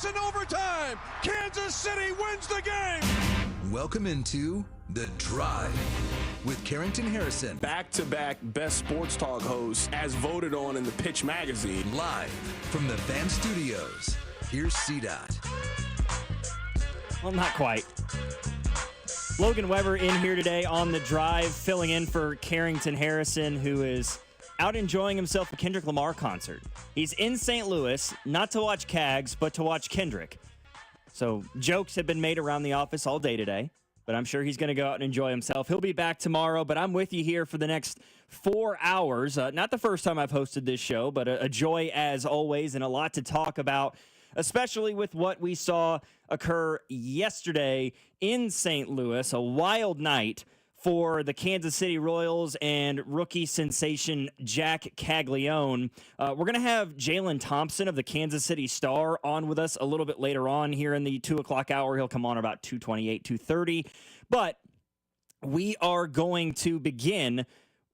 in overtime. Kansas City wins the game. Welcome into The Drive with Carrington Harrison. Back-to-back best sports talk hosts as voted on in the Pitch magazine. Live from the Fan Studios. Here's CDOT. Well, not quite. Logan Weber in here today on The Drive, filling in for Carrington Harrison, who is out enjoying himself at Kendrick Lamar concert. He's in St. Louis, not to watch Cags, but to watch Kendrick. So jokes have been made around the office all day today, but I'm sure he's going to go out and enjoy himself. He'll be back tomorrow, but I'm with you here for the next 4 hours. Not the first time I've hosted this show, but a joy as always, and a lot to talk about, especially with what we saw occur yesterday in St. Louis, a wild night for the Kansas City Royals and rookie sensation Jack Caglione. We're going to have Jalen Thompson of the Kansas City Star on with us a little bit later on here in the 2 o'clock hour. He'll come on about 2:28, 2:30. But we are going to begin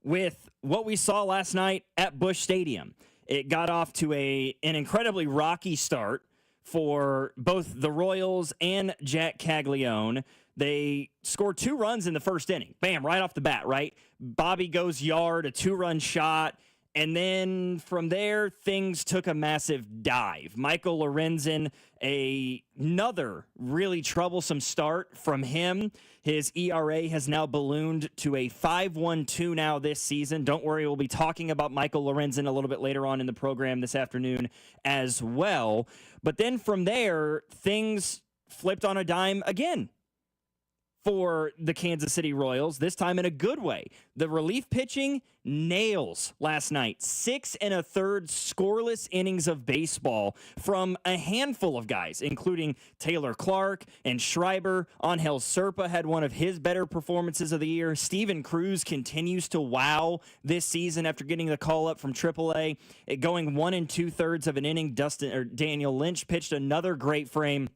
with what we saw last night at Busch Stadium. It got off to an incredibly rocky start for both the Royals and Jack Caglione. They scored 2 runs in the first inning. Bam, right off the bat, right? Bobby goes yard, a 2-run shot, and then from there, things took a massive dive. Michael Lorenzen, another really troublesome start from him. His ERA has now ballooned to a 5.12 now this season. Don't worry, we'll be talking about Michael Lorenzen a little bit later on in the program this afternoon as well. But then from there, things flipped on a dime again for the Kansas City Royals, this time in a good way. The relief pitching nails last night. 6 1/3 scoreless innings of baseball from a handful of guys, including Taylor Clark and Schreiber. Angel Serpa had one of his better performances of the year. Steven Cruz continues to wow this season after getting the call up from AAA. Going 1 2/3 of an inning, Daniel Lynch pitched another great frame.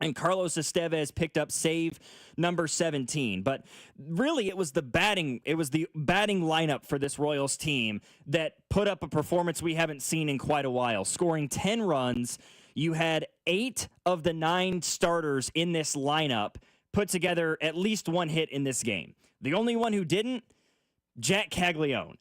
And Carlos Estevez picked up save number 17. But really, it was the batting lineup for this Royals team that put up a performance we haven't seen in quite a while. Scoring 10 runs, you had 8 of the 9 starters in this lineup put together at least 1 hit in this game. The only one who didn't, Jack Caglione.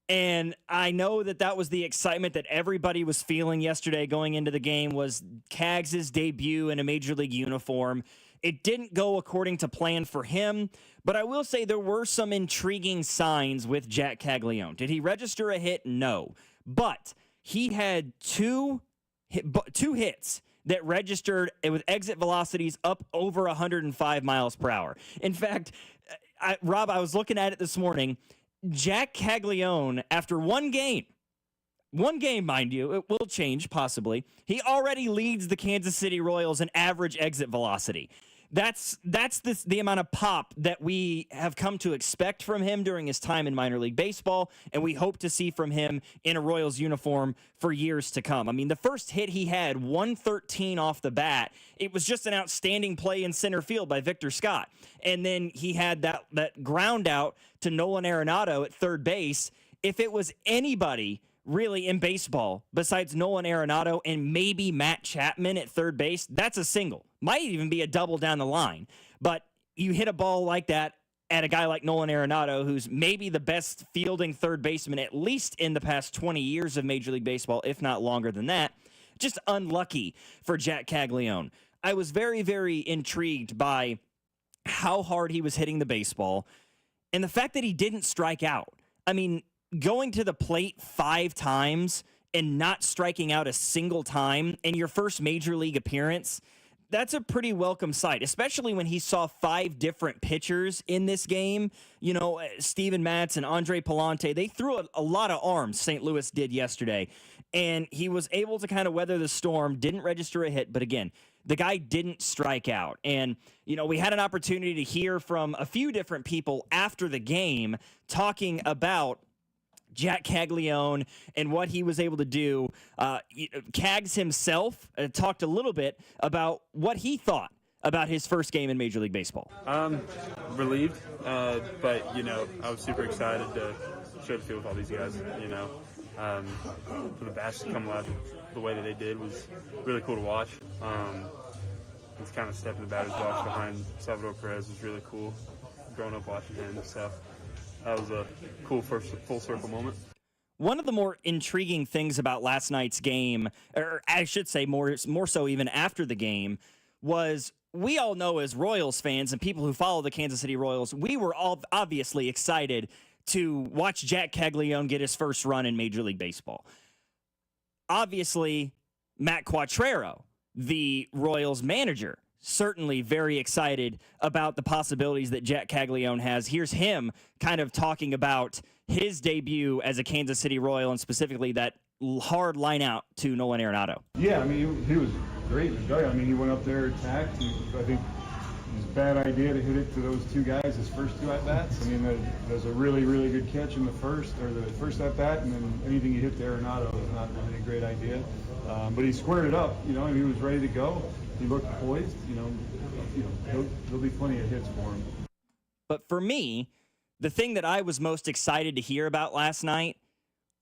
And I know that was the excitement that everybody was feeling yesterday going into the game, was Cags' debut in a Major League uniform. It didn't go according to plan for him, but I will say there were some intriguing signs with Jack Caglione. Did he register a hit? No. But he had two hits that registered with exit velocities up over 105 miles per hour. In fact, Rob, I was looking at it this morning. Jack Caglione, after one game, mind you, it will change possibly, he already leads the Kansas City Royals in average exit velocity. That's the amount of pop that we have come to expect from him during his time in minor league baseball, and we hope to see from him in a Royals uniform for years to come. I mean, the first hit he had, 113 off the bat, it was just an outstanding play in center field by Victor Scott. And then he had that ground out to Nolan Arenado at third base. If it was anybody really in baseball besides Nolan Arenado and maybe Matt Chapman at third base, that's a single. Might even be a double down the line. But you hit a ball like that at a guy like Nolan Arenado, who's maybe the best fielding third baseman, at least in the past 20 years of Major League Baseball, if not longer than that. Just unlucky for Jack Caglione. I was very, very intrigued by how hard he was hitting the baseball and the fact that he didn't strike out. I mean, going to the plate 5 times and not striking out a single time in your first major league appearance, that's a pretty welcome sight, especially when he saw 5 different pitchers in this game. You know, Steven Matz and Andre Palante, they threw a lot of arms, St. Louis did yesterday, and he was able to kind of weather the storm, didn't register a hit, but again, the guy didn't strike out. And, you know, we had an opportunity to hear from a few different people after the game talking about Jack Caglione and what he was able to do. Cags himself talked a little bit about what he thought about his first game in Major League Baseball. Relieved, but, you know, I was super excited to share the field with all these guys, you know. For the bats to come out the way that they did was really cool to watch. It's kind of stepping the batter's box behind Salvador Perez was really cool. Growing up watching him and stuff, that was a cool first full circle moment. One of the more intriguing things about last night's game, or I should say more so even after the game, was we all know as Royals fans and people who follow the Kansas City Royals, we were all obviously excited to watch Jack Caglione get his first run in Major League Baseball. Obviously, Matt Quattrero, the Royals manager, certainly very excited about the possibilities that Jack Caglione has. Here's him kind of talking about his debut as a Kansas City Royal and specifically that hard line out to Nolan Arenado. Yeah, I mean, he was great. I mean, he went up there, attacked. I think it was a bad idea to hit it to those two guys, his first two at-bats. I mean, that was a really, really good catch in the first at-bat, and then anything you hit to Arenado was not really a great idea. But he squared it up, and he was ready to go. He looked poised, there'll be plenty of hits for him. But for me, the thing that I was most excited to hear about last night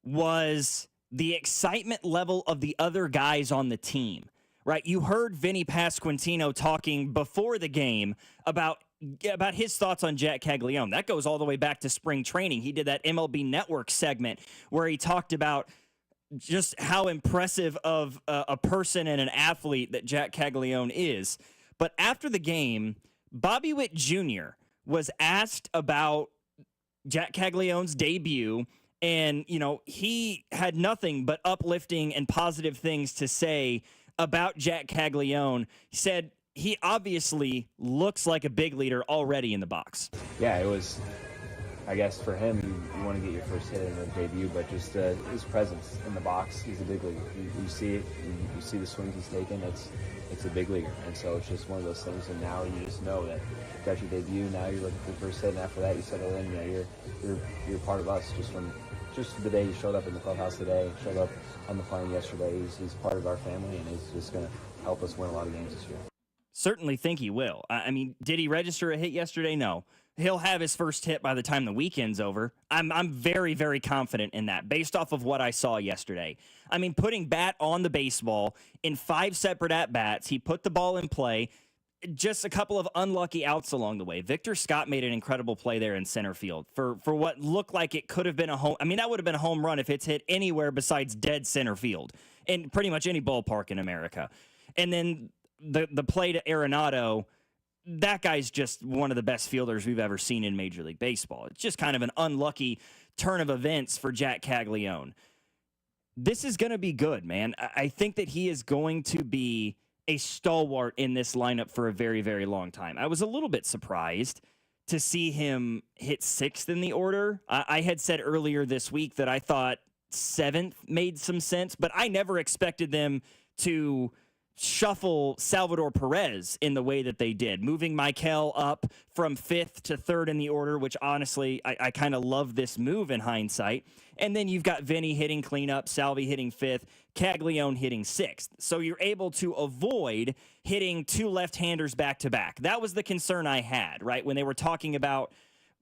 was the excitement level of the other guys on the team, right? You heard Vinny Pasquantino talking before the game about his thoughts on Jack Caglione. That goes all the way back to spring training. He did that MLB Network segment where he talked about just how impressive of a person and an athlete that Jack Caglione is. But after the game, Bobby Witt Jr. was asked about Jack Caglione's debut, and, he had nothing but uplifting and positive things to say about Jack Caglione. He said he obviously looks like a big leader already in the box. Yeah, it was, I guess for him, you want to get your first hit in the debut, but just his presence in the box, he's a big leaguer. You see it, you see the swings he's taken, it's a big leaguer. And so it's just one of those things, and now you just know that you got your debut, now you're looking for the first hit, and after that you settle in, you're part of us just from the day he showed up in the clubhouse today, showed up on the plane yesterday. He's part of our family, and he's just going to help us win a lot of games this year. Certainly think he will. I mean, did he register a hit yesterday? No. He'll have his first hit by the time the weekend's over. I'm very, very confident in that based off of what I saw yesterday. I mean, putting bat on the baseball in 5 separate at-bats, he put the ball in play, just a couple of unlucky outs along the way. Victor Scott made an incredible play there in center field for what looked like it could have been a home. I mean, that would have been a home run if it's hit anywhere besides dead center field in pretty much any ballpark in America. And then the play to Arenado, that guy's just one of the best fielders we've ever seen in Major League Baseball. It's just kind of an unlucky turn of events for Jack Caglione. This is going to be good, man. I think that he is going to be a stalwart in this lineup for a very, very long time. I was a little bit surprised to see him hit 6th in the order. I had said earlier this week that I thought 7th made some sense, but I never expected them to shuffle Salvador Perez in the way that they did, moving Michael up from 5th to 3rd in the order, which honestly, I kind of love this move in hindsight. And then you've got Vinny hitting cleanup, Salvi hitting 5th, Caglione hitting 6th. So you're able to avoid hitting 2 left-handers back-to-back. That was the concern I had, right? When they were talking about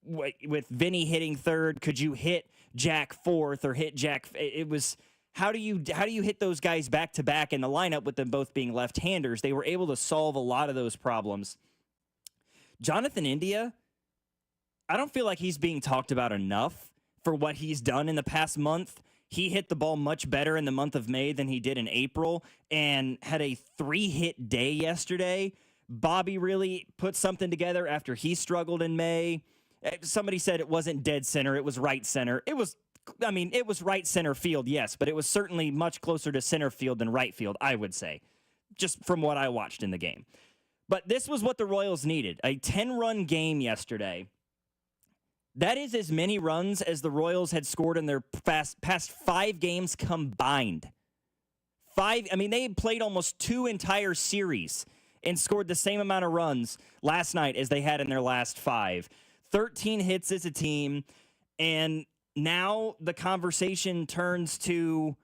with Vinny hitting 3rd, could you hit Jack 4th or hit Jack? It was... How do you hit those guys back-to-back in the lineup with them both being left-handers? They were able to solve a lot of those problems. Jonathan India, I don't feel like he's being talked about enough for what he's done in the past month. He hit the ball much better in the month of May than he did in April and had a 3-hit day yesterday. Bobby really put something together after he struggled in May. Somebody said it wasn't dead center, it was right center. It was right center field, yes, but it was certainly much closer to center field than right field, I would say, just from what I watched in the game. But this was what the Royals needed, a 10-run game yesterday. That is as many runs as the Royals had scored in their past 5 games combined. They had played almost 2 entire series and scored the same amount of runs last night as they had in their last 5. 13 hits as a team, and now the conversation turns to,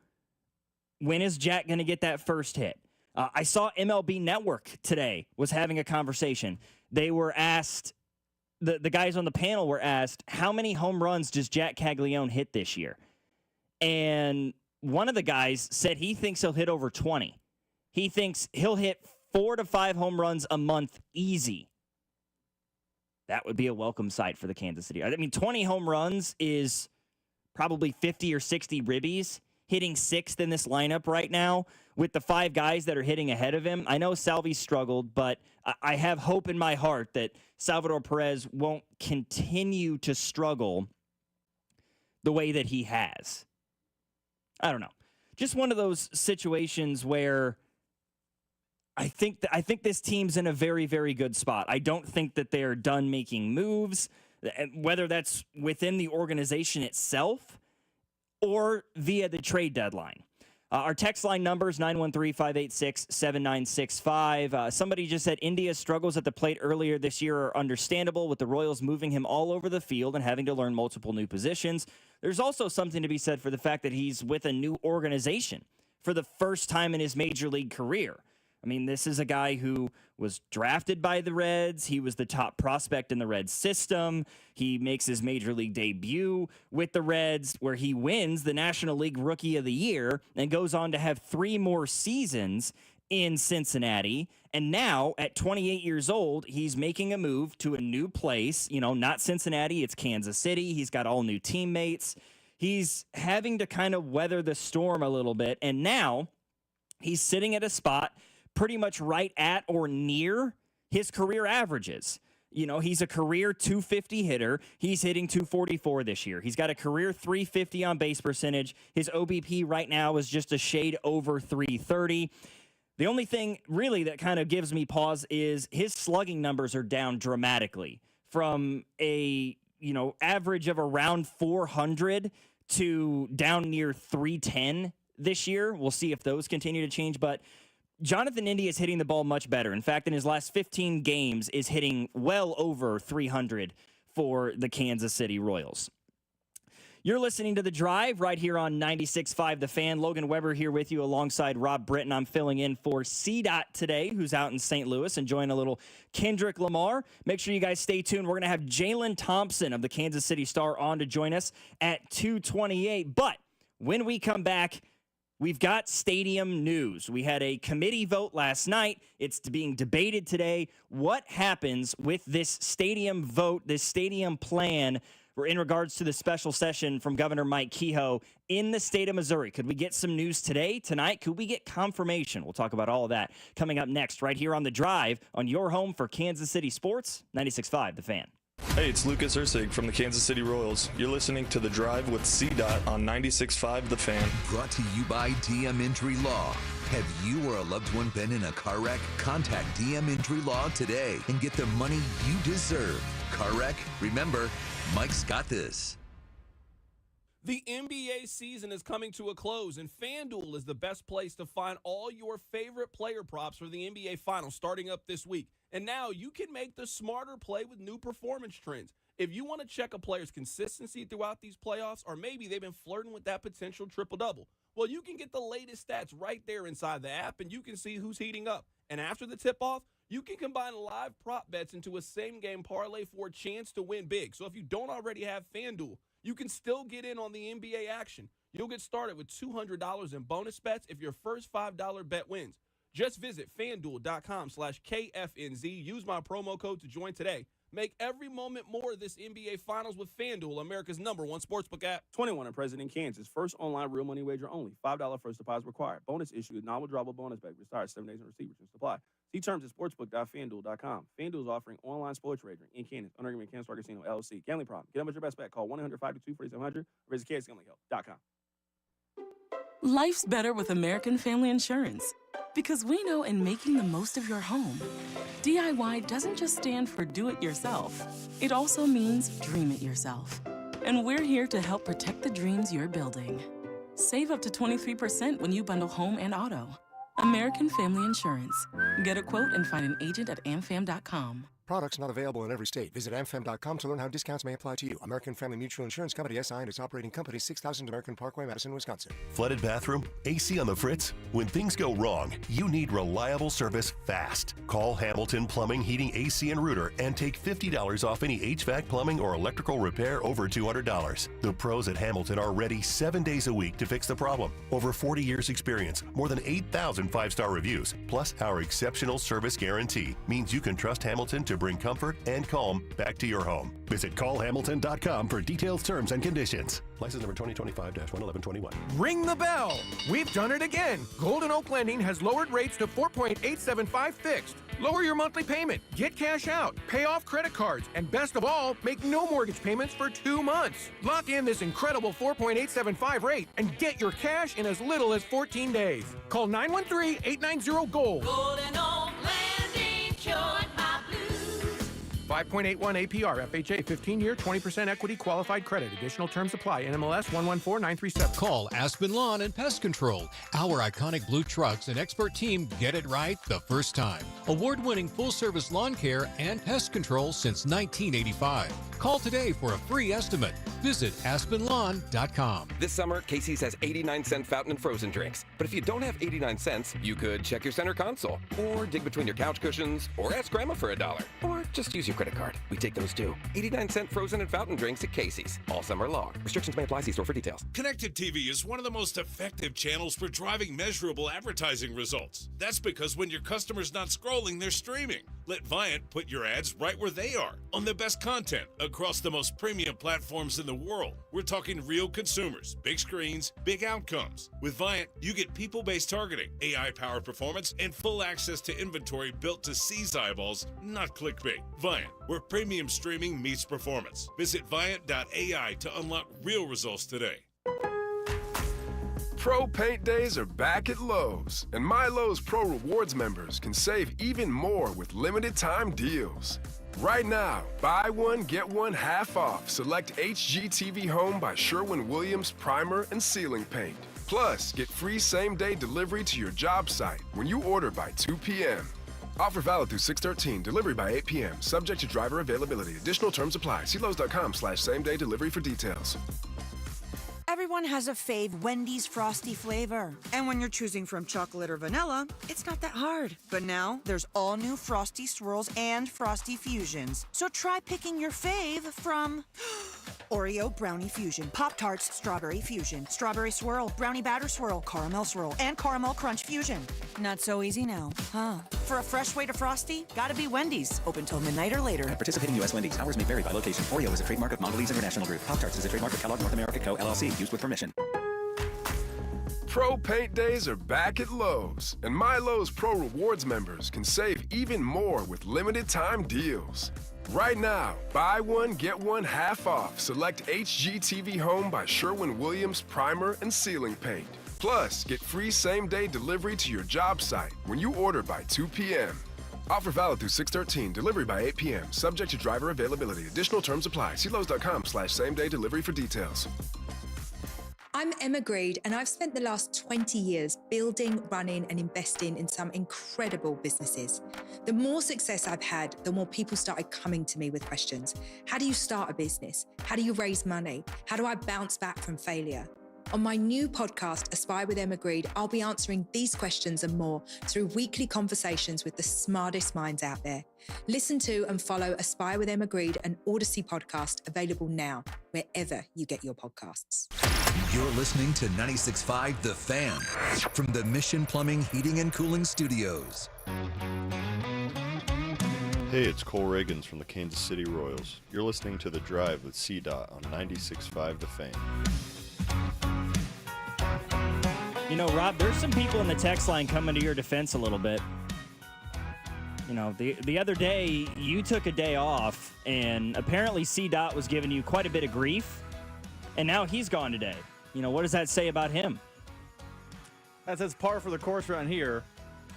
when is Jack going to get that first hit? I saw MLB Network today was having a conversation. They were asked, the guys on the panel were asked, how many home runs does Jack Caglione hit this year? And one of the guys said he thinks he'll hit over 20. He thinks he'll hit 4 to 5 home runs a month easy. That would be a welcome sight for the Kansas City. I mean, 20 home runs is probably 50 or 60 ribbies. Hitting 6th in this lineup right now with the 5 guys that are hitting ahead of him. I know Salvi struggled, but I have hope in my heart that Salvador Perez won't continue to struggle the way that he has. I don't know. Just one of those situations where I think this team's in a very, very good spot. I don't think that they're done making moves, whether that's within the organization itself or via the trade deadline. Our text line number is 913-586-7965. Somebody just said India's struggles at the plate earlier this year are understandable, with the Royals moving him all over the field and having to learn multiple new positions. There's also something to be said for the fact that he's with a new organization for the first time in his major league career. I mean, this is a guy who was drafted by the Reds. He was the top prospect in the Reds system. He makes his major league debut with the Reds, where he wins the National League Rookie of the Year and goes on to have 3 more seasons in Cincinnati. And now, at 28 years old, he's making a move to a new place. You know, not Cincinnati, it's Kansas City. He's got all new teammates. He's having to kind of weather the storm a little bit. And now he's sitting at a spot pretty much right at or near his career averages. You know, he's a career 250 hitter. He's hitting 244 this year. He's got a career 350 on base percentage. His OBP right now is just a shade over 330. The only thing really that kind of gives me pause is his slugging numbers are down dramatically from a, you know, average of around 400 to down near 310 this year. We'll see if those continue to change, but Jonathan India is hitting the ball much better. In fact, in his last 15 games is hitting well over 300 for the Kansas City Royals. You're listening to The Drive right here on 96.5 The Fan. Logan Weber here with you alongside Rob Britton. I'm filling in for C-Dot today, who's out in St. Louis enjoying a little Kendrick Lamar. Make sure you guys stay tuned. We're going to have Jalen Thompson of the Kansas City Star on to join us at 2:28. But when we come back, we've got stadium news. We had a committee vote last night. It's being debated today. What happens with this stadium vote, this stadium plan in regards to the special session from Governor Mike Kehoe in the state of Missouri? Could we get some news today, tonight? Could we get confirmation? We'll talk about all of that coming up next right here on The Drive on your home for Kansas City Sports, 96.5 The Fan. Hey, it's Lucas Ursig from the Kansas City Royals. You're listening to The Drive with C-Dot on 96.5 The Fan. Brought to you by DM Injury Law. Have you or a loved one been in a car wreck? Contact DM Injury Law today and get the money you deserve. Car wreck? Remember, Mike's got this. The NBA season is coming to a close, and FanDuel is the best place to find all your favorite player props for the NBA Finals starting up this week. And now you can make the smarter play with new performance trends. If you want to check a player's consistency throughout these playoffs, or maybe they've been flirting with that potential triple-double, well, you can get the latest stats right there inside the app, and you can see who's heating up. And after the tip-off, you can combine live prop bets into a same-game parlay for a chance to win big. So if you don't already have FanDuel, you can still get in on the NBA action. You'll get started with $200 in bonus bets if your first $5 bet wins. Just visit FanDuel.com/KFNZ. Use my promo code to join today. Make every moment more of this NBA Finals with FanDuel, America's #1 sportsbook app. 21 and present in Kansas. First online real money wager only. $5 first deposit required. Bonus issued. Non-withdrawable bonus bet. Retire 7 days and receive returns supply. See terms at sportsbook.fanduel.com. FanDuel is offering online sports wagering in Kansas. Under agreement, Kansas Star Casino, LLC. Gambling problem. Get up with your best bet. Call 1-800-522-4700 or visit kansasgamblinghelp.com. Life's better with American Family Insurance. Because we know in making the most of your home, DIY doesn't just stand for do it yourself. It also means dream it yourself. And we're here to help protect the dreams you're building. Save up to 23% when you bundle home and auto. American Family Insurance. Get a quote and find an agent at amfam.com. Products not available in every state. Visit amfam.com to learn how discounts may apply to you. American Family Mutual Insurance Company, SI, and its operating company, 6000 American Parkway, Madison, Wisconsin. Flooded bathroom? AC on the fritz? When things go wrong, you need reliable service fast. Call Hamilton Plumbing, Heating, AC, and Rooter and take $50 off any HVAC, plumbing, or electrical repair over $200. The pros at Hamilton are ready 7 days a week to fix the problem. Over 40 years experience, more than 8,000 five-star reviews, plus our exceptional service guarantee means you can trust Hamilton to bring comfort and calm back to your home. Visit callhamilton.com for details, terms, and conditions. License number 2025-11121. Ring the bell. We've done it again. Golden Oak Lending has lowered rates to 4.875 fixed. Lower your monthly payment, get cash out, pay off credit cards, and best of all, make no mortgage payments for 2 months. Lock in this incredible 4.875 rate and get your cash in as little as 14 days. Call 913-890-GOLD. Golden Oak Lending cured my blues. 5.81 APR, FHA, 15-year, 20% equity, qualified credit. Additional terms apply. NMLS 114937. Call Aspen Lawn and Pest Control. Our iconic blue trucks and expert team get it right the first time. Award-winning full-service lawn care and pest control since 1985. Call today for a free estimate. Visit aspenlawn.com. This summer, Casey's has 89-cent fountain and frozen drinks. But if you don't have 89 cents, you could check your center console, or dig between your couch cushions, or ask Grandma for $1, or just use your credit card. We take those too. 89-cent frozen and fountain drinks at Casey's all summer long. Restrictions may apply. See store for details. Connected TV is one of the most effective channels for driving measurable advertising results. That's because when your customer's not scrolling, they're streaming. Let Viant put your ads right where they are, on the best content, across the most premium platforms in the world. We're talking real consumers, big screens, big outcomes. With Viant, you get people-based targeting, AI-powered performance, and full access to inventory built to seize eyeballs, not clickbait. Viant, where premium streaming meets performance. Visit Viant.ai to unlock real results today. Pro Paint Days are back at Lowe's, and My Lowe's Pro Rewards members can save even more with limited time deals. Right now, buy one, get one half off. Select HGTV Home by Sherwin-Williams Primer and Ceiling Paint. Plus, get free same-day delivery to your job site when you order by 2 p.m. Offer valid through 6/13, delivery by 8 p.m. Subject to driver availability. Additional terms apply. See Lowe's.com/same-day delivery for details. Everyone has a fave Wendy's Frosty flavor. And when you're choosing from chocolate or vanilla, it's not that hard. But now, there's all new Frosty Swirls and Frosty Fusions. So try picking your fave from Oreo Brownie Fusion, Pop-Tarts Strawberry Fusion, Strawberry Swirl, Brownie Batter Swirl, Caramel Swirl, and Caramel Crunch Fusion. Not so easy now, huh? For a fresh way to Frosty, gotta be Wendy's. Open till midnight or later. At participating U.S. Wendy's. Hours may vary by location. Oreo is a trademark of Mondelez International Group. Pop-Tarts is a trademark of Kellogg North America Co., LLC. Used with permission. Pro Paint Days are back at Lowe's, and My Lowe's Pro Rewards members can save even more with limited time deals. Right now, buy one, get one half off. Select HGTV Home by Sherwin-Williams Primer and Ceiling Paint. Plus, get free same-day delivery to your job site when you order by 2 p.m. Offer valid through 6/13, delivery by 8 p.m. Subject to driver availability. Additional terms apply. See Lowe's.com/same-day delivery for details. I'm Emma Greed, and I've spent the last 20 years building, running, and investing in some incredible businesses. The more success I've had, the more people started coming to me with questions. How do you start a business? How do you raise money? How do I bounce back from failure? On my new podcast, Aspire with Emma Greed, I'll be answering these questions and more through weekly conversations with the smartest minds out there. Listen to and follow Aspire with Emma Greed, an Odyssey podcast available now, wherever you get your podcasts. You're listening to 96.5 The Fan from the Mission Plumbing, Heating, and Cooling Studios. Hey, it's Cole Reagans from the Kansas City Royals. You're listening to The Drive with C-Dot on 96.5 The Fan. You know, Rob, there's some people in the text line coming to your defense a little bit. You know, the other day, you took a day off, and apparently C-Dot was giving you quite a bit of grief, and now he's gone today. You know, what does that say about him? That's par for the course around here.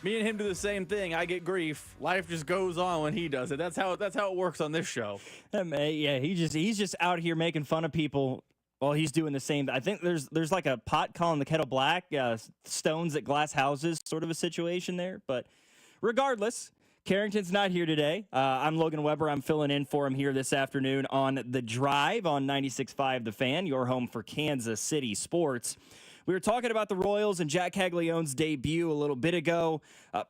Me and him do the same thing. I get grief. Life just goes on when he does it. That's how it works on this show. Yeah, he's just out here making fun of people while he's doing the same. I think there's like a pot calling the kettle black, stones at glass houses sort of a situation there. But regardless, Carrington's not here today. I'm Logan Weber. I'm filling in for him here this afternoon on The Drive on 96.5 The Fan, your home for Kansas City sports. We were talking about the Royals and Jack Caglione's debut a little bit ago,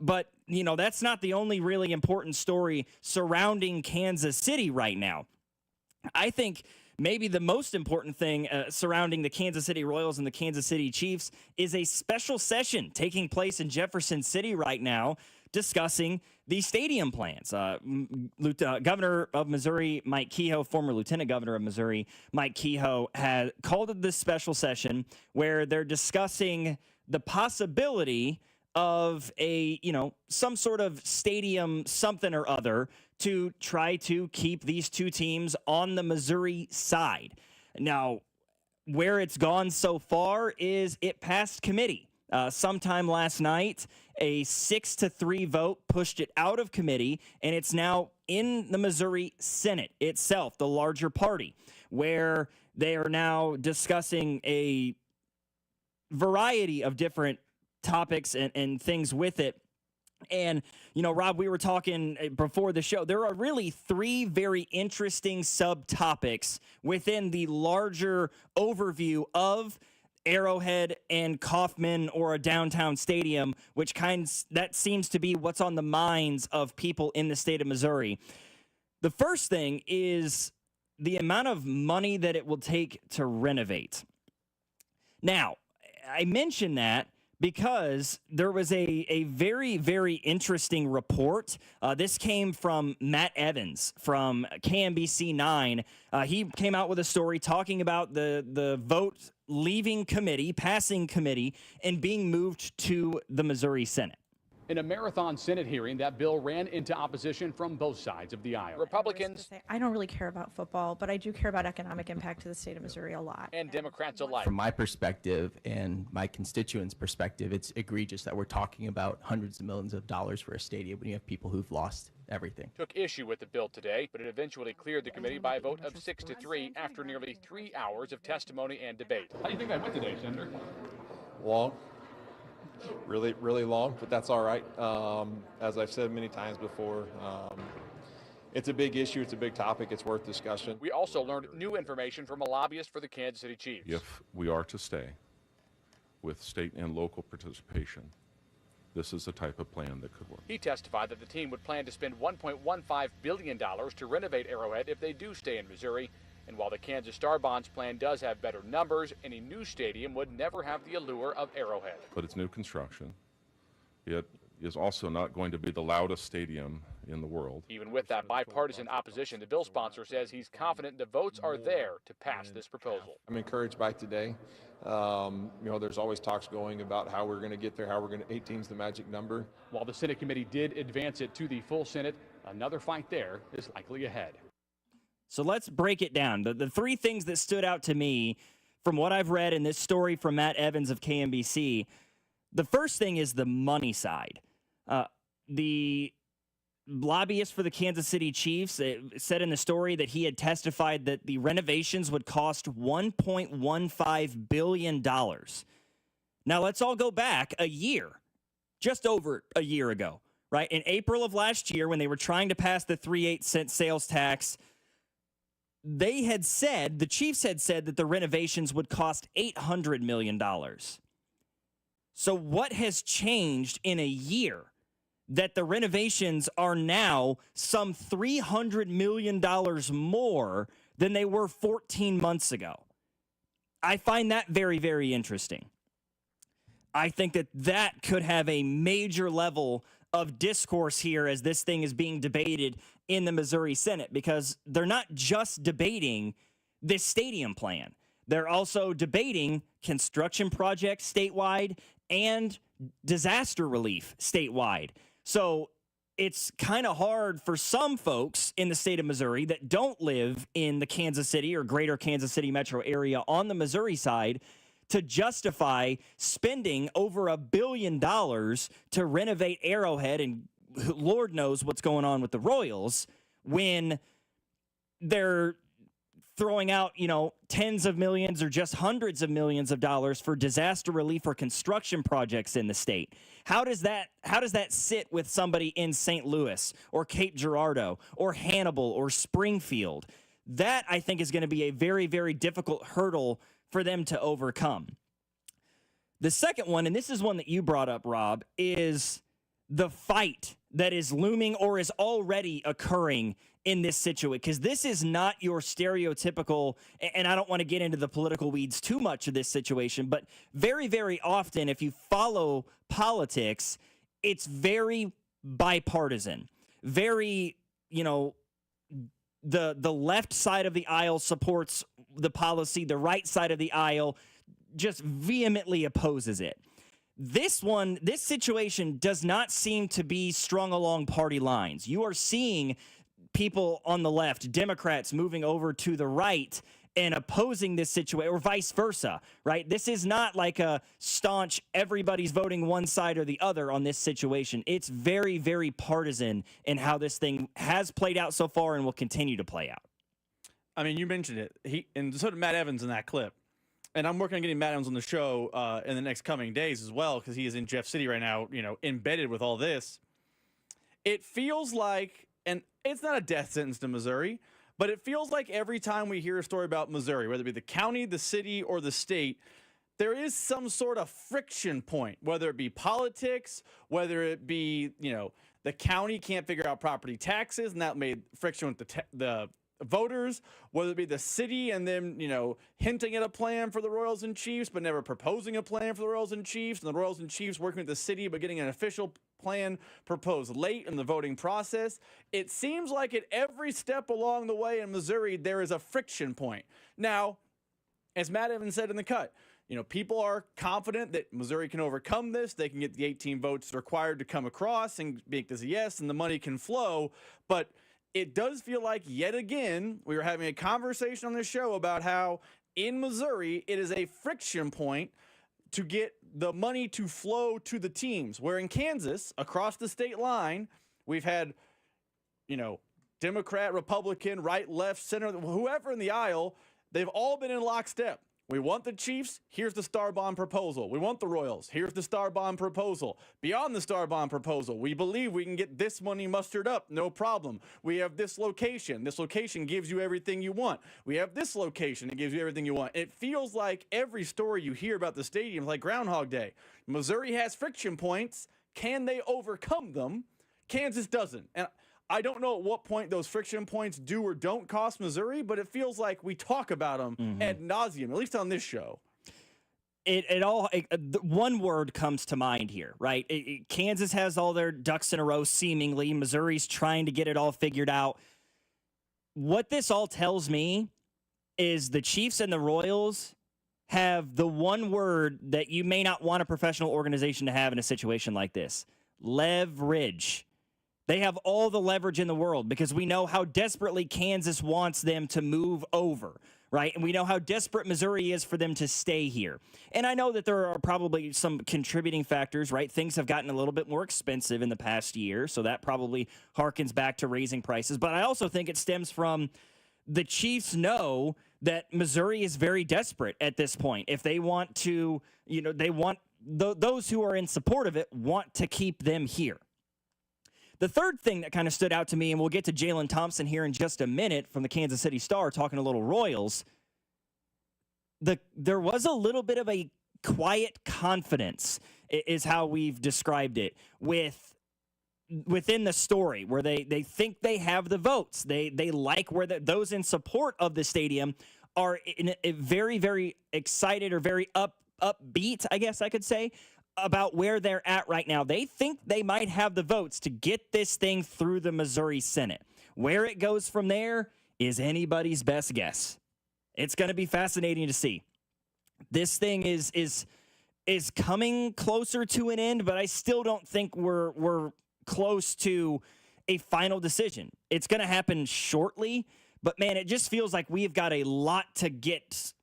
but, that's not the only really important story surrounding Kansas City right now. I think maybe the most important thing surrounding the Kansas City Royals and the Kansas City Chiefs is a special session taking place in Jefferson City right now discussing the stadium plans. Governor of Missouri, Mike Kehoe, former Lieutenant Governor of Missouri, Mike Kehoe, had called this special session where they're discussing the possibility of some sort of stadium something or other to try to keep these two teams on the Missouri side. Now, where it's gone so far is it passed committee. Sometime last night, a 6-3 vote pushed it out of committee, and it's now in the Missouri Senate itself, the larger party, where they are now discussing a variety of different topics and things with it. And, Rob, we were talking before the show. There are really three very interesting subtopics within the larger overview of Arrowhead and Kauffman or a downtown stadium, that seems to be what's on the minds of people in the state of Missouri. The first thing is the amount of money that it will take to renovate. Now, I mention that because there was a very, very interesting report. This came from Matt Evans from KMBC 9. He came out with a story talking about the vote leaving committee, passing committee, and being moved to the Missouri Senate. In a marathon Senate hearing, that bill ran into opposition from both sides of the aisle. Republicans I don't really care about football, but I do care about economic impact to the state of Missouri a lot. and Democrats alike. From my perspective and my constituents' perspective, it's egregious that we're talking about hundreds of millions of dollars for a stadium when you have people who've lost everything. Took issue with the bill today, but it eventually cleared the committee by a vote of 6-3 after nearly 3 hours of testimony and debate. How do you think that went today, Senator? Long. Really long, but that's all right. As I've said many times before, it's a big issue. It's a big topic. It's worth discussion. We also learned new information from a lobbyist for the Kansas City Chiefs. If we are to stay with state and local participation, this is the type of plan that could work. He testified that the team would plan to spend $1.15 billion to renovate Arrowhead if they do stay in Missouri. And while the Kansas Star Bonds plan does have better numbers, any new stadium would never have the allure of Arrowhead. But it's new construction. It is also not going to be the loudest stadium in the world. Even with that bipartisan opposition, the bill sponsor says he's confident the votes are there to pass this proposal. I'm encouraged by today. There's always talks going about how we're going to get there, 18's the magic number. While the Senate committee did advance it to the full Senate, another fight there is likely ahead. So let's break it down. The three things that stood out to me from what I've read in this story from Matt Evans of KMBC, the first thing is the money side. The lobbyist for the Kansas City Chiefs said in the story that he had testified that the renovations would cost $1.15 billion. Now, let's all go back a year, just over a year ago, right? In April of last year, when they were trying to pass the 3/8 sales tax, the Chiefs had said that the renovations would cost $800 million. So what has changed in a year that the renovations are now some $300 million more than they were 14 months ago? I find that very, very interesting. I think that could have a major level of discourse here as this thing is being debated in the Missouri Senate, because they're not just debating this stadium plan. They're also debating construction projects statewide and disaster relief statewide. So it's kind of hard for some folks in the state of Missouri that don't live in the Kansas City or greater Kansas City metro area on the Missouri side to justify spending over $1 billion to renovate Arrowhead, and Lord knows what's going on with the Royals, when they're throwing out, tens of millions or just hundreds of millions of dollars for disaster relief or construction projects in the state. How does that sit with somebody in St. Louis or Cape Girardeau or Hannibal or Springfield? That, I think, is going to be a very, very difficult hurdle for them to overcome. The second one, and this is one that you brought up, Rob, is the fight that is looming or is already occurring in this situation, because this is not your stereotypical, and I don't want to get into the political weeds too much of this situation, but very, very often, if you follow politics, it's very bipartisan. Very, the left side of the aisle supports the policy, the right side of the aisle just vehemently opposes it. This situation does not seem to be strung along party lines. You are seeing people on the left, Democrats, moving over to the right and opposing this situation, or vice versa, right? This is not like a staunch, everybody's voting one side or the other on this situation. It's very, very partisan in how this thing has played out so far and will continue to play out. I mean, you mentioned it. And so did Matt Evans in that clip. And I'm working on getting Matt Evans on the show in the next coming days as well, because he is in Jeff City right now, embedded with all this. It feels like, and it's not a death sentence to Missouri, but it feels like every time we hear a story about Missouri, whether it be the county, the city, or the state, there is some sort of friction point, whether it be politics, whether it be, the county can't figure out property taxes, and that made friction with the voters, whether it be the city and them, hinting at a plan for the Royals and Chiefs, but never proposing a plan for the Royals and Chiefs, and the Royals and Chiefs working with the city, but getting an official plan proposed late in the voting process. It seems like at every step along the way in Missouri, there is a friction point. Now, as Matt Evans said in the cut, people are confident that Missouri can overcome this. They can get the 18 votes required to come across and make this a yes, and the money can flow. But it does feel like, yet again, we were having a conversation on this show about how in Missouri, it is a friction point to get the money to flow to the teams. Where in Kansas, across the state line, we've had, Democrat, Republican, right, left, center, whoever in the aisle, they've all been in lockstep. We want the Chiefs, here's the star bond proposal. We want the Royals, here's the star bond proposal. Beyond the star bond proposal, we believe we can get this money mustered up, no problem. We have this location gives you everything you want. We have this location, it gives you everything you want. It feels like every story you hear about the stadium is like Groundhog Day. Missouri has friction points. Can they overcome them? Kansas doesn't. And I don't know at what point those friction points do or don't cost Missouri, but it feels like we talk about them ad nauseum, at least on this show. One word comes to mind here, right? Kansas has all their ducks in a row, seemingly. Missouri's trying to get it all figured out. What this all tells me is the Chiefs and the Royals have the one word that you may not want a professional organization to have in a situation like this: leverage. They have all the leverage in the world because we know how desperately Kansas wants them to move over, right? And we know how desperate Missouri is for them to stay here. And I know that there are probably some contributing factors, right? Things have gotten a little bit more expensive in the past year, so that probably harkens back to raising prices. But I also think it stems from the Chiefs know that Missouri is very desperate at this point. If they want to, those who are in support of it want to keep them here. The third thing that kind of stood out to me, and we'll get to Jalen Thompson here in just a minute from the Kansas City Star talking a little Royals, there was a little bit of a quiet confidence is how we've described it within the story, where they think they have the votes. They like where those in support of the stadium are very, very excited or very upbeat, I guess I could say, about where they're at right now. They think they might have the votes to get this thing through the Missouri Senate. Where it goes from there is anybody's best guess. It's going to be fascinating to see. This thing is coming closer to an end, but I still don't think we're close to a final decision. It's going to happen shortly, but man, it just feels like we've got a lot to get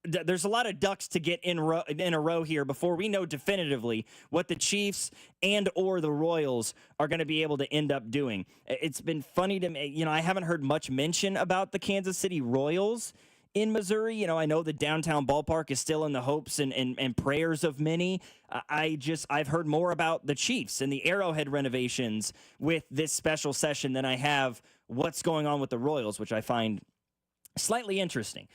there's a lot of ducks to get in a row here before we know definitively what the Chiefs and or the Royals are going to be able to end up doing. It's been funny to me. I haven't heard much mention about the Kansas City Royals in Missouri. I know the downtown ballpark is still in the hopes and prayers of many. I've heard more about the Chiefs and the Arrowhead renovations with this special session than I have what's going on with the Royals, which I find slightly interesting.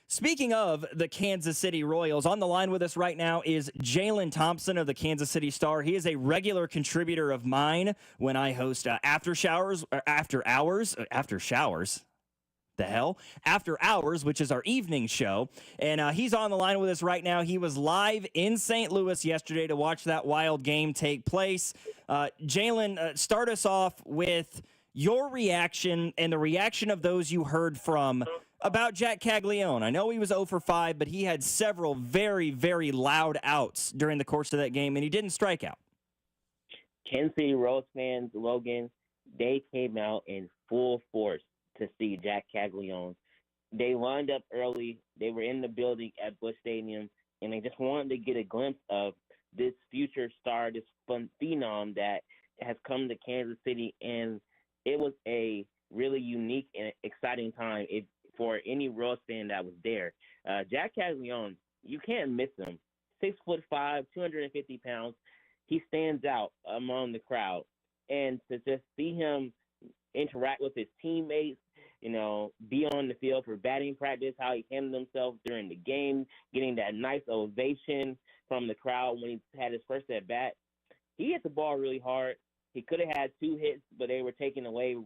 Speaking of the Kansas City Royals, on the line with us right now is Jalen Thompson of the Kansas City Star. He is a regular contributor of mine when I host After Hours, which is our evening show. And he's on the line with us right now. He was live in St. Louis yesterday to watch that wild game take place. Jalen, start us off with your reaction and the reaction of those you heard from about Jack Caglione. I know he was 0 for 5, but he had several very, very loud outs during the course of that game, and he didn't strike out. Kansas City Royals fans, Logan, they came out in full force to see Jack Caglione. They lined up early. They were in the building at Busch Stadium, and they just wanted to get a glimpse of this future star, this phenom that has come to Kansas City, and it was a really unique and exciting time for any Royals fan that was there. Jack Caglione, you can't miss him. 6'5", 250 pounds. He stands out among the crowd. And to just see him interact with his teammates, be on the field for batting practice, how he handled himself during the game, getting that nice ovation from the crowd when he had his first at bat. He hit the ball really hard. He could have had 2 hits, but they were taken away.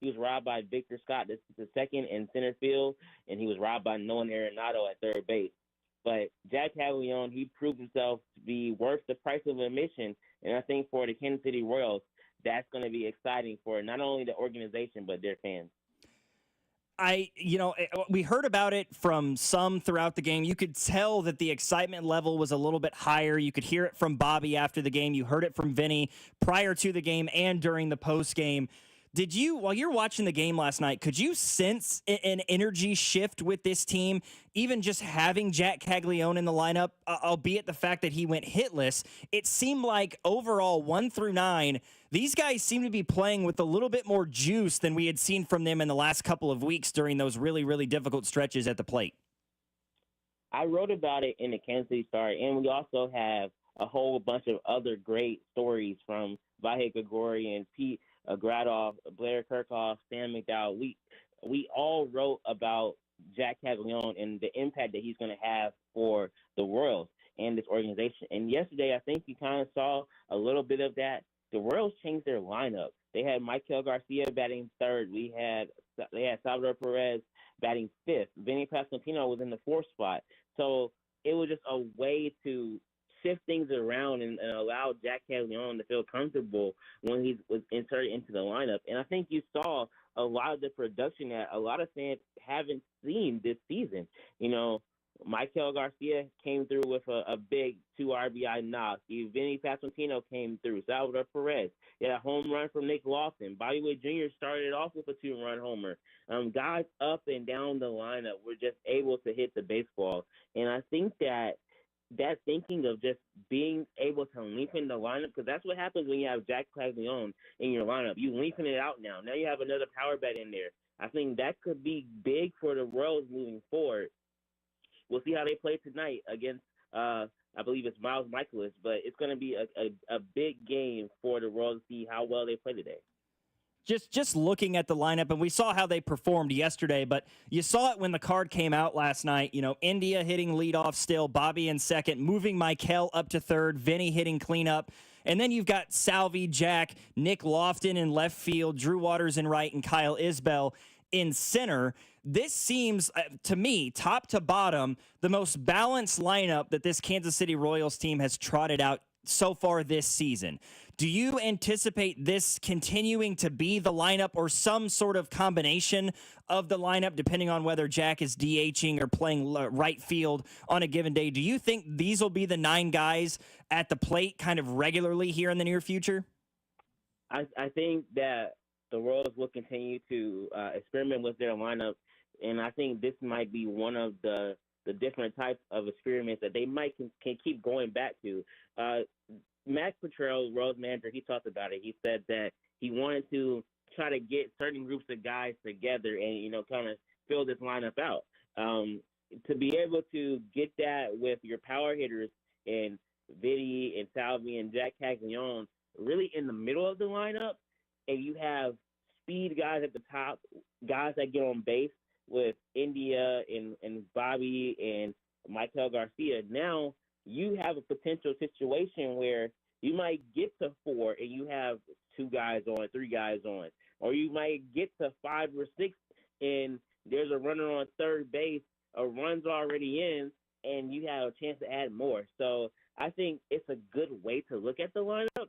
He was robbed by Victor Scott, the second in center field, and he was robbed by Nolan Arenado at third base. But Jack Caglione, he proved himself to be worth the price of admission, and I think for the Kansas City Royals, that's going to be exciting for not only the organization but their fans. We heard about it from some throughout the game. You could tell that the excitement level was a little bit higher. You could hear it from Bobby after the game. You heard it from Vinny prior to the game and during the post game. While you're watching the game last night, could you sense an energy shift with this team, even just having Jack Caglione in the lineup, albeit the fact that he went hitless? It seemed like overall 1 through 9, these guys seem to be playing with a little bit more juice than we had seen from them in the last couple of weeks during those really, really difficult stretches at the plate. I wrote about it in the Kansas City Star, and we also have a whole bunch of other great stories from Vahe Gregorian, Pete Gradoff, Blair Kirchhoff, Sam McDowell. We all wrote about Jack Caglione and the impact that he's going to have for the Royals and this organization. And yesterday, I think you kind of saw a little bit of that. The Royals changed their lineup. They had Michael Garcia batting third. They had Salvador Perez batting fifth. Vinny Pasquantino was in the fourth spot. So it was just a way to shift things around and allow Jack Caglione to feel comfortable when he was inserted into the lineup. And I think you saw a lot of the production that a lot of fans haven't seen this season. Michael Garcia came through with a big 2 RBI knock. Vinny Pasquantino came through. Salvador Perez. He had a home run from Nick Lawson. Bobby Witt Jr. started off with a 2-run homer. Guys up and down the lineup were just able to hit the baseball. And I think that thinking of just being able to lengthen the lineup, because that's what happens when you have Jack Caglione in your lineup. You lengthen it out now. Now you have another power bat in there. I think that could be big for the Royals moving forward. We'll see how they play tonight against, I believe it's Miles Michaelis, but it's going to be a big game for the Royals to see how well they play today. Just looking at the lineup, and we saw how they performed yesterday, but you saw it when the card came out last night. India hitting leadoff still, Bobby in second, moving Michael up to third, Vinny hitting cleanup. And then you've got Salvi, Jack, Nick Lofton in left field, Drew Waters in right, and Kyle Isbell in center. This seems, to me, top to bottom, the most balanced lineup that this Kansas City Royals team has trotted out so far this season. Do you anticipate this continuing to be the lineup or some sort of combination of the lineup, depending on whether Jack is DHing or playing right field on a given day? Do you think these will be the 9 guys at the plate kind of regularly here in the near future? I think that the Royals will continue to experiment with their lineup, and I think this might be one of the the different types of experiments that they might can keep going back to. Max Petrell, Royals manager, he talked about it. He said that he wanted to try to get certain groups of guys together and, kind of fill this lineup out. To be able to get that with your power hitters and Vinny and Salvi and Jack Caglione really in the middle of the lineup, and you have speed guys at the top, guys that get on base with India and Bobby and Michael Garcia. Now you have a potential situation where you might get to 4 and you have 2 guys on, 3 guys on, or you might get to 5 or 6 and there's a runner on third base, a run's already in, and you have a chance to add more. So I think it's a good way to look at the lineup.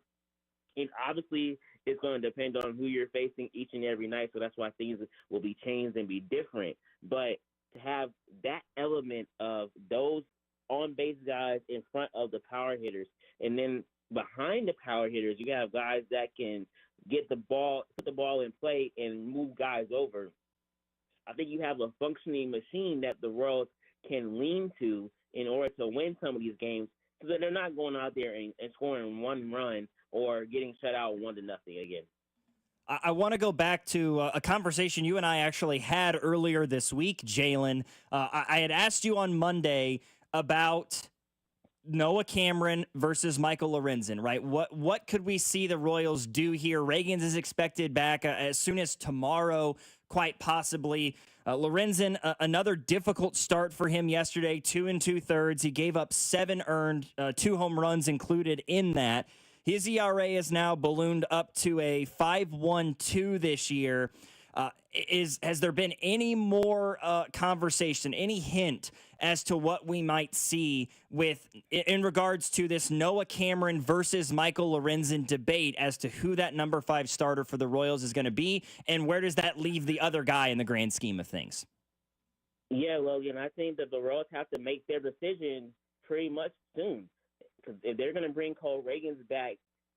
And obviously, it's going to depend on who you're facing each and every night. So that's why things will be changed and be different. But to have that element of those on-base guys in front of the power hitters, and then behind the power hitters, you have guys that can get the ball, put the ball in play, and move guys over. I think you have a functioning machine that the Royals can lean to in order to win some of these games, so that they're not going out there and scoring 1 run or getting shut out 1-0 again. I want to go back to a conversation you and I actually had earlier this week, Jalen. I had asked you on Monday about Noah Cameron versus Michael Lorenzen, right? What could we see the Royals do here? Reagans is expected back as soon as tomorrow, quite possibly. Lorenzen, another difficult start for him yesterday, 2 2/3. He gave up 7 earned, 2 home runs included in that. His ERA is now ballooned up to a 5.12 this year. Has there been any more conversation, any hint as to what we might see in regards to this Noah Cameron versus Michael Lorenzen debate as to who that number 5 starter for the Royals is going to be, and where does that leave the other guy in the grand scheme of things? Yeah, Logan, I think that the Royals have to make their decision pretty much soon. Because if they're going to bring Cole Reagans back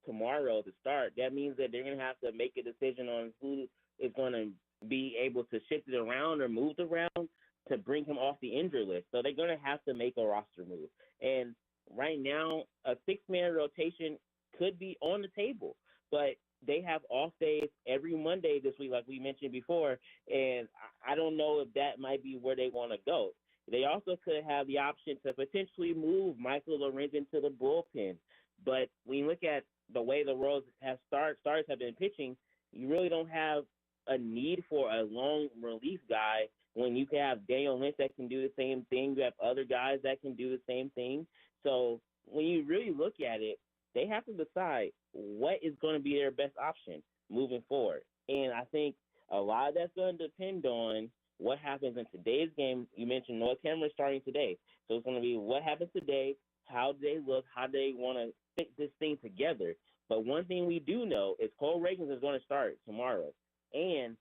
tomorrow to start, that means that they're going to have to make a decision on who is going to be able to shift it around or move around to bring him off the injury list. So they're going to have to make a roster move. And right now, a 6-man rotation could be on the table, but they have off days every Monday this week, like we mentioned before, and I don't know if that might be where they want to go. They also could have the option to potentially move Michael Lorenzen to the bullpen. But when you look at the way the Royals starters have been pitching, you really don't have a need for a long relief guy when you can have Daniel Lynch that can do the same thing. You have other guys that can do the same thing. So when you really look at it, they have to decide what is going to be their best option moving forward. And I think a lot of that's going to depend on what happens in today's game. You mentioned Noah Cameron starting today. So it's going to be what happens today, how do they look, how do they want to fit this thing together. But one thing we do know is Cole Reagans is going to start tomorrow, and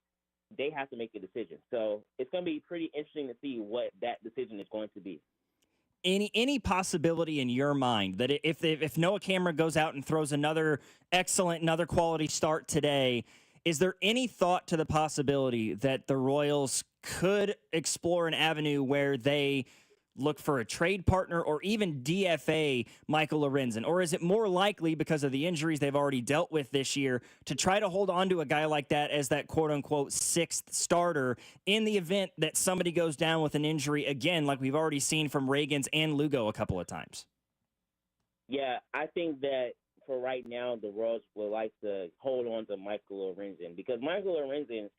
they have to make a decision. So it's going to be pretty interesting to see what that decision is going to be. Any possibility in your mind that if Noah Cameron goes out and throws another quality start today, is there any thought to the possibility that the Royals could explore an avenue where they look for a trade partner or even DFA Michael Lorenzen? Or is it more likely, because of the injuries they've already dealt with this year, to try to hold on to a guy like that as that quote-unquote 6th starter in the event that somebody goes down with an injury again, like we've already seen from Reagans and Lugo a couple of times? Yeah, I think that for right now, the Royals would like to hold on to Michael Lorenzen, because Michael Lorenzen,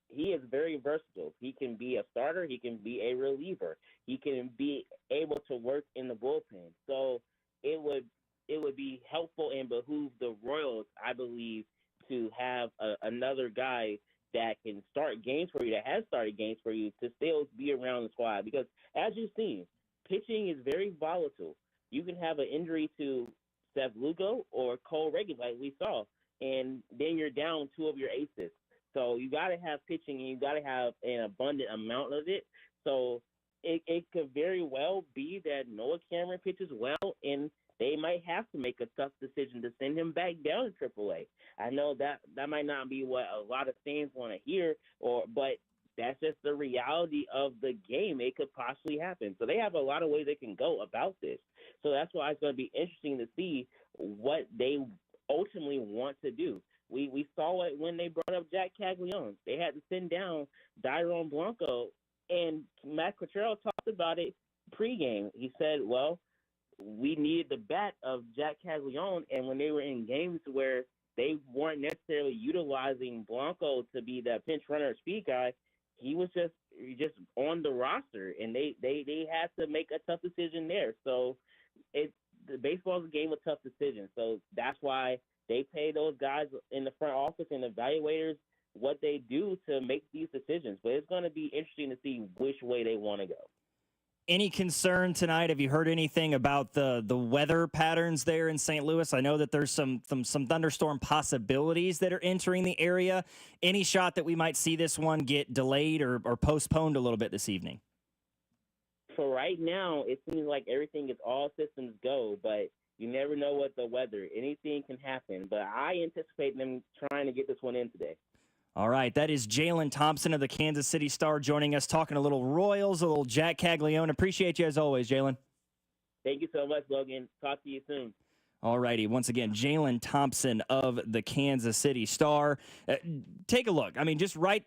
he is very versatile. He can be a starter. He can be a reliever. He can be able to work in the bullpen. So it would be helpful and behoove the Royals, I believe, to have another guy that can start games for you, that has started games for you, to still be around the squad. Because as you've seen, pitching is very volatile. You can have an injury to Seth Lugo or Cole Reagans, like we saw, and then you're down 2 of your aces. So you got to have pitching, and you got to have an abundant amount of it. So it could very well be that Noah Cameron pitches well, and they might have to make a tough decision to send him back down to AAA. I know that might not be what a lot of fans want to hear, but that's just the reality of the game. It could possibly happen. So they have a lot of ways they can go about this. So that's why it's going to be interesting to see what they ultimately want to do. We saw it when they brought up Jack Caglione. They had to send down Dairon Blanco, and Matt Quatrell talked about it pregame. He said, well, we needed the bat of Jack Caglione, and when they were in games where they weren't necessarily utilizing Blanco to be that pinch runner or speed guy, he was just on the roster, and they had to make a tough decision there. So baseball is a game of tough decisions. So that's why they pay those guys in the front office and evaluators what they do to make these decisions. But it's going to be interesting to see which way they want to go. Any concern tonight? Have you heard anything about the weather patterns there in St. Louis? I know that there's some thunderstorm possibilities that are entering the area. Any shot that we might see this one get delayed or postponed a little bit this evening? For right now, it seems like everything is all systems go, but you never know what the weather. Anything can happen. But I anticipate them trying to get this one in today. All right, that is Jalen Thompson of the Kansas City Star joining us, talking a little Royals, a little Jack Caglione. Appreciate you as always, Jalen. Thank you so much, Logan. Talk to you soon. All righty. Once again, Jalen Thompson of the Kansas City Star. Take a look. I mean, just read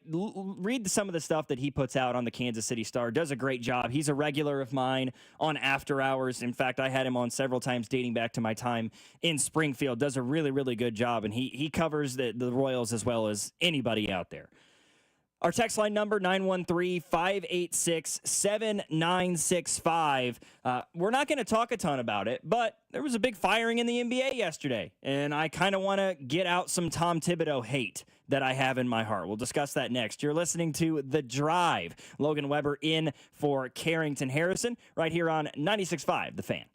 some of the stuff that he puts out on the Kansas City Star. Does a great job. He's a regular of mine on After Hours. In fact, I had him on several times dating back to my time in Springfield. Does a really, really good job, and he covers the Royals as well as anybody out there. Our text line number, 913-586-7965. We're not going to talk a ton about it, but there was a big firing in the NBA yesterday, and I kind of want to get out some Tom Thibodeau hate that I have in my heart. We'll discuss that next. You're listening to The Drive. Logan Weber in for Carrington Harrison right here on 96.5 The Fan.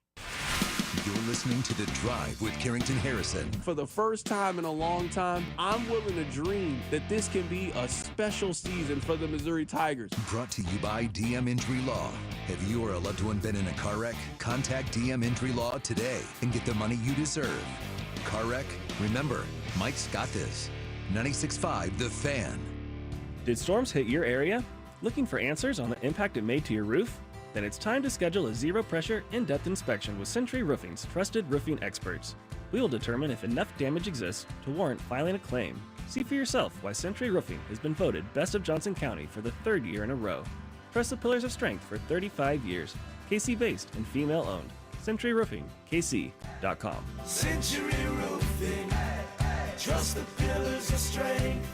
You're listening to The Drive with Carrington Harrison. For the first time in a long time, I'm willing to dream that this can be a special season for the Missouri Tigers. Brought to you by DM Injury Law. Have you or a loved one been in a car wreck? Contact DM Injury Law today and get the money you deserve. Car wreck? Remember, Mike's got this. 96.5 The Fan. Did storms hit your area? Looking for answers on the impact it made to your roof? Then it's time to schedule a zero-pressure, in-depth inspection with Century Roofing's trusted roofing experts. We will determine if enough damage exists to warrant filing a claim. See for yourself why Century Roofing has been voted Best of Johnson County for the third year in a row. Trust the pillars of strength for 35 years. KC-based and female-owned. CenturyRoofingKC.com. Century Roofing, trust the pillars of strength.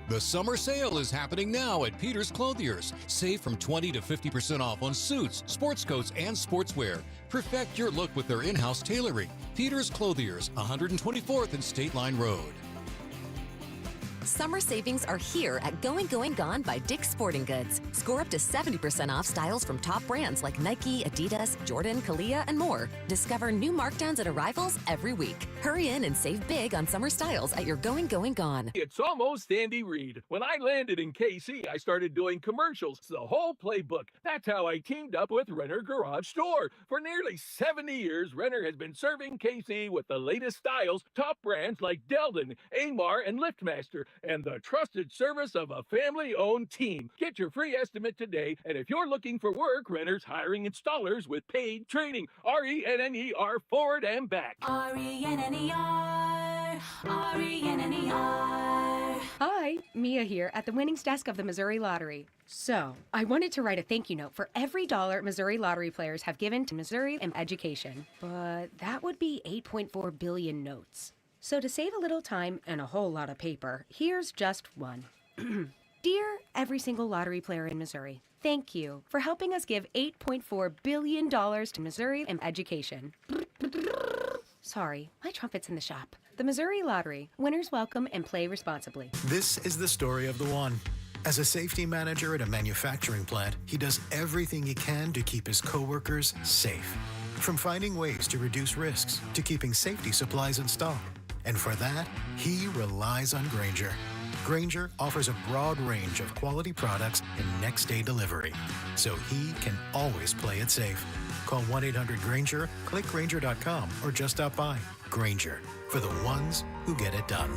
The summer sale is happening now at Peter's Clothiers. Save from 20 to 50% off on suits, sports coats, and sportswear. Perfect your look with their in-house tailoring. Peter's Clothiers, 124th and State Line Road. Summer savings are here at Going Gone by Dick's Sporting Goods. Score up to 70% off styles from top brands like Nike, Adidas, Jordan, Kalia, and more. Discover new markdowns at arrivals every week. Hurry in and save big on summer styles at your Going Gone. It's almost Andy Reid. When I landed in KC, I started doing commercials, the whole playbook. That's how I teamed up with Renner Garage Store. For nearly 70 years, Renner has been serving KC with the latest styles, top brands like Deldon, Amar, and LiftMaster, and the trusted service of a family-owned team. Get your free estimate today, and if you're looking for work, Renner's hiring installers with paid training. RENNER forward and back. RENNER, RENNER. Hi, Mia here at the winnings desk of the Missouri Lottery. So, I wanted to write a thank you note for every dollar Missouri Lottery players have given to Missouri and education. But that would be 8.4 billion notes. So to save a little time and a whole lot of paper, here's just one. Dear every single lottery player in Missouri, thank you for helping us give $8.4 billion to Missouri and education. Sorry, my trumpet's in the shop. The Missouri Lottery. Winners welcome and play responsibly. This is the story of the one. As a safety manager at a manufacturing plant, he does everything he can to keep his coworkers safe. From finding ways to reduce risks to keeping safety supplies in stock. And for that, he relies on Grainger. Grainger offers a broad range of quality products and next-day delivery, so he can always play it safe. Call 1-800-GRAINGER, click Grainger.com, or just stop by. Grainger, for the ones who get it done.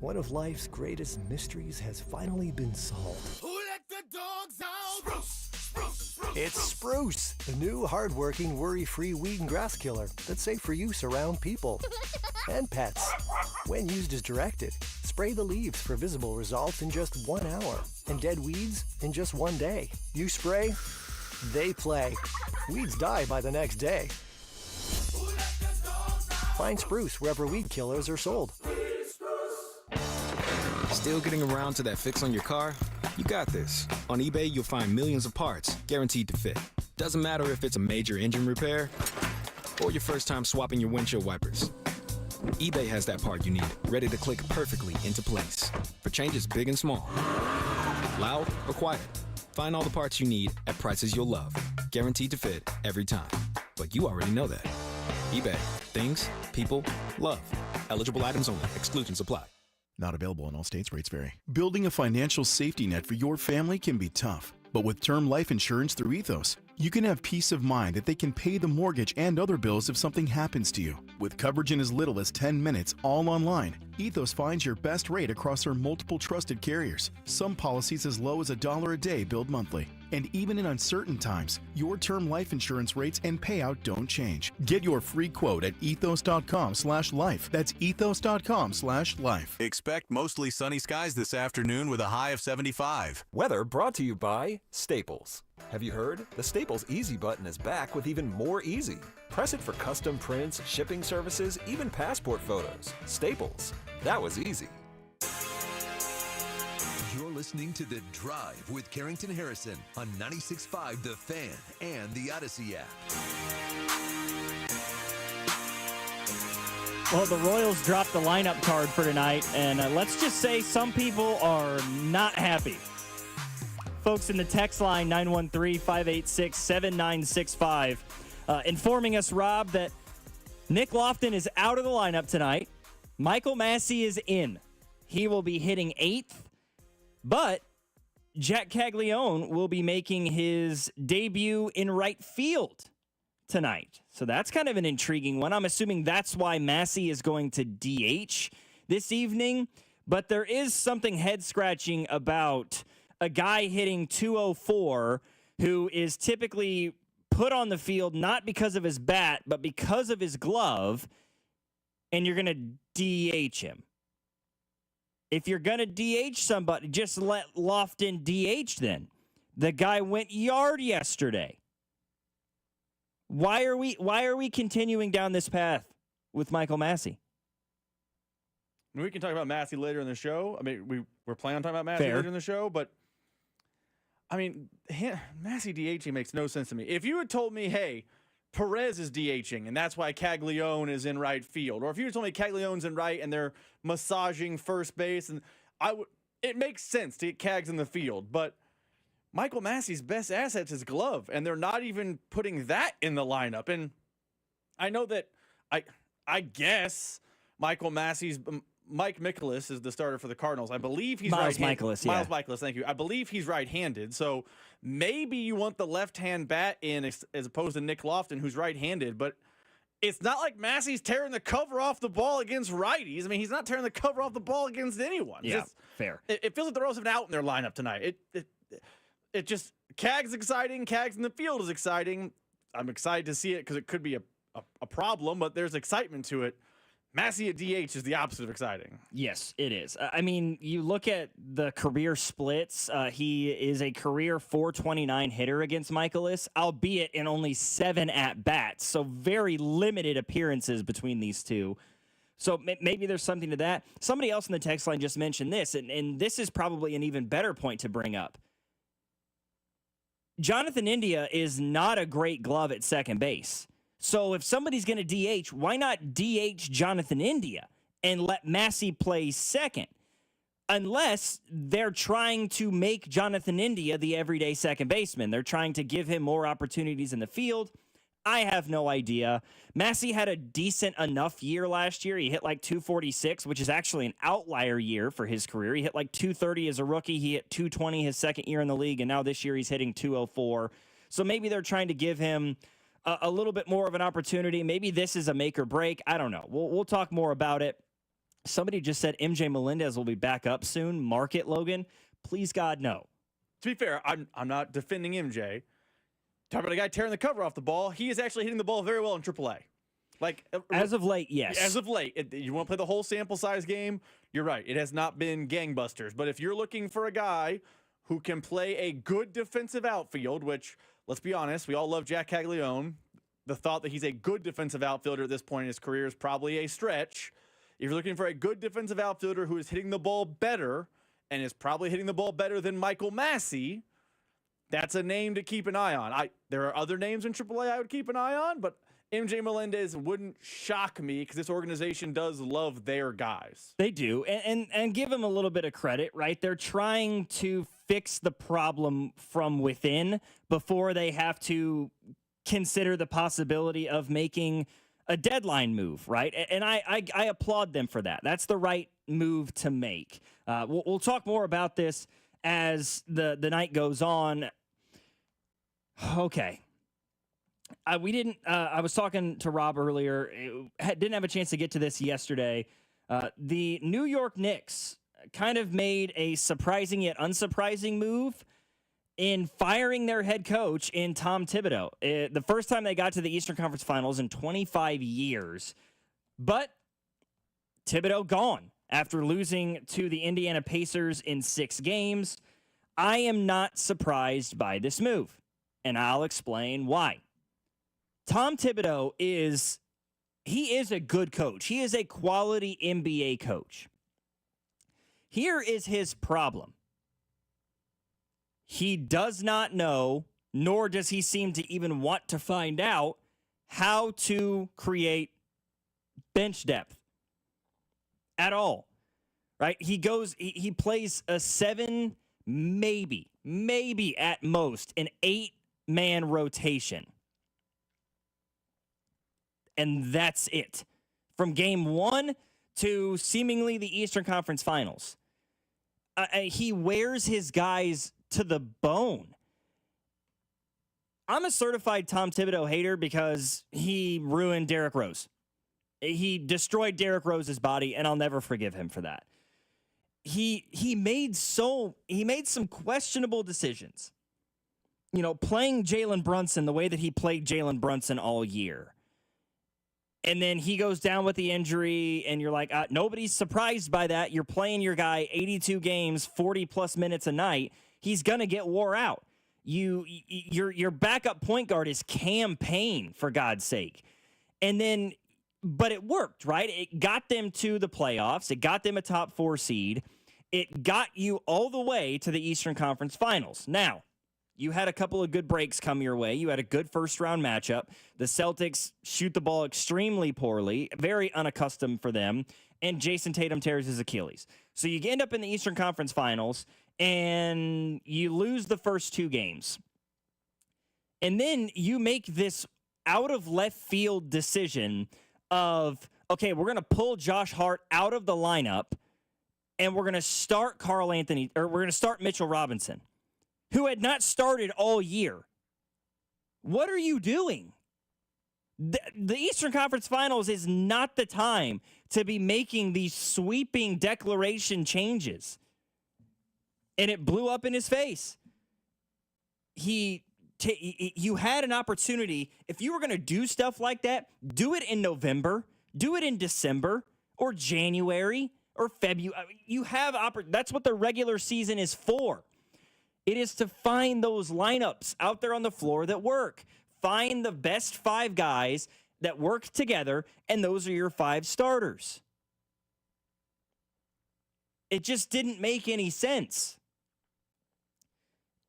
One of life's greatest mysteries has finally been solved. Who let the dogs out? Spruce, spruce, spruce. It's Spruce, the new hard-working, worry-free weed and grass killer that's safe for use around people and pets. When used as directed, spray the leaves for visible results in just 1 hour and dead weeds in just 1 day. You spray, they play. Weeds die by the next day. Find Spruce wherever weed killers are sold. Still getting around to that fix on your car? You got this. On eBay, you'll find millions of parts guaranteed to fit. Doesn't matter if it's a major engine repair or your first time swapping your windshield wipers. eBay has that part you need, ready to click perfectly into place for changes big and small. Loud or quiet, find all the parts you need at prices you'll love. Guaranteed to fit every time. But you already know that. eBay. Things, people, love. Eligible items only. Exclusions apply. Not available in all states. Rates vary. Building a financial safety net for your family can be tough. But with term life insurance through Ethos, you can have peace of mind that they can pay the mortgage and other bills if something happens to you. With coverage in as little as 10 minutes, all online, Ethos finds your best rate across their multiple trusted carriers. Some policies as low as $1 a day billed monthly. And even in uncertain times, your term life insurance rates and payout don't change. Get your free quote at ethos.com/life. That's ethos.com/life. Expect mostly sunny skies this afternoon with a high of 75. Weather brought to you by Staples. Have you heard? The Staples Easy button is back with even more easy. Press it for custom prints, shipping services, even passport photos. Staples. That was easy. You're listening to The Drive with Carrington Harrison on 96.5 The Fan and the Odyssey app. Well, the Royals dropped the lineup card for tonight, and let's just say some people are not happy. Folks in the text line, 913-586-7965, informing us, Rob, that Nick Lofton is out of the lineup tonight. Michael Massey is in. He will be hitting 8th. But Jack Caglione will be making his debut in right field tonight. So that's kind of an intriguing one. I'm assuming that's why Massey is going to DH this evening. But there is something head-scratching about a guy hitting 204 who is typically put on the field not because of his bat, but because of his glove, and you're going to DH him. If you're going to DH somebody, just let Lofton DH then. The guy went yard yesterday. Why are we continuing down this path with Michael Massey? We can talk about Massey later in the show. I mean, we're planning on talking about Massey Fair. later in the show, but I mean, Massey DHing makes no sense to me. If you had told me, hey, Perez is DHing, and that's why Caglione is in right field. Or if you told me Caglione's in right and they're massaging first base, and it makes sense to get Cags in the field. But Michael Massey's best asset's his glove, and they're not even putting that in the lineup. And I know that I guess Michael Massey's Mike Mikolas is the starter for the Cardinals. I believe he's Miles right-handed. Mikolas, yeah. Miles Mikolas, thank you. I believe he's right-handed. So maybe you want the left-hand bat in as opposed to Nick Lofton, who's right-handed. But it's not like Massey's tearing the cover off the ball against righties. I mean, he's not tearing the cover off the ball against anyone. Yeah, fair. It feels like the Royals have an out in their lineup tonight. It just, Cag's exciting. Cag's in the field is exciting. I'm excited to see it because it could be a problem, but there's excitement to it. Massey at DH is the opposite of exciting. Yes, it is. I mean, you look at the career splits. He is a career 429 hitter against Mikolas, albeit in only 7 at-bats. So very limited appearances between these two. So maybe there's something to that. Somebody else in the text line just mentioned this, and this is probably an even better point to bring up. Jonathan India is not a great glove at second base. So if somebody's going to DH, why not DH Jonathan India and let Massey play second? Unless they're trying to make Jonathan India the everyday second baseman. They're trying to give him more opportunities in the field. I have no idea. Massey had a decent enough year last year. He hit like 246, which is actually an outlier year for his career. He hit like 230 as a rookie. He hit 220 his second year in the league, and now this year he's hitting 204. So maybe they're trying to give him a little bit more of an opportunity. Maybe this is a make or break. I don't know. We'll talk more about it Somebody just said MJ Melendez will be back up soon. Mark it, Logan. Please, God, no. To be fair, I'm not defending MJ. Talking about a guy tearing the cover off the ball. He is actually hitting the ball very well in AAA. Like as of late, yes. As of late, you want to play the whole sample size game? You're right. It has not been gangbusters. But if you're looking for a guy who can play a good defensive outfield, which, let's be honest, we all love Jack Caglione. The thought that he's a good defensive outfielder at this point in his career is probably a stretch. If you're looking for a good defensive outfielder who is hitting the ball better and is probably hitting the ball better than Michael Massey, that's a name to keep an eye on. There are other names in AAA I would keep an eye on, but MJ Melendez wouldn't shock me because this organization does love their guys. They do, and give them a little bit of credit, right? They're trying to fix the problem from within before they have to consider the possibility of making a deadline move, right? And I applaud them for that. That's the right move to make. We'll talk more about this as the night goes on. Okay. I was talking to Rob earlier. Didn't have a chance to get to this yesterday. The New York Knicks kind of made a surprising yet unsurprising move in firing their head coach in Tom Thibodeau. The first time they got to the Eastern Conference Finals in 25 years. But Thibodeau gone after losing to the Indiana Pacers in 6 games. I am not surprised by this move, and I'll explain why. Tom Thibodeau is a good coach. He is a quality NBA coach. Here is his problem. He does not know, nor does he seem to even want to find out, how to create bench depth at all. Right? He plays a 7, maybe at most, an 8-man rotation. And that's it. From game 1 to seemingly the Eastern Conference Finals. He wears his guys to the bone. I'm a certified Tom Thibodeau hater because he ruined Derrick Rose. He destroyed Derrick Rose's body, and I'll never forgive him for that. He made some questionable decisions. Playing Jalen Brunson the way that he played Jalen Brunson all year. And then he goes down with the injury, and you're like, nobody's surprised by that. You're playing your guy 82 games, 40-plus minutes a night. He's going to get wore out. Your backup point guard is Cam Payne, for God's sake. But it worked, right? It got them to the playoffs. It got them a top 4 seed. It got you all the way to the Eastern Conference Finals. Now, you had a couple of good breaks come your way. You had a good first-round matchup. The Celtics shoot the ball extremely poorly, very unaccustomed for them, and Jason Tatum tears his Achilles. So you end up in the Eastern Conference Finals, and you lose the first 2 games. And then you make this out-of-left-field decision of, okay, we're going to pull Josh Hart out of the lineup, and we're going to start we're going to start Mitchell Robinson, who had not started all year. What are you doing? The Eastern Conference Finals is not the time to be making these sweeping declaration changes. And it blew up in his face. You had an opportunity. If you were going to do stuff like that, do it in November, do it in December, or January, or February. That's what the regular season is for. It is to find those lineups out there on the floor that work. Find the best 5 guys that work together, and those are your 5 starters. It just didn't make any sense.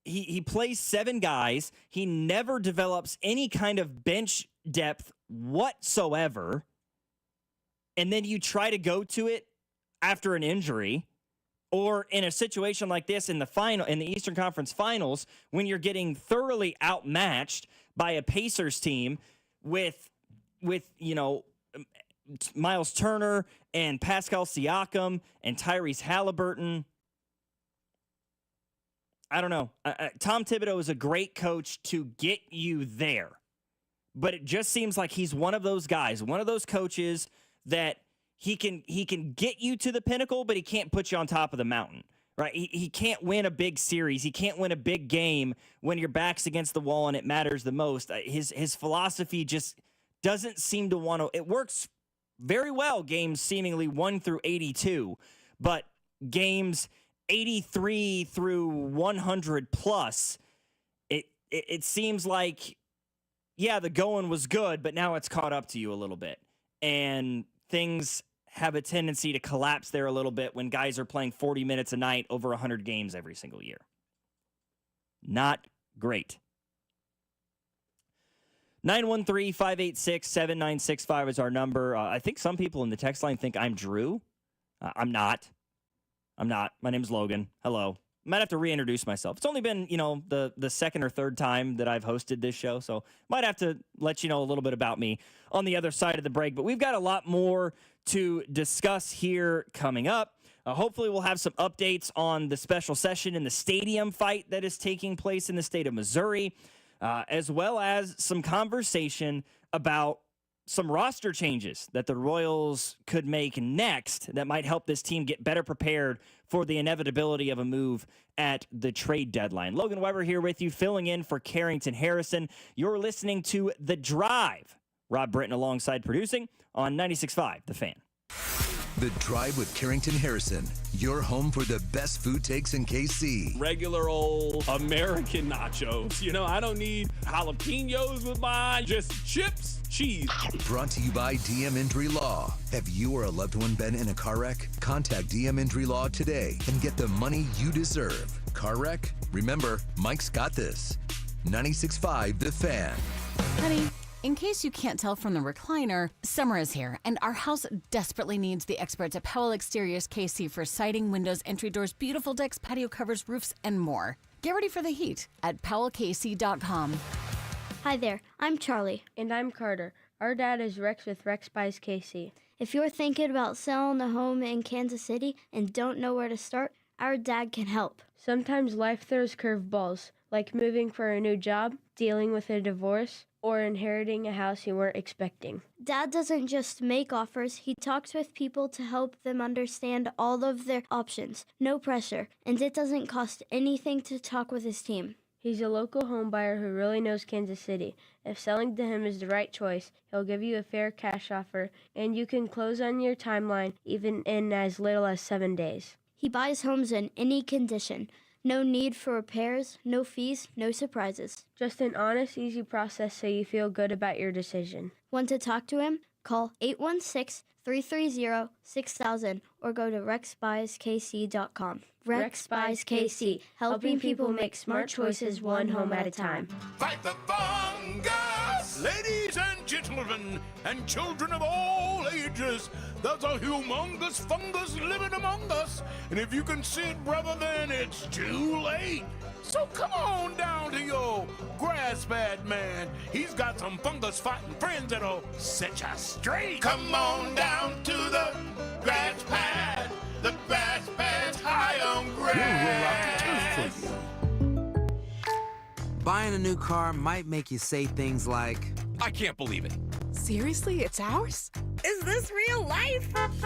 He plays 7 guys. He never develops any kind of bench depth whatsoever. And then you try to go to it after an injury. Or in a situation like this in the Eastern Conference Finals, when you're getting thoroughly outmatched by a Pacers team with Miles Turner and Pascal Siakam and Tyrese Halliburton. I don't know. Tom Thibodeau is a great coach to get you there. But it just seems like he's one of those guys, one of those coaches that he can get you to the pinnacle, but he can't put you on top of the mountain. Right? He can't win a big series. He can't win a big game when your back's against the wall and it matters the most. His philosophy just doesn't seem to want to. It works very well, games seemingly 1 through 82, but games 83 through 100 plus, it seems like, yeah, the going was good, but now it's caught up to you a little bit. And things have a tendency to collapse there a little bit when guys are playing 40 minutes a night over 100 games every single year. Not great. 913-586-7965 is our number. I think some people in the text line think I'm Drew. I'm not. My name's Logan. Hello. Might have to reintroduce myself. It's only been, the second or third time that I've hosted this show, so might have to let you know a little bit about me on the other side of the break. But we've got a lot more to discuss here coming up. Hopefully we'll have some updates on the special session in the stadium fight that is taking place in the state of Missouri, as well as some conversation about some roster changes that the Royals could make next that might help this team get better prepared for the inevitability of a move at the trade deadline. Logan Weber here with you, filling in for Carrington Harrison. You're listening to The Drive. Rob Britton alongside producing on 96.5 The Fan. The Drive with Carrington Harrison, your home for the best food takes in KC. Regular old American nachos. I don't need jalapenos with mine, just chips, cheese. Brought to you by DM Injury Law. Have you or a loved one been in a car wreck? Contact DM Injury Law today and get the money you deserve. Car wreck? Remember, Mike's got this. 96.5 The Fan. Honey, in case you can't tell from the recliner, summer is here, and our house desperately needs the experts at Powell Exteriors KC for siding, windows, entry doors, beautiful decks, patio covers, roofs, and more. Get ready for the heat at powellkc.com. Hi there, I'm Charlie. And I'm Carter. Our dad is Rex with Rex Buys KC. If you're thinking about selling a home in Kansas City and don't know where to start, our dad can help. Sometimes life throws curveballs, like moving for a new job, dealing with a divorce, or inheriting a house you weren't expecting. Dad doesn't just make offers, he talks with people to help them understand all of their options. No pressure, and it doesn't cost anything to talk with his team. He's a local home buyer who really knows Kansas City. If selling to him is the right choice, he'll give you a fair cash offer, and you can close on your timeline even in as little as 7 days. He buys homes in any condition. No need for repairs, no fees, no surprises. Just an honest, easy process so you feel good about your decision. Want to talk to him? Call 816-330-6000 or go to rexbuyskc.com. Rex Buys KC, helping people make smart choices one home at a time. Fight the fungus! Ladies and gentlemen, and children of all ages, there's a humongous fungus living among us. And if you can see it, brother, then it's too late. So come on down to your grass pad, man. He's got some fungus fighting friends that'll set you straight. Come on down to the grass pad. The grass pad's high on grass. Buying a new car might make you say things like, I can't believe it. Seriously, it's ours? Is this real life? Move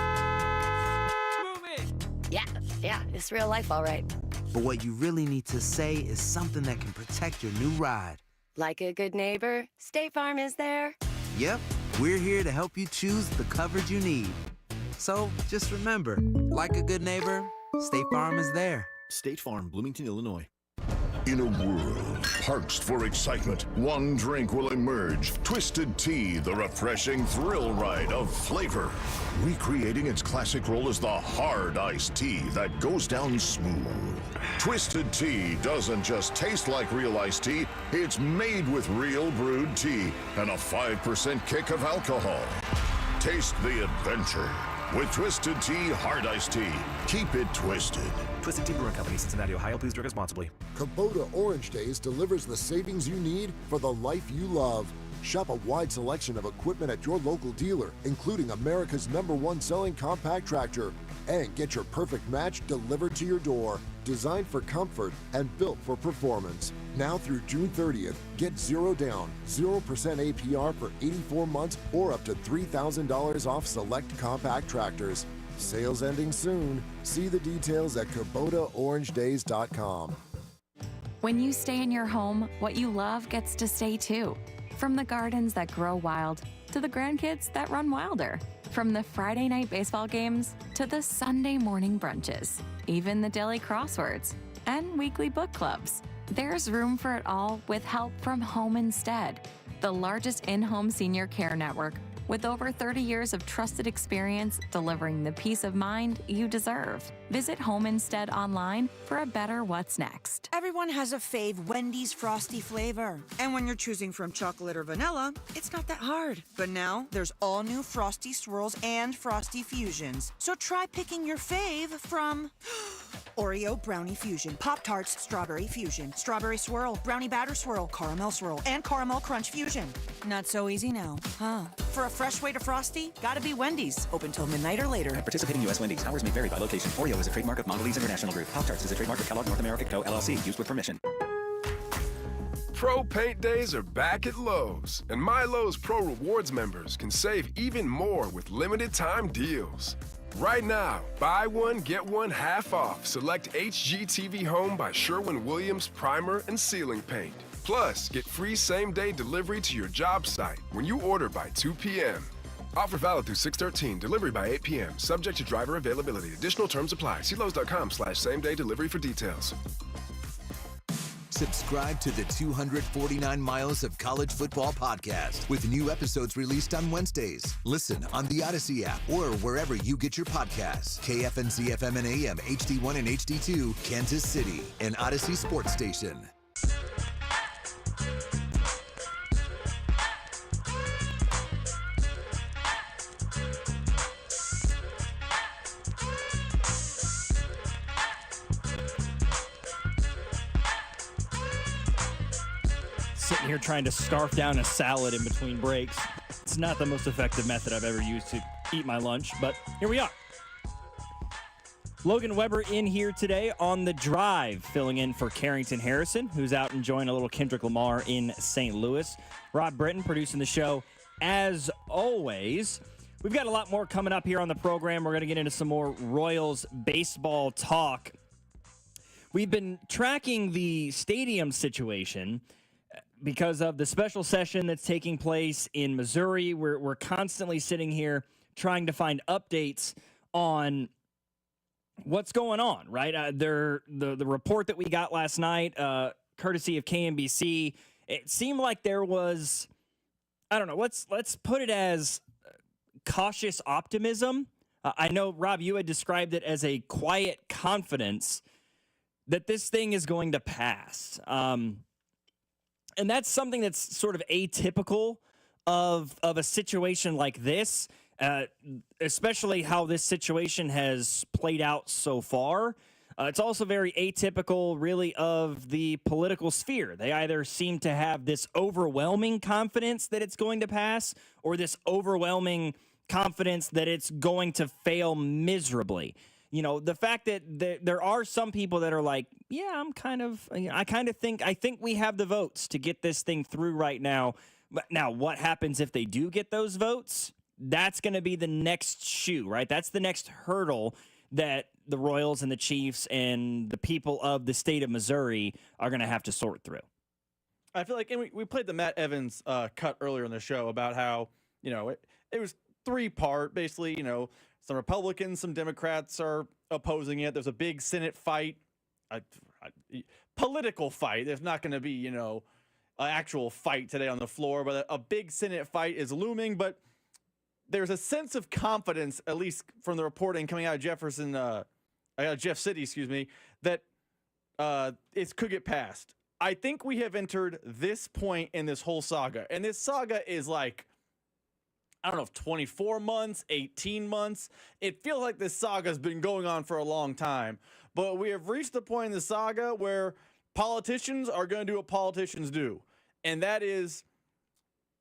it! Yeah, it's real life, all right. But what you really need to say is something that can protect your new ride. Like a good neighbor, State Farm is there. Yep, we're here to help you choose the coverage you need. So just remember, like a good neighbor, State Farm is there. State Farm, Bloomington, Illinois. In a world parched for excitement, one drink will emerge. Twisted Tea, the refreshing thrill ride of flavor. Recreating its classic role as the hard iced tea that goes down smooth. Twisted Tea doesn't just taste like real iced tea, it's made with real brewed tea and a 5% kick of alcohol. Taste the adventure with Twisted Tea Hard Iced Tea. Keep it twisted. Twisted Tea Brewing Company, Cincinnati, Ohio. Please drink responsibly. Kubota Orange Days delivers the savings you need for the life you love. Shop a wide selection of equipment at your local dealer, including America's #1 selling compact tractor. and get your perfect match delivered to your door. Designed for comfort and built for performance. Now through June 30th, get 0 down, 0% APR for 84 months or up to $3,000 off select compact tractors. Sales ending soon. See the details at KubotaOrangeDays.com. When you stay in your home, what you love gets to stay too. From the gardens that grow wild to the grandkids that run wilder. From the Friday night baseball games to the Sunday morning brunches. Even the daily crosswords and weekly book clubs. There's room for it all with help from Home Instead, the largest in-home senior care network with over 30 years of trusted experience delivering the peace of mind you deserve. Visit Home Instead online for a better what's next. Everyone has a fave Wendy's Frosty flavor. And when you're choosing from chocolate or vanilla, it's not that hard. But now, there's all new Frosty Swirls and Frosty Fusions. So try picking your fave from Oreo Brownie Fusion, Pop-Tarts Strawberry Fusion, Strawberry Swirl, Brownie Batter Swirl, Caramel Swirl, and Caramel Crunch Fusion. Not so easy now, huh? For a fresh way to Frosty, gotta be Wendy's. Open till midnight or later. At participating U.S. Wendy's, hours may vary by location. Oreo is a trademark of Mondelez International Group. Pop-Tarts is a trademark of Kellogg North America Co., LLC. Used with permission. Pro Paint Days are back at Lowe's, and My Lowe's Pro Rewards members can save even more with limited time deals. Right now, buy one, get one half off. Select HGTV Home by Sherwin-Williams Primer and Ceiling Paint. Plus, get free same-day delivery to your job site when you order by 2 p.m. Offer valid through 6/13, delivery by 8 p.m. Subject to driver availability. Additional terms apply. See Lowe's.com/same-day delivery for details. Subscribe to the 249 Miles of College Football podcast with new episodes released on Wednesdays. Listen on the Odyssey app or wherever you get your podcasts. KFNC FM and AM, HD1 and HD2, Kansas City, an Odyssey sports station. Sitting here trying to scarf down a salad in between breaks. It's not the most effective method I've ever used to eat my lunch, but here we are. Logan Weber in here today on the drive, filling in for Carrington Harrison, who's out enjoying a little Kendrick Lamar in St. Louis. Rob Britton producing the show as always. We've got a lot more coming up here on the program. We're going to get into some more Royals baseball talk. We've been tracking the stadium situation because of the special session that's taking place in Missouri. We're constantly sitting here trying to find updates on what's going on, right? The report that we got last night, courtesy of KMBC, it seemed like there was, I don't know, let's put it as cautious optimism. I know, Rob, you had described it as a quiet confidence that this thing is going to pass. And that's something that's sort of atypical of a situation like this, especially how this situation has played out so far. It's also very atypical, really, of the political sphere. They either seem to have this overwhelming confidence that it's going to pass or this overwhelming confidence that it's going to fail miserably. You know, the fact that there are some people that are like, yeah, I think we have the votes to get this thing through right now. But now what happens if they do get those votes? That's going to be the next shoe, right? That's the next hurdle that the Royals and the Chiefs and the people of the state of Missouri are going to have to sort through. I feel like, and we played the Matt Evans cut earlier in the show about how, you know, it was three-part, basically, you know, some Republicans, some Democrats are opposing it. There's a big Senate fight, political fight. There's not going to be, you know, an actual fight today on the floor, but a big Senate fight is looming. But there's a sense of confidence, at least from the reporting coming out of Jeff City, that it could get passed. I think we have entered this point in this whole saga, and this saga is like, I don't know if 24 months, 18 months. It feels like this saga has been going on for a long time. But we have reached the point in the saga where politicians are going to do what politicians do, and that is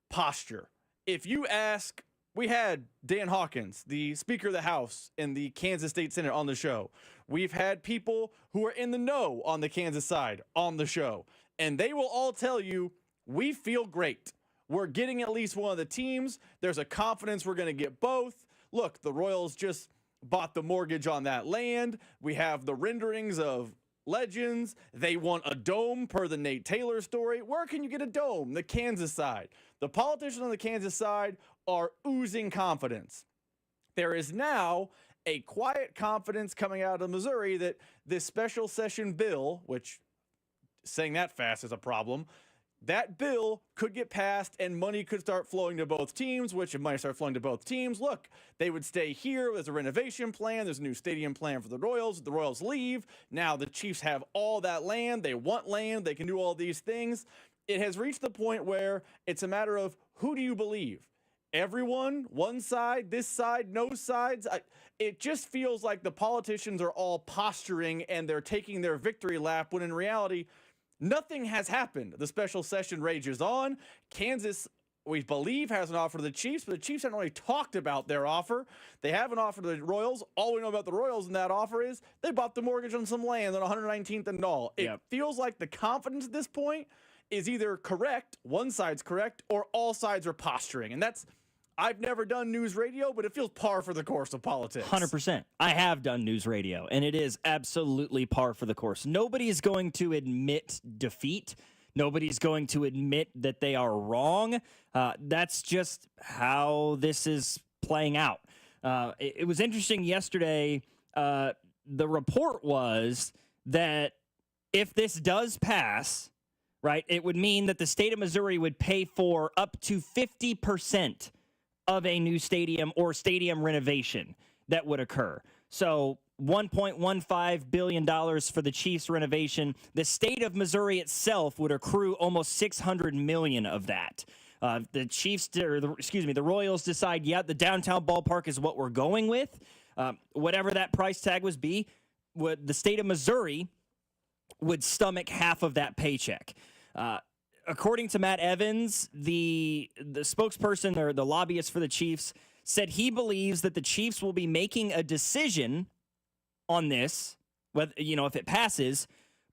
posture. If you ask We had Dan Hawkins, the Speaker of the House in the Kansas State Senate, on the show. We've had people who are in the know on the Kansas side on the show. And they will all tell you, we feel great. We're getting at least one of the teams. There's a confidence we're going to get both. Look, the Royals just bought the mortgage on that land. We have the renderings of legends. They want a dome per the Nate Taylor story. Where can you get a dome? The Kansas side. The politicians on the Kansas side are oozing confidence. There is now a quiet confidence coming out of Missouri that this special session bill, which saying that fast is a problem, that bill could get passed and money could start flowing to both teams, which if money start flowing to both teams, look, they would stay here. There's a renovation plan. There's a new stadium plan for the Royals. The Royals leave. Now the Chiefs have all that land. They want land. They can do all these things. It has reached the point where it's a matter of who do you believe? Everyone, one side, this side, no sides. It just feels like the politicians are all posturing and they're taking their victory lap when in reality, nothing has happened. The special session rages on. Kansas, we believe, has an offer to the Chiefs, but the Chiefs haven't really talked about their offer. They have an offer to the Royals. All we know about the Royals in that offer is they bought the mortgage on some land on 119th and Knoll. It feels like the confidence at this point is either correct, one side's correct, or all sides are posturing. And that's, I've never done news radio, but it feels par for the course of politics. 100%. I have done news radio, and it is absolutely par for the course. Nobody is going to admit defeat. Nobody's going to admit that they are wrong. That's just how this is playing out. It was interesting yesterday. The report was that if this does pass, right, it would mean that the state of Missouri would pay for up to 50% of a new stadium or stadium renovation that would occur. So $1.15 billion for the Chiefs renovation. The state of Missouri itself would accrue almost $600 million of that. The Royals decide, the downtown ballpark is what we're going with. Whatever that price tag the state of Missouri would stomach half of that paycheck. According to Matt Evans, the spokesperson or the lobbyist for the Chiefs said he believes that the Chiefs will be making a decision on this, whether, if it passes,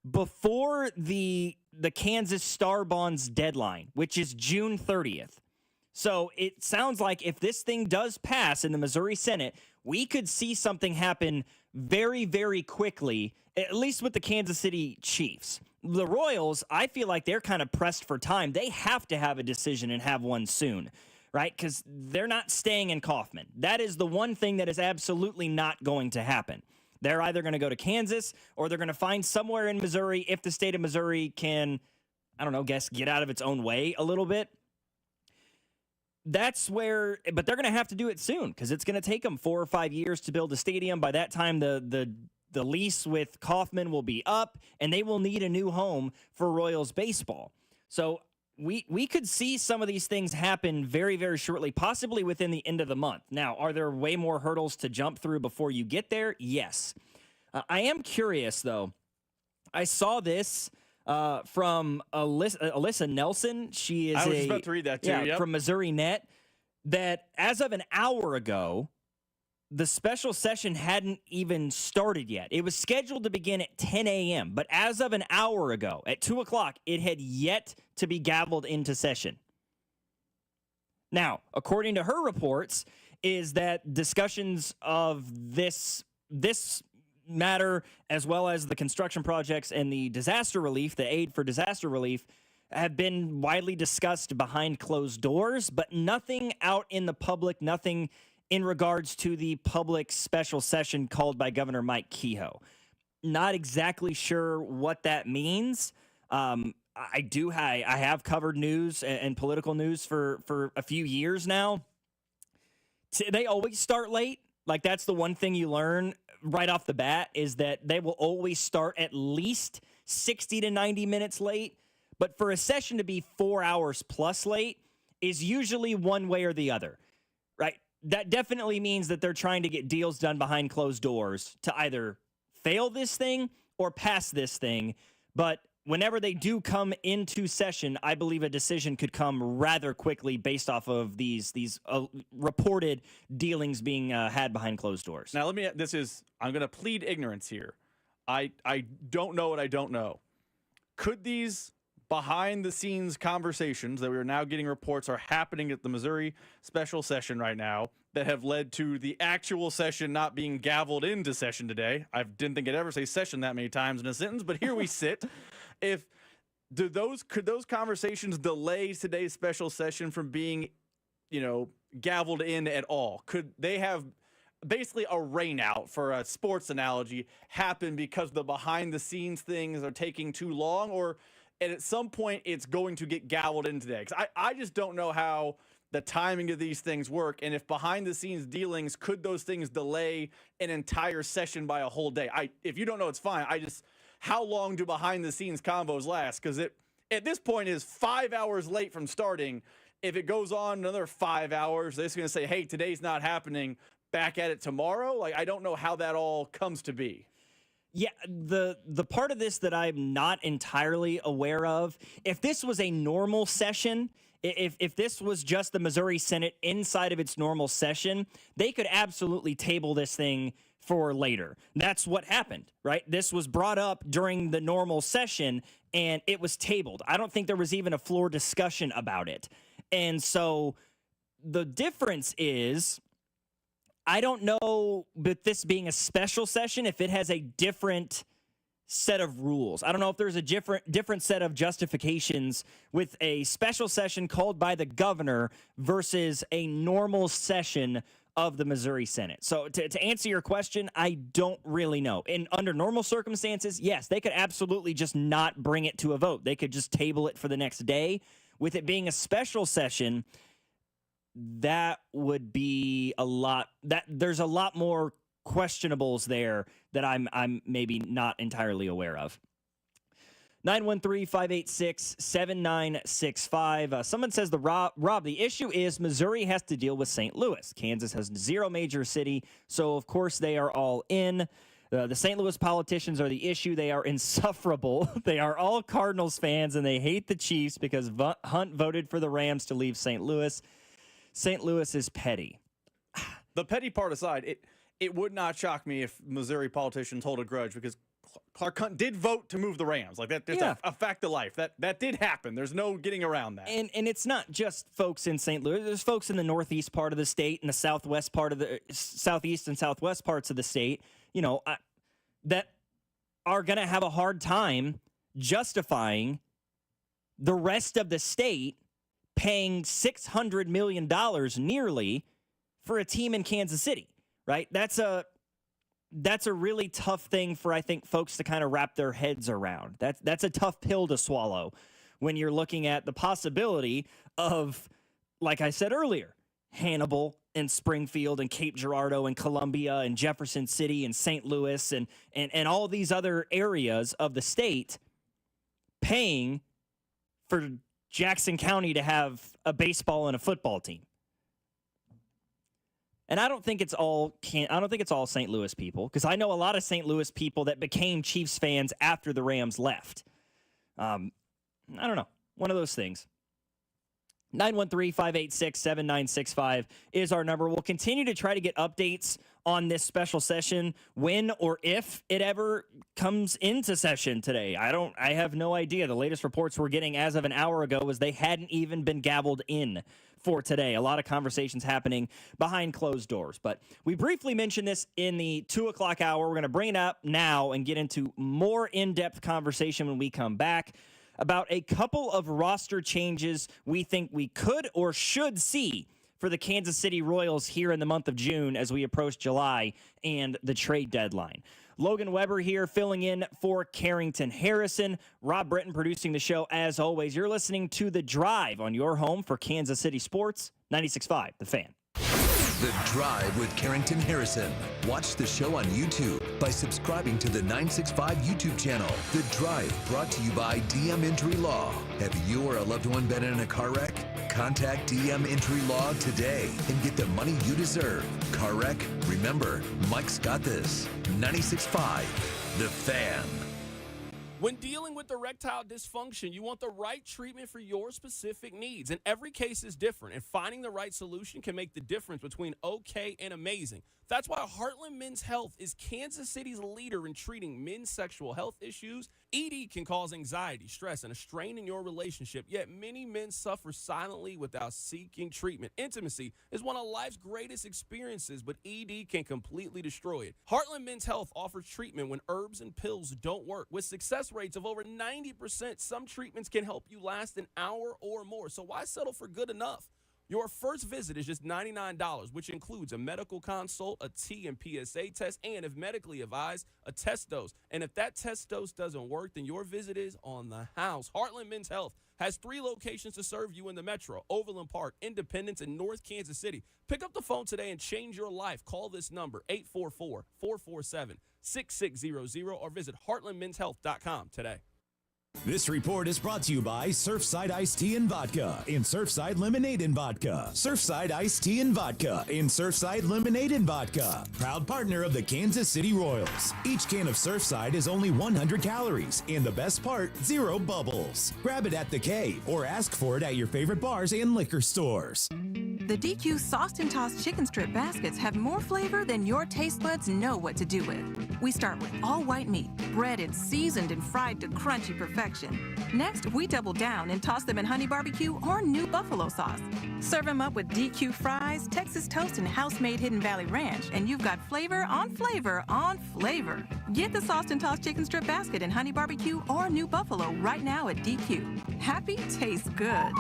before the Kansas Star Bonds deadline, which is June 30th. So it sounds like if this thing does pass in the Missouri Senate, we could see something happen very, very quickly, at least with the Kansas City Chiefs. The Royals, I feel like they're kind of pressed for time. They have to have a decision and have one soon, right? Because they're not staying in Kaufman. That is the one thing that is absolutely not going to happen. They're either going to go to Kansas or they're going to find somewhere in Missouri if the state of Missouri can, get out of its own way a little bit. That's where, but they're going to have to do it soon because it's going to take them 4 or 5 years to build a stadium. By that time, the lease with Kaufman will be up, and they will need a new home for Royals baseball. So we could see some of these things happen very, very shortly, possibly within the end of the month. Now, are there way more hurdles to jump through before you get there? Yes. I am curious, though. I saw this from Alyssa Nelson. She is I was just about to read that, too. From Missouri Net, that as of an hour ago, the special session hadn't even started yet. It was scheduled to begin at 10 a.m., but as of an hour ago, at 2 o'clock, it had yet to be gavelled into session. Now, according to her reports, is that discussions of this matter, as well as the construction projects and the disaster relief, the aid for disaster relief, have been widely discussed behind closed doors, but nothing out in the public, nothing in regards to the public special session called by Governor Mike Kehoe. Not exactly sure what that means. I have covered news and political news for a few years now. They always start late. Like, that's the one thing you learn right off the bat is that they will always start at least 60 to 90 minutes late. But for a session to be 4 hours plus late is usually one way or the other, right? That definitely means that they're trying to get deals done behind closed doors to either fail this thing or pass this thing. But whenever they do come into session, I believe a decision could come rather quickly based off of these reported dealings being had behind closed doors. Now, I'm going to plead ignorance here. I don't know what I don't know. Could these behind-the-scenes conversations that we are now getting reports are happening at the Missouri special session right now that have led to the actual session not being gavelled into session today? I didn't think I'd ever say session that many times in a sentence, but here we sit. Could those conversations delay today's special session from being, gavelled in at all? Could they have basically a rainout, for a sports analogy, happen because the behind-the-scenes things are taking too long, or at some point it's going to get gavelled in today? Because I just don't know how the timing of these things work, and if behind-the-scenes dealings, could those things delay an entire session by a whole day? If you don't know, it's fine. How long do behind-the-scenes convos last? Because it, at this point, is 5 hours late from starting. If it goes on another 5 hours, they're just going to say, hey, today's not happening, back at it tomorrow? I don't know how that all comes to be. Yeah, the part of this that I'm not entirely aware of, if this was a normal session, if this was just the Missouri Senate inside of its normal session, they could absolutely table this thing for later. That's what happened, right? This was brought up during the normal session, and it was tabled. I don't think there was even a floor discussion about it. And so the difference is, I don't know, with this being a special session, if it has a different set of rules. I don't know if there's a different set of justifications with a special session called by the governor versus a normal session of the Missouri Senate. So to answer your question, I don't really know. Under normal circumstances, yes, they could absolutely just not bring it to a vote. They could just table it for the next day. With it being a special session, that would be there's a lot more questionables there that I'm maybe not entirely aware of. 913-586-7965. Someone says Rob, the issue is Missouri has to deal with St. Louis. Kansas has zero major city, so of course they are all in. The St. Louis politicians are the issue. They are insufferable. They are all Cardinals fans, and they hate the Chiefs because Hunt voted for the Rams to leave St. Louis. St. Louis is petty. The petty part aside, it would not shock me if Missouri politicians hold a grudge, because Clark Hunt did vote to move the Rams. That's a fact of life. That did happen. There's no getting around that. And it's not just folks in St. Louis. There's folks in the northeast part of the state and the southwest part of the southeast and southwest parts of the state, that are going to have a hard time justifying the rest of the state paying $600 million nearly for a team in Kansas City, right? That's a really tough thing for, I think, folks to kind of wrap their heads around. That's a tough pill to swallow when you're looking at the possibility of, like I said earlier, Hannibal and Springfield and Cape Girardeau and Columbia and Jefferson City and St. Louis and all these other areas of the state paying for Jackson County to have a baseball and a football team. And I don't think it's all St. Louis people, because I know a lot of St. Louis people that became Chiefs fans after the Rams left. I don't know. One of those things. 913-586-7965 is our number. We'll continue to try to get updates on this special session when or if it ever comes into session today. I have no idea. The latest reports we're getting as of an hour ago was they hadn't even been gavelled in for today. A lot of conversations happening behind closed doors. But we briefly mentioned this in the 2 o'clock hour. We're going to bring it up now and get into more in-depth conversation when we come back about a couple of roster changes we think we could or should see for the Kansas City Royals here in the month of June as we approach July and the trade deadline. Logan Weber here filling in for Carrington Harrison. Rob Britton producing the show as always. You're listening to The Drive on your home for Kansas City Sports, 96.5 The Fan. The Drive with Carrington Harrison. Watch the show on YouTube by subscribing to the 965 YouTube channel. The Drive, brought to you by DM Entry Law. Have you or a loved one been in a car wreck? Contact DM Entry Law today and get the money you deserve. Car wreck? Remember, Mike's got this. 96.5 The Fan. When dealing with erectile dysfunction, you want the right treatment for your specific needs, and every case is different, and finding the right solution can make the difference between okay and amazing. That's why Heartland Men's Health is Kansas City's leader in treating men's sexual health issues. ED can cause anxiety, stress, and a strain in your relationship, yet many men suffer silently without seeking treatment. Intimacy is one of life's greatest experiences, but ED can completely destroy it. Heartland Men's Health offers treatment when herbs and pills don't work. With success rates of over 90%, some treatments can help you last an hour or more. So why settle for good enough? Your first visit is just $99, which includes a medical consult, a T and PSA test, and if medically advised, a test dose. And if that test dose doesn't work, then your visit is on the house. Heartland Men's Health has 3 locations to serve you in the metro: Overland Park, Independence, and North Kansas City. Pick up the phone today and change your life. Call this number, 844-447-6600, or visit heartlandmenshealth.com today. This report is brought to you by Surfside Iced Tea and Vodka and Surfside Lemonade and Vodka. Surfside Iced Tea and Vodka and Surfside Lemonade and Vodka. Proud partner of the Kansas City Royals. Each can of Surfside is only 100 calories, and the best part, 0 bubbles. Grab it at the Cave or ask for it at your favorite bars and liquor stores. The DQ Sauced and Tossed Chicken Strip Baskets have more flavor than your taste buds know what to do with. We start with all white meat, breaded, seasoned, and fried to crunchy perfection. Next, we double down and toss them in honey barbecue or new buffalo sauce. Serve them up with DQ fries, Texas toast, and house-made Hidden Valley Ranch, and you've got flavor on flavor on flavor. Get the Sauced and Tossed Chicken Strip Basket in honey barbecue or new buffalo right now at DQ. Happy tastes good.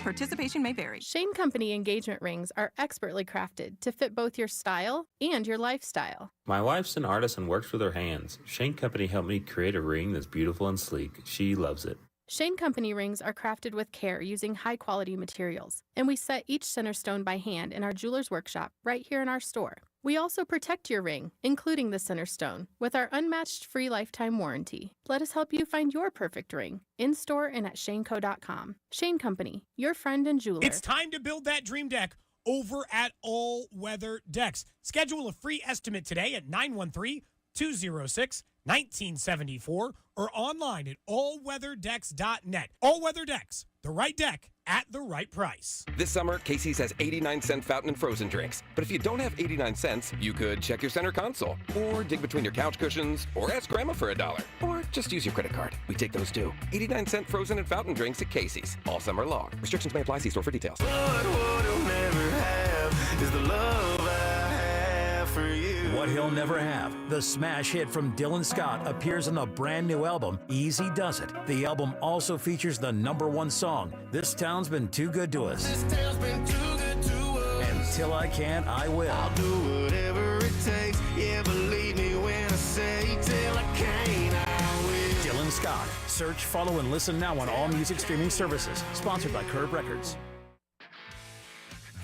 Participation may vary. Shane Company engagement rings are expertly crafted to fit both your style and your lifestyle. My wife's an artist and works with her hands. Shane Company helped me create a ring that's beautiful and sleek. She loves it. Shane Company rings are crafted with care using high-quality materials, and we set each center stone by hand in our jeweler's workshop right here in our store. We also protect your ring, including the center stone, with our unmatched free lifetime warranty. Let us help you find your perfect ring, in-store and at shaneco.com. Shane Company, your friend and jeweler. It's time to build that dream deck over at All Weather Decks. Schedule a free estimate today at 913-206-1974 or online at allweatherdecks.net. All Weather Decks, the right deck at the right price. This summer, Casey's has 89-cent fountain and frozen drinks. But if you don't have 89 cents, you could check your center console, or dig between your couch cushions, or ask Grandma for $1, or just use your credit card. We take those too. 89-cent frozen and fountain drinks at Casey's, all summer long. Restrictions may apply. See store for details. What he'll never have is the love I have for you. What He'll Never Have, the smash hit from Dylan Scott, appears on the brand new album, Easy Does It. The album also features the #1 song, This Town's Been Too Good to Us. This town's been too good to us. And Till I Can't, I Will. I'll do whatever it takes. Yeah, believe me when I say till I can't, I will. Dylan Scott. Search, follow, and listen now on all music streaming services. Sponsored by Curb Records.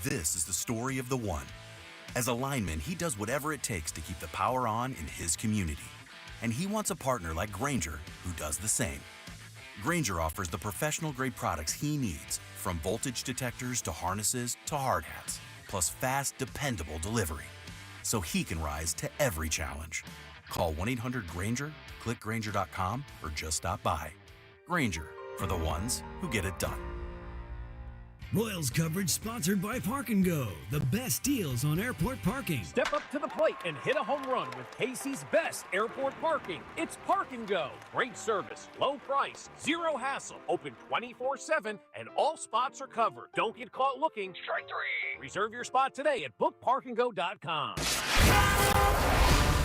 This is the story of the one. As a lineman, he does whatever it takes to keep the power on in his community. And he wants a partner like Grainger who does the same. Grainger offers the professional-grade products he needs, from voltage detectors to harnesses to hard hats, plus fast, dependable delivery, so he can rise to every challenge. Call 1-800-GRAINGER, click Grainger.com, or just stop by. Grainger, for the ones who get it done. Royals coverage sponsored by Park & Go, the best deals on airport parking. Step up to the plate and hit a home run with Casey's best airport parking. It's Park & Go. Great service, low price, zero hassle, open 24/7, and all spots are covered. Don't get caught looking. Strike 3. Reserve your spot today at bookparkandgo.com.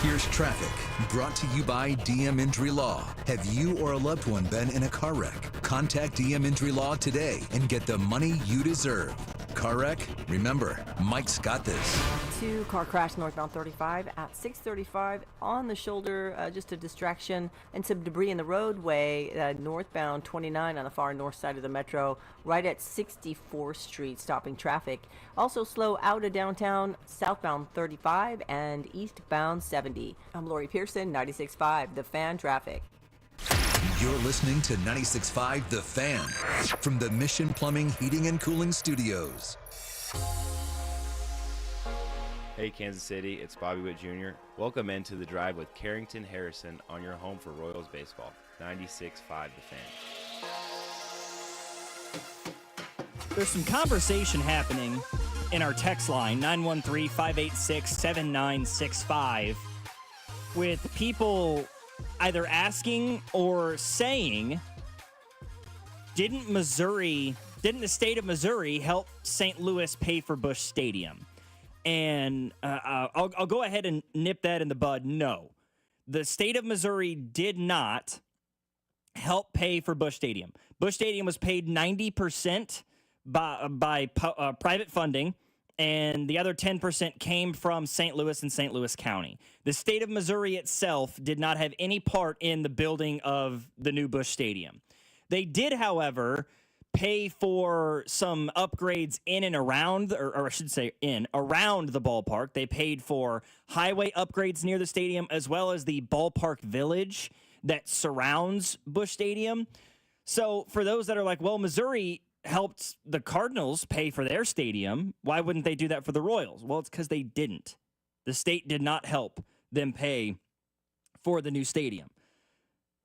Here's traffic, brought to you by DM Injury Law. Have you or a loved one been in a car wreck? Contact DM Injury Law today and get the money you deserve. Car wreck? Remember, Mike's got this. 2 car crash northbound 35 at 635 on the shoulder, just a distraction and some debris in the roadway. Northbound 29 on the far north side of the metro, right at 64th Street, stopping traffic. Also slow out of downtown, southbound 35 and eastbound 70. I'm Lori Pearson, 96.5, The Fan Traffic. You're listening to 96.5 The Fan from the Mission Plumbing, Heating, and Cooling Studios. Hey, Kansas City, it's Bobby Witt Jr. Welcome into The Drive with Carrington Harrison on your home for Royals baseball. 96.5 The Fan. There's some conversation happening in our text line, 913-586-7965, with people either asking or saying, didn't the state of Missouri help St. Louis pay for Busch Stadium? And I'll go ahead and nip that in the bud. No, the state of Missouri did not help pay for Busch Stadium. Busch Stadium was paid 90% by private funding, and the other 10% came from St. Louis and St. Louis County. The state of Missouri itself did not have any part in the building of the new Busch Stadium. They did, however, pay for some upgrades in and around, or I should say around the ballpark. They paid for highway upgrades near the stadium, as well as the ballpark village that surrounds Busch Stadium. So for those that are like, well, Missouri helped the Cardinals pay for their stadium, why wouldn't they do that for the Royals? Well, it's because they didn't. The state did not help them pay for the new stadium.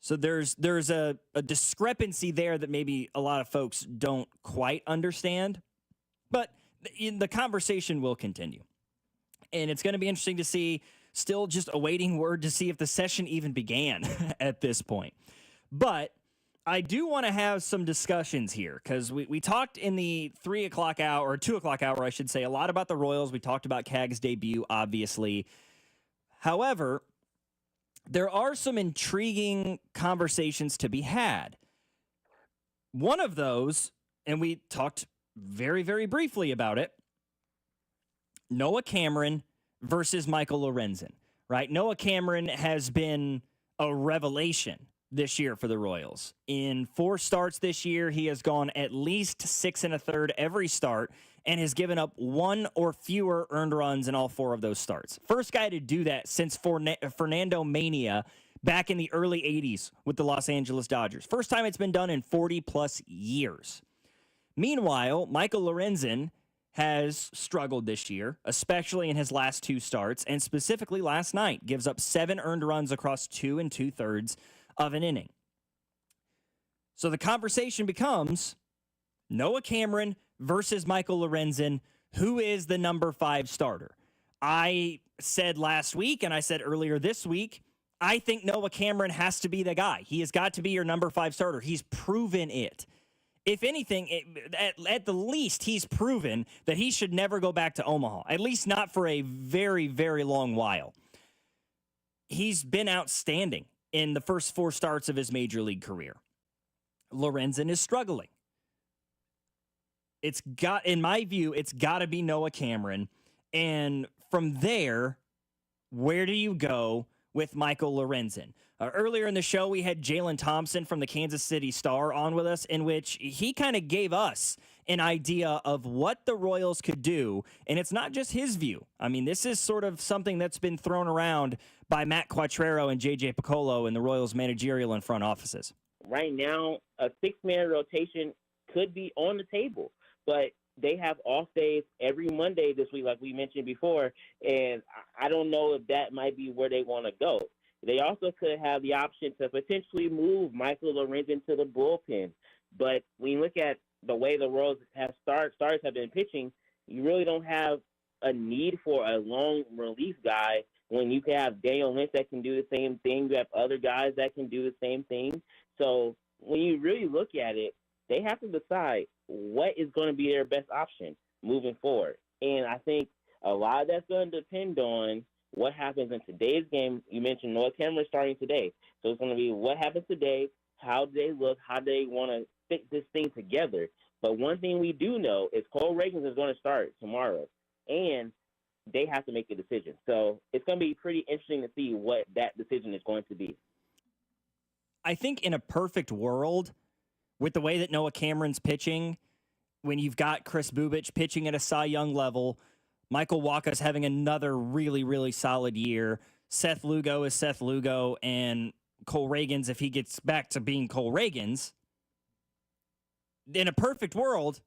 So there's a discrepancy there that maybe a lot of folks don't quite understand, but the conversation will continue. And it's going to be interesting to see, still just awaiting word to see if the session even began at this point. But I do want to have some discussions here because we talked in the 3 o'clock hour, or 2 o'clock hour, I should say, a lot about the Royals. We talked about Cag's debut, obviously. However, there are some intriguing conversations to be had. One of those, and we talked very, very briefly about it, Noah Cameron versus Michael Lorenzen, right? Noah Cameron has been a revelation this year for the Royals. In 4 starts this year, he has gone at least 6 1/3 every start and has given up 1 or fewer earned runs in all 4 of those starts. First guy to do that since Fernando Mania back in the early 80s with the Los Angeles Dodgers. First time it's been done in 40-plus years. Meanwhile, Michael Lorenzen has struggled this year, especially in his last 2 starts, and specifically last night, gives up 7 earned runs across 2 2/3 of an inning. So the conversation becomes Noah Cameron versus Michael Lorenzen. Who is the number 5 starter? I said last week, and I said earlier this week, I think Noah Cameron has to be the guy. He has got to be your number 5 starter. He's proven it. If anything, at the least, he's proven that he should never go back to Omaha, at least not for a very, very long while. He's been outstanding in the first 4 starts of his major league career. Lorenzen is struggling. In my view, it's got to be Noah Cameron. And from there, where do you go with Michael Lorenzen? Earlier in the show, we had Jalen Thompson from the Kansas City Star on with us, in which he kind of gave us an idea of what the Royals could do. And it's not just his view. I mean, this is sort of something that's been thrown around by Matt Quattrero and J.J. Piccolo in the Royals managerial and front offices. Right now, a 6-man rotation could be on the table, but they have off days every Monday this week, like we mentioned before, and I don't know if that might be where they want to go. They also could have the option to potentially move Michael Lorenzen to the bullpen, but when you look at the way the Royals have starters have been pitching, you really don't have a need for a long relief guy when you can have Daniel Lynch that can do the same thing. You have other guys that can do the same thing. So when you really look at it, they have to decide what is going to be their best option moving forward. And I think a lot of that's going to depend on what happens in today's game. You mentioned Noah Cameron starting today. So it's going to be what happens today, how do they look, how do they want to fit this thing together. But one thing we do know is Cole Reagans is going to start tomorrow, and they have to make a decision. So it's going to be pretty interesting to see what that decision is going to be. I think in a perfect world, with the way that Noah Cameron's pitching, when you've got Chris Bubich pitching at a Cy Young level, Michael Wacha's having another really, really solid year, Seth Lugo is Seth Lugo, and Cole Reagans, if he gets back to being Cole Reagans, in a perfect world,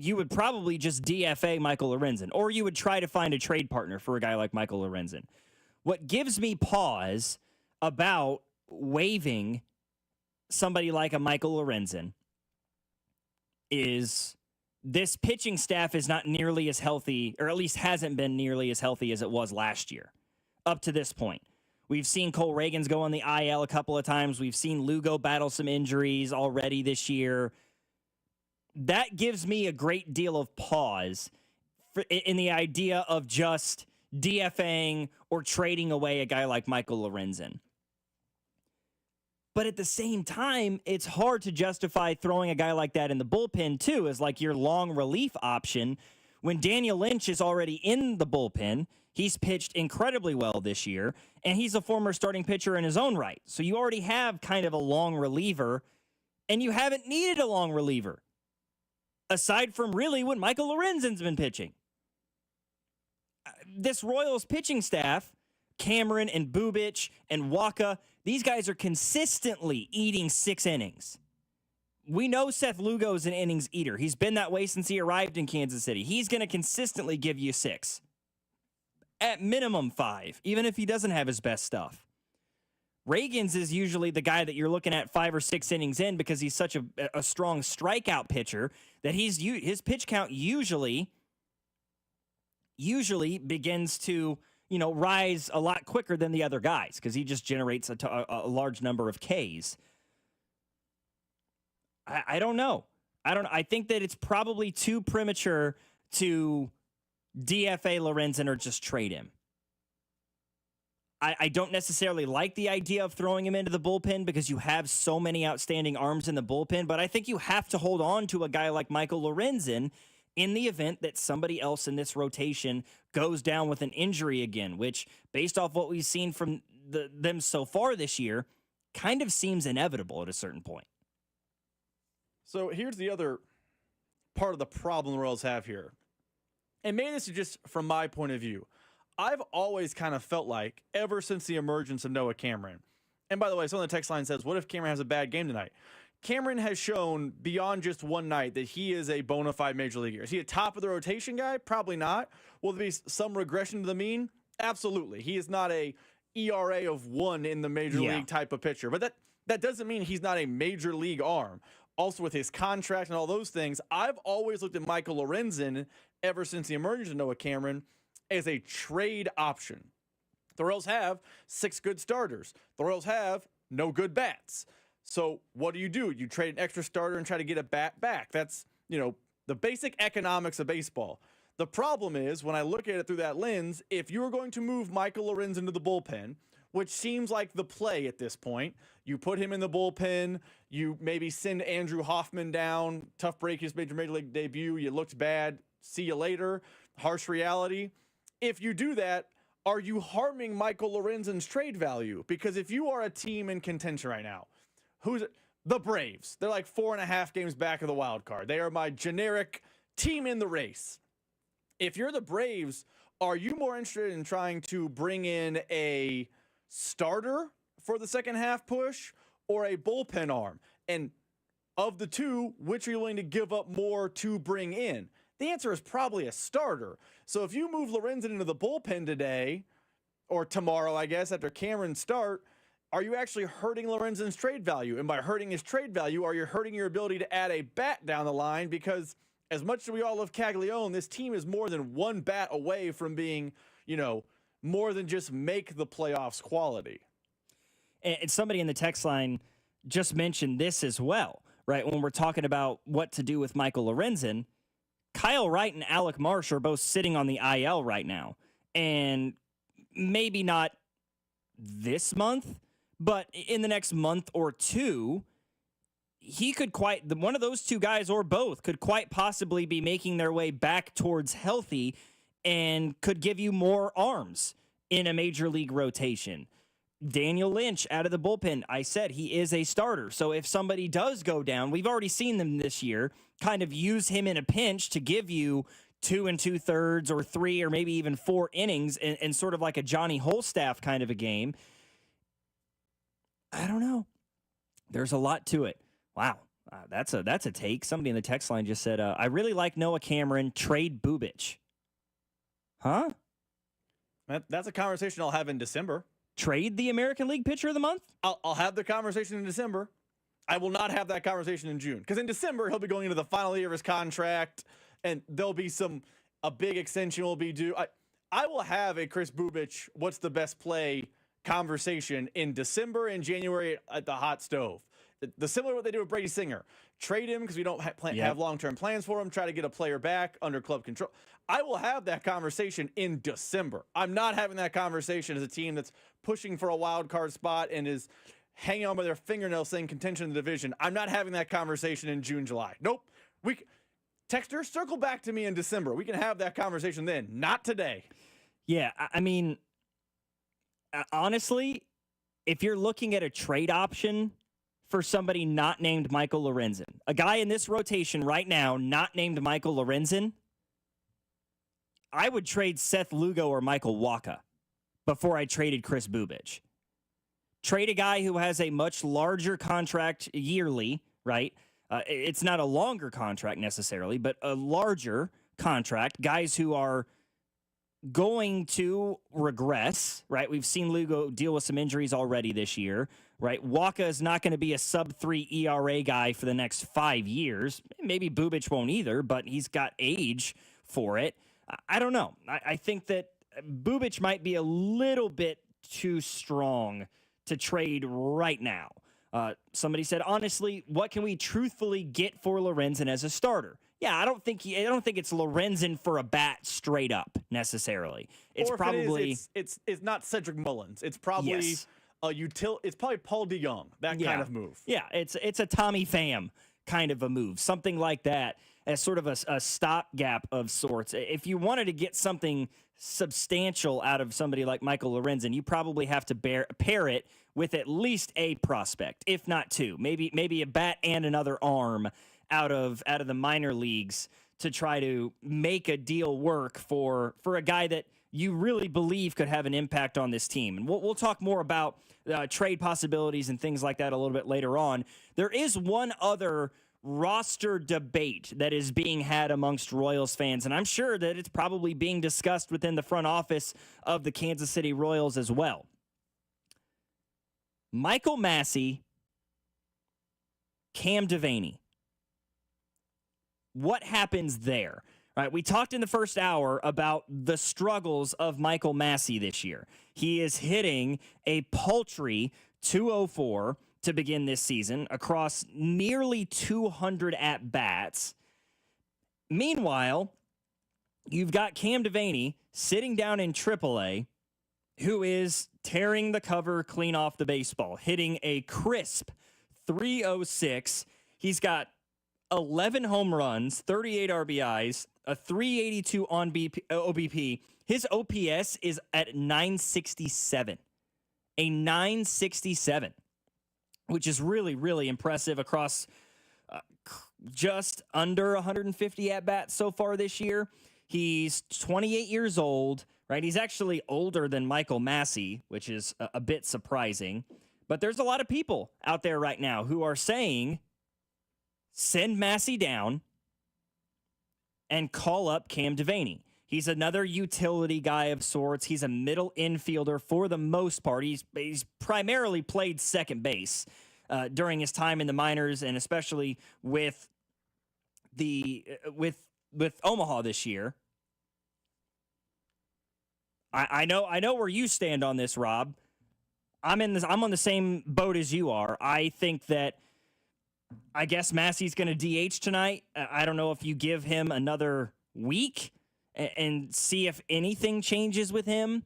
you would probably just DFA Michael Lorenzen, or you would try to find a trade partner for a guy like Michael Lorenzen. What gives me pause about waiving somebody like a Michael Lorenzen is this pitching staff is not nearly as healthy, or at least hasn't been nearly as healthy as it was last year up to this point. We've seen Cole Reagans go on the IL a couple of times. We've seen Lugo battle some injuries already this year. That gives me a great deal of pause in the idea of just DFAing or trading away a guy like Michael Lorenzen. But at the same time, it's hard to justify throwing a guy like that in the bullpen, too, as like your long relief option. When Daniel Lynch is already in the bullpen, he's pitched incredibly well this year, and he's a former starting pitcher in his own right. So you already have kind of a long reliever, and you haven't needed a long reliever, aside from really when Michael Lorenzen's been pitching. This Royals pitching staff, Cameron and Bubic and Waka, these guys are consistently eating 6 innings. We know Seth Lugo's an innings eater. He's been that way since he arrived in Kansas City. He's going to consistently give you 6. At minimum 5, even if he doesn't have his best stuff. Reagans is usually the guy that you're looking at 5 or 6 innings in because he's such a strong strikeout pitcher that his pitch count usually begins to rise a lot quicker than the other guys because he just generates a large number of Ks. I don't know. I think that it's probably too premature to DFA Lorenzen or just trade him. I don't necessarily like the idea of throwing him into the bullpen because you have so many outstanding arms in the bullpen, but I think you have to hold on to a guy like Michael Lorenzen in the event that somebody else in this rotation goes down with an injury again, which, based off what we've seen from them so far this year, kind of seems inevitable at a certain point. So here's the other part of the problem the Royals have here. And maybe this is just from my point of view. I've always kind of felt like, ever since the emergence of Noah Cameron, and by the way, someone on the text line says, what if Cameron has a bad game tonight? Cameron has shown beyond just one night that he is a bona fide major leaguer. Is he a top of the rotation guy? Probably not. Will there be some regression to the mean? Absolutely. He is not a ERA of 1 in the major league type of pitcher, but that doesn't mean he's not a major league arm. Also, with his contract and all those things, I've always looked at Michael Lorenzen, ever since the emergence of Noah Cameron, as a trade option. The Royals have 6 good starters. The Royals have no good bats. So what do? You trade an extra starter and try to get a bat back. That's, the basic economics of baseball. The problem is, when I look at it through that lens, if you were going to move Michael Lorenzen into the bullpen, which seems like the play at this point, you put him in the bullpen, you maybe send Andrew Hoffman down, tough break his major league debut, you looked bad, see you later, harsh reality. If you do that, are you harming Michael Lorenzen's trade value? Because if you are a team in contention right now, who's it? The Braves. They're like 4.5 games back of the wild card. They are my generic team in the race. If you're the Braves, are you more interested in trying to bring in a starter for the second half push or a bullpen arm? And of the two, which are you willing to give up more to bring in? The answer is probably a starter. So if you move Lorenzen into the bullpen today, or tomorrow, I guess, after Cameron's start, are you actually hurting Lorenzen's trade value? And by hurting his trade value, are you hurting your ability to add a bat down the line? Because as much as we all love Caglione, this team is more than one bat away from being, more than just make the playoffs quality. And somebody in the text line just mentioned this as well, right? When we're talking about what to do with Michael Lorenzen, Kyle Wright and Alec Marsh are both sitting on the IL right now. And maybe not this month, but in the next month or two, one of those two guys or both could quite possibly be making their way back towards healthy and could give you more arms in a major league rotation. Daniel Lynch out of the bullpen, I said he is a starter. So if somebody does go down, we've already seen them this year kind of use him in a pinch to give you 2 2/3 or 3 or maybe even 4 innings and sort of like a Johnny Holstaff kind of a game. I don't know. There's a lot to it. Wow. That's a take. Somebody in the text line just said, I really like Noah Cameron. Trade Bubich. Huh? That's a conversation I'll have in December. Trade the American League Pitcher of the Month? I'll have the conversation in December. I will not have that conversation in June. Because in December, he'll be going into the final year of his contract, and there'll be a big extension will be due. I will have a Chris Bubich, what's the best play conversation in December and January at the hot stove. The similar to what they do with Brady Singer. Trade him because we don't have long-term plans for him. Try to get a player back under club control. I will have that conversation in December. I'm not having that conversation as a team that's pushing for a wild card spot and is hanging on by their fingernails saying contention in the division. I'm not having that conversation in June, July. Nope. Texter, circle back to me in December. We can have that conversation then. Not today. Yeah, I mean, honestly, if you're looking at a trade option for somebody not named Michael Lorenzen, a guy in this rotation right now not named Michael Lorenzen, I would trade Seth Lugo or Michael Wacha before I traded Chris Bubich. Trade a guy who has a much larger contract yearly, right? It's not a longer contract necessarily, but a larger contract. Guys who are going to regress, right? We've seen Lugo deal with some injuries already this year, right? Wacha is not going to be a sub-3 ERA guy for the next 5 years. Maybe Bubich won't either, but he's got age for it. I don't know. I think that Bubich might be a little bit too strong to trade right now. Somebody said, honestly, what can we truthfully get for Lorenzen as a starter? Yeah, I don't think it's Lorenzen for a bat straight up necessarily. It's probably it's not Cedric Mullins. It's probably it's probably Paul DeYoung, that kind of move. Yeah, it's a Tommy Pham kind of a move, something like that, as sort of a stopgap of sorts. If you wanted to get something substantial out of somebody like Michael Lorenzen, you probably have to pair it with at least a prospect, if not two, maybe a bat and another arm out of the minor leagues to try to make a deal work for a guy that you really believe could have an impact on this team. And we'll talk more about trade possibilities and things like that a little bit later on. There is one other roster debate that is being had amongst Royals fans, and I'm sure that it's probably being discussed within the front office of the Kansas City Royals as well. Michael Massey, Cam Devaney. What happens there? All right, we talked in the first hour about the struggles of Michael Massey this year. He is hitting a paltry 204 to begin this season across nearly 200 at-bats. Meanwhile, you've got Cam Devaney sitting down in AAA, who is tearing the cover clean off the baseball, hitting a crisp 306. He's got 11 home runs, 38 RBIs, a 382 on OBP. His OPS is at 967. A 967, which is really, really impressive across just under 150 at-bats so far this year. He's 28 years old, right? He's actually older than Michael Massey, which is a bit surprising. But there's a lot of people out there right now who are saying, send Massey down and call up Cam Devaney. He's another utility guy of sorts. He's a middle infielder for the most part. He's primarily played second base during his time in the minors, and especially with Omaha this year. I know where you stand on this, Rob. I'm on the same boat as you are. I think that I guess Massey's going to DH tonight. I don't know if you give him another week and see if anything changes with him.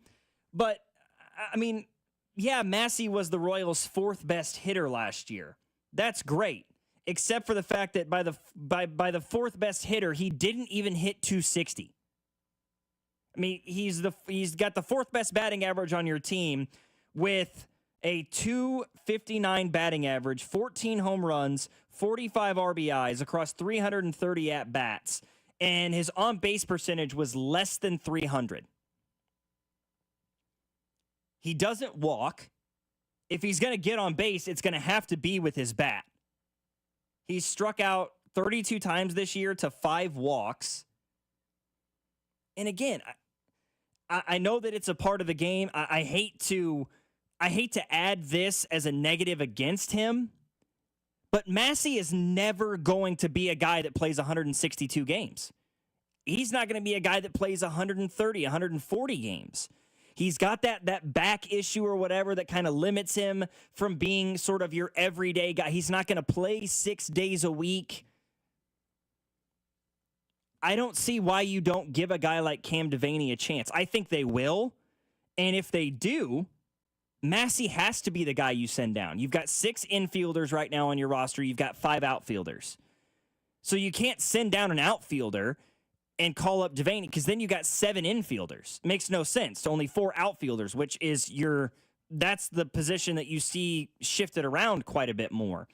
But, I mean, yeah, Massey was the Royals' fourth best hitter last year. That's great, except for the fact that by the fourth best hitter, he didn't even hit 260. I mean, he's got the fourth best batting average on your team with a 259 batting average, 14 home runs, 45 RBIs across 330 at-bats, and his on-base percentage was less than 300. He doesn't walk. If he's going to get on base, it's going to have to be with his bat. He's struck out 32 times this year to 5 walks. And again, I know that it's a part of the game. I hate to add this as a negative against him, but Massey is never going to be a guy that plays 162 games. He's not going to be a guy that plays 130, 140 games. He's got that back issue or whatever that kind of limits him from being sort of your everyday guy. He's not going to play 6 days a week. I don't see why you don't give a guy like Cam Devaney a chance. I think they will. And if they do, Massey has to be the guy you send down. You've got 6 infielders right now on your roster. You've got 5 outfielders. So you can't send down an outfielder and call up Devaney, because then you got 7 infielders. It makes no sense. Only 4 outfielders, which is that's the position that you see shifted around quite a bit more.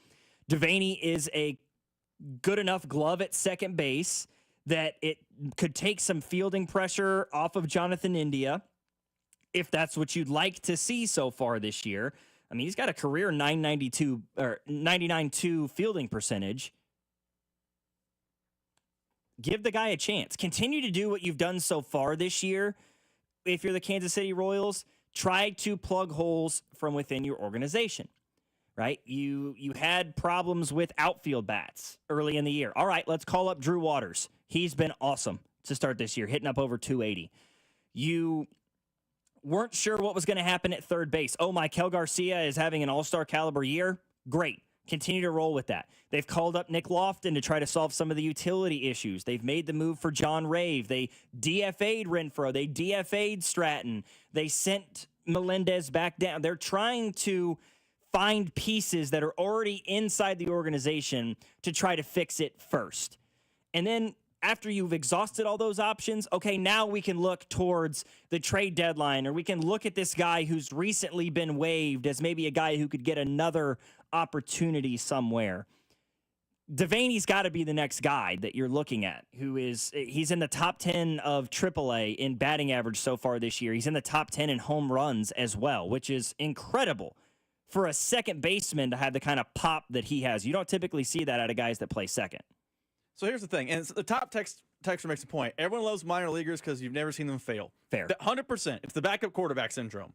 Devaney is a good enough glove at second base that it could take some fielding pressure off of Jonathan India, if that's what you'd like to see so far this year. I mean, he's got a career 992 or 99.2 fielding percentage. Give the guy a chance. Continue to do what you've done so far this year. If you're the Kansas City Royals, try to plug holes from within your organization, right? You had problems with outfield bats early in the year. All right, let's call up Drew Waters. He's been awesome to start this year, hitting up over 280. You weren't sure what was going to happen at third base. Oh, Mikel Garcia is having an all-star caliber year. Great. Continue to roll with that. They've called up Nick Lofton to try to solve some of the utility issues. They've made the move for John Rave. They DFA'd Renfroe. They DFA'd Stratton. They sent Melendez back down. They're trying to find pieces that are already inside the organization to try to fix it first. And then after you've exhausted all those options, okay, now we can look towards the trade deadline, or we can look at this guy who's recently been waived as maybe a guy who could get another opportunity somewhere. Devaney's got to be the next guy that you're looking at, he's in the top 10 of AAA in batting average so far this year. He's in the top 10 in home runs as well, which is incredible for a second baseman to have the kind of pop that he has. You don't typically see that out of guys that play second. So here's the thing, and the top texter makes a point. Everyone loves minor leaguers because you've never seen them fail. Fair. 100%. It's the backup quarterback syndrome.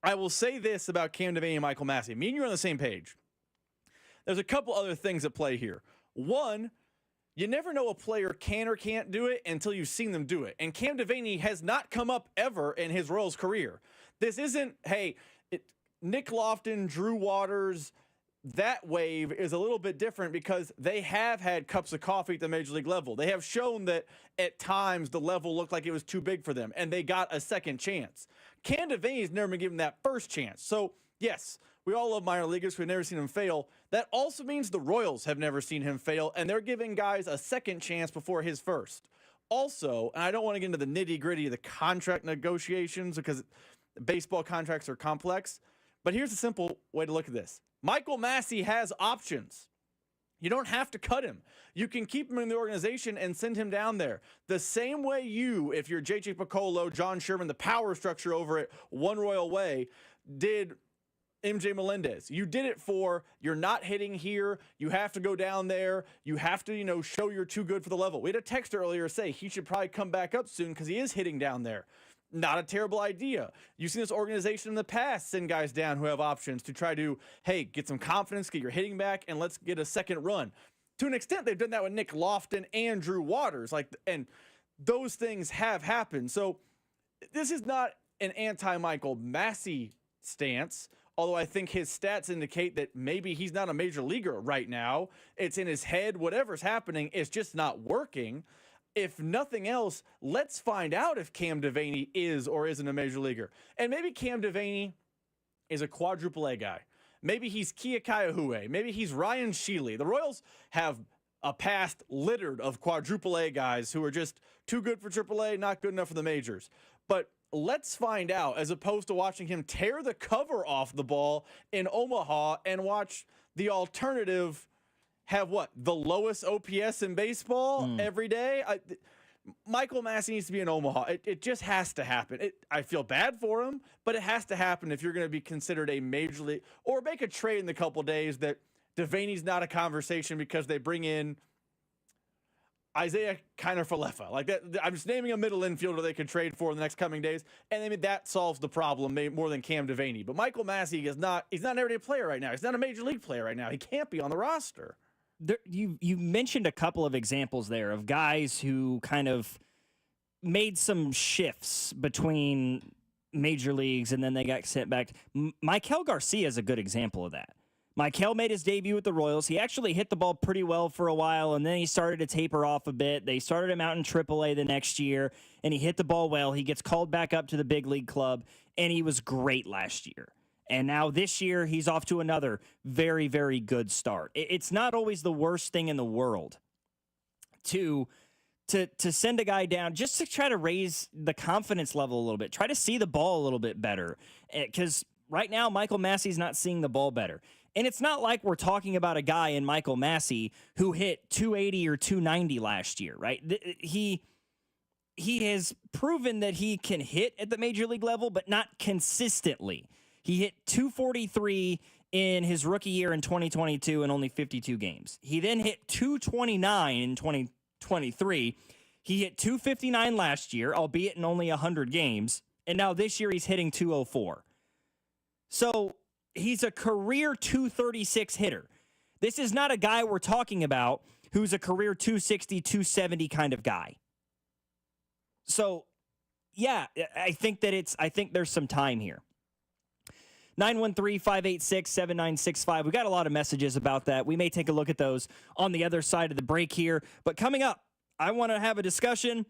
I will say this about Cam Devaney and Michael Massey. Me and you are on the same page. There's a couple other things at play here. One, you never know a player can or can't do it until you've seen them do it. And Cam Devaney has not come up ever in his Royals career. This isn't, Nick Lofton, Drew Waters, that wave is a little bit different because they have had cups of coffee at the major league level. They have shown that at times the level looked like it was too big for them, and they got a second chance. Cam Devaney's never been given that first chance. So, yes, we all love minor leaguers. We've never seen him fail. That also means the Royals have never seen him fail, and they're giving guys a second chance before his first. Also, and I don't want to get into the nitty-gritty of the contract negotiations because baseball contracts are complex, but here's a simple way to look at this. Michael Massey has options. You don't have to cut him. You can keep him in the organization and send him down there. The same way if you're J.J. Piccolo, John Sherman, the power structure over at One Royal Way, did MJ Melendez. You did it for, you're not hitting here. You have to go down there. You have to, show you're too good for the level. We had a text earlier say he should probably come back up soon because he is hitting down there. Not a terrible idea. You've seen this organization in the past send guys down who have options to try to, get some confidence, get your hitting back, and let's get a second run. To an extent, they've done that with Nick Lofton and Drew Waters, and those things have happened. So this is not an anti-Michael Massey stance, although I think his stats indicate that maybe he's not a major leaguer right now. It's in his head. Whatever's happening, it's just not working. If nothing else, let's find out if Cam Devaney is or isn't a major leaguer. And maybe Cam Devaney is a quadruple A guy. Maybe he's Kia Kaihue. Maybe he's Ryan Shealy. The Royals have a past littered of quadruple A guys who are just too good for triple A, not good enough for the majors. But let's find out, as opposed to watching him tear the cover off the ball in Omaha and watch the alternative have the lowest OPS in baseball every day. Michael Massey needs to be in Omaha. It just has to happen. I feel bad for him, but it has to happen if you're going to be considered a major league or make a trade in the couple days that Devaney's not a conversation because they bring in Isaiah Kiner-Falefa. Like that, I'm just naming a middle infielder they could trade for in the next coming days, and I mean that solves the problem more than Cam Devaney. But Michael Massey he's not an everyday player right now. He's not a major league player right now. He can't be on the roster. You mentioned a couple of examples there of guys who kind of made some shifts between major leagues and then they got sent back. Maikel Garcia is a good example of that. Maikel made his debut with the Royals. He actually hit the ball pretty well for a while, and then he started to taper off a bit. They started him out in AAA the next year, and he hit the ball well. He gets called back up to the big league club, and he was great last year. And now this year, he's off to another very, very good start. It's not always the worst thing in the world to send a guy down just to try to raise the confidence level a little bit, try to see the ball a little bit better. Because right now, Michael Massey's not seeing the ball better. And it's not like we're talking about a guy in Michael Massey who hit 280 or 290 last year, right? He has proven that he can hit at the major league level, but not consistently. He hit 243 in his rookie year in 2022 in only 52 games. He then hit 229 in 2023. He hit 259 last year, albeit in only 100 games. And now this year he's hitting 204. So he's a career 236 hitter. This is not a guy we're talking about who's a career 260, 270 kind of guy. So, yeah, I think there's some time here. 913-586-7965. We got a lot of messages about that. We may take a look at those on the other side of the break here. But coming up, I want to have a discussion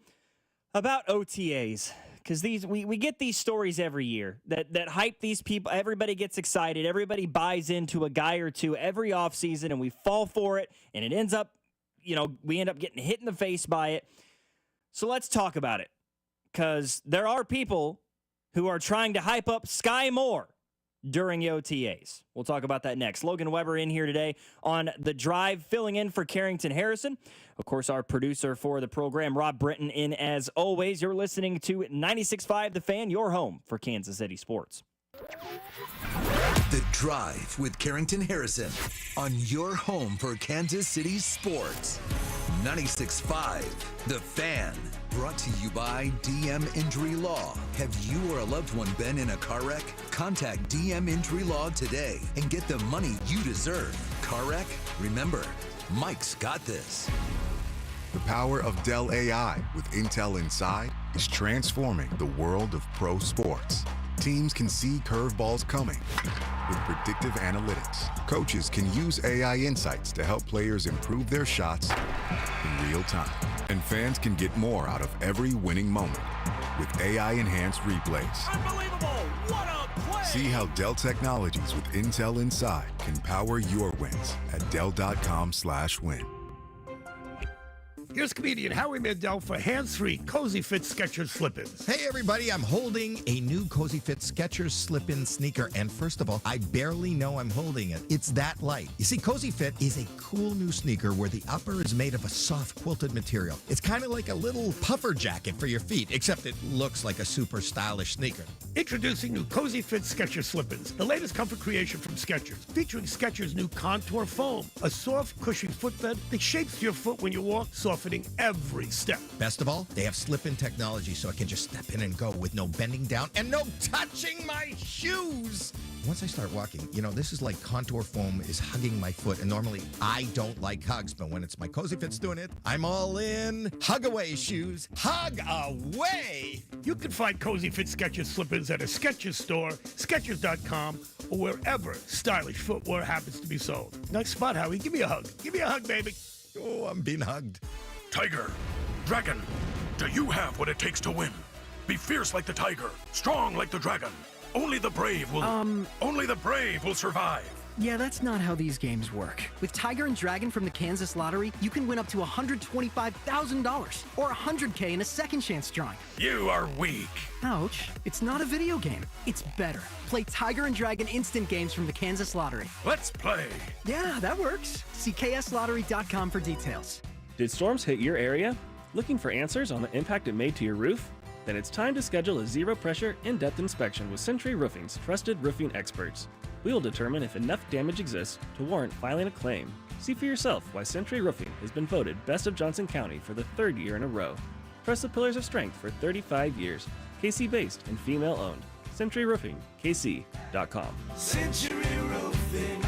about OTAs. Because we get these stories every year that hype these people. Everybody gets excited. Everybody buys into a guy or two every offseason, and we fall for it, and it ends up, we end up getting hit in the face by it. So let's talk about it. Because there are people who are trying to hype up Sky Moore during OTAs. We'll talk about that next. Logan Weber in here today on The Drive, filling in for Carrington Harrison. Of course, our producer for the program, Rob Britton, in as always. You're listening to 96.5 The Fan, your home for Kansas City sports. The Drive with Carrington Harrison on your home for Kansas City sports. 96.5 The Fan. Brought to you by DM Injury Law. Have you or a loved one been in a car wreck? Contact DM Injury Law today and get the money you deserve. Car wreck? Remember, Mike's got this. The power of Dell AI with Intel Inside is transforming the world of pro sports. Teams can see curveballs coming with predictive analytics. Coaches can use AI insights to help players improve their shots in real time. And fans can get more out of every winning moment with AI-enhanced replays. Unbelievable! What a play! See how Dell Technologies with Intel Inside can power your wins at Dell.com/win. Here's comedian Howie Mandel for hands-free Cozy Fit Skechers slip-ins. Hey everybody, I'm holding a new Cozy Fit Skechers slip-in sneaker, and first of all, I barely know I'm holding it. It's that light. You see, Cozy Fit is a cool new sneaker where the upper is made of a soft quilted material. It's kind of like a little puffer jacket for your feet, except it looks like a super stylish sneaker. Introducing new Cozy Fit Skechers slip-ins, the latest comfort creation from Skechers, featuring Skechers' new Contour Foam, a soft, cushion footbed that shapes your foot when you walk, softening every step. Best of all, they have slip-in technology so I can just step in and go with no bending down and no touching my shoes. Once I start walking, this is like Contour Foam is hugging my foot, and normally I don't like hugs, but when it's my Cozy Fit's doing it, I'm all in. Hug away, shoes. Hug away! You can find Cozy Fit Skechers slip-ins at a Skechers store, Skechers.com, or wherever stylish footwear happens to be sold. Nice spot, Howie. Give me a hug. Give me a hug, baby. Oh, I'm being hugged. Tiger, dragon, do you have what it takes to win? Be fierce like the tiger, strong like the dragon. Only the brave will survive. Yeah, that's not how these games work. With Tiger and Dragon from the Kansas Lottery, you can win up to $125,000 or $100K in a second chance drawing. You are weak. Ouch. It's not a video game. It's better. Play Tiger and Dragon instant games from the Kansas Lottery. Let's play. Yeah, that works. See kslottery.com for details. Did storms hit your area? Looking for answers on the impact it made to your roof? Then it's time to schedule a zero-pressure, in-depth inspection with Century Roofing's trusted roofing experts. We will determine if enough damage exists to warrant filing a claim. See for yourself why Century Roofing has been voted Best of Johnson County for the 3rd year in a row. Trust the pillars of strength for 35 years. KC-based and female-owned. CenturyRoofingKC.com. Century Roofing,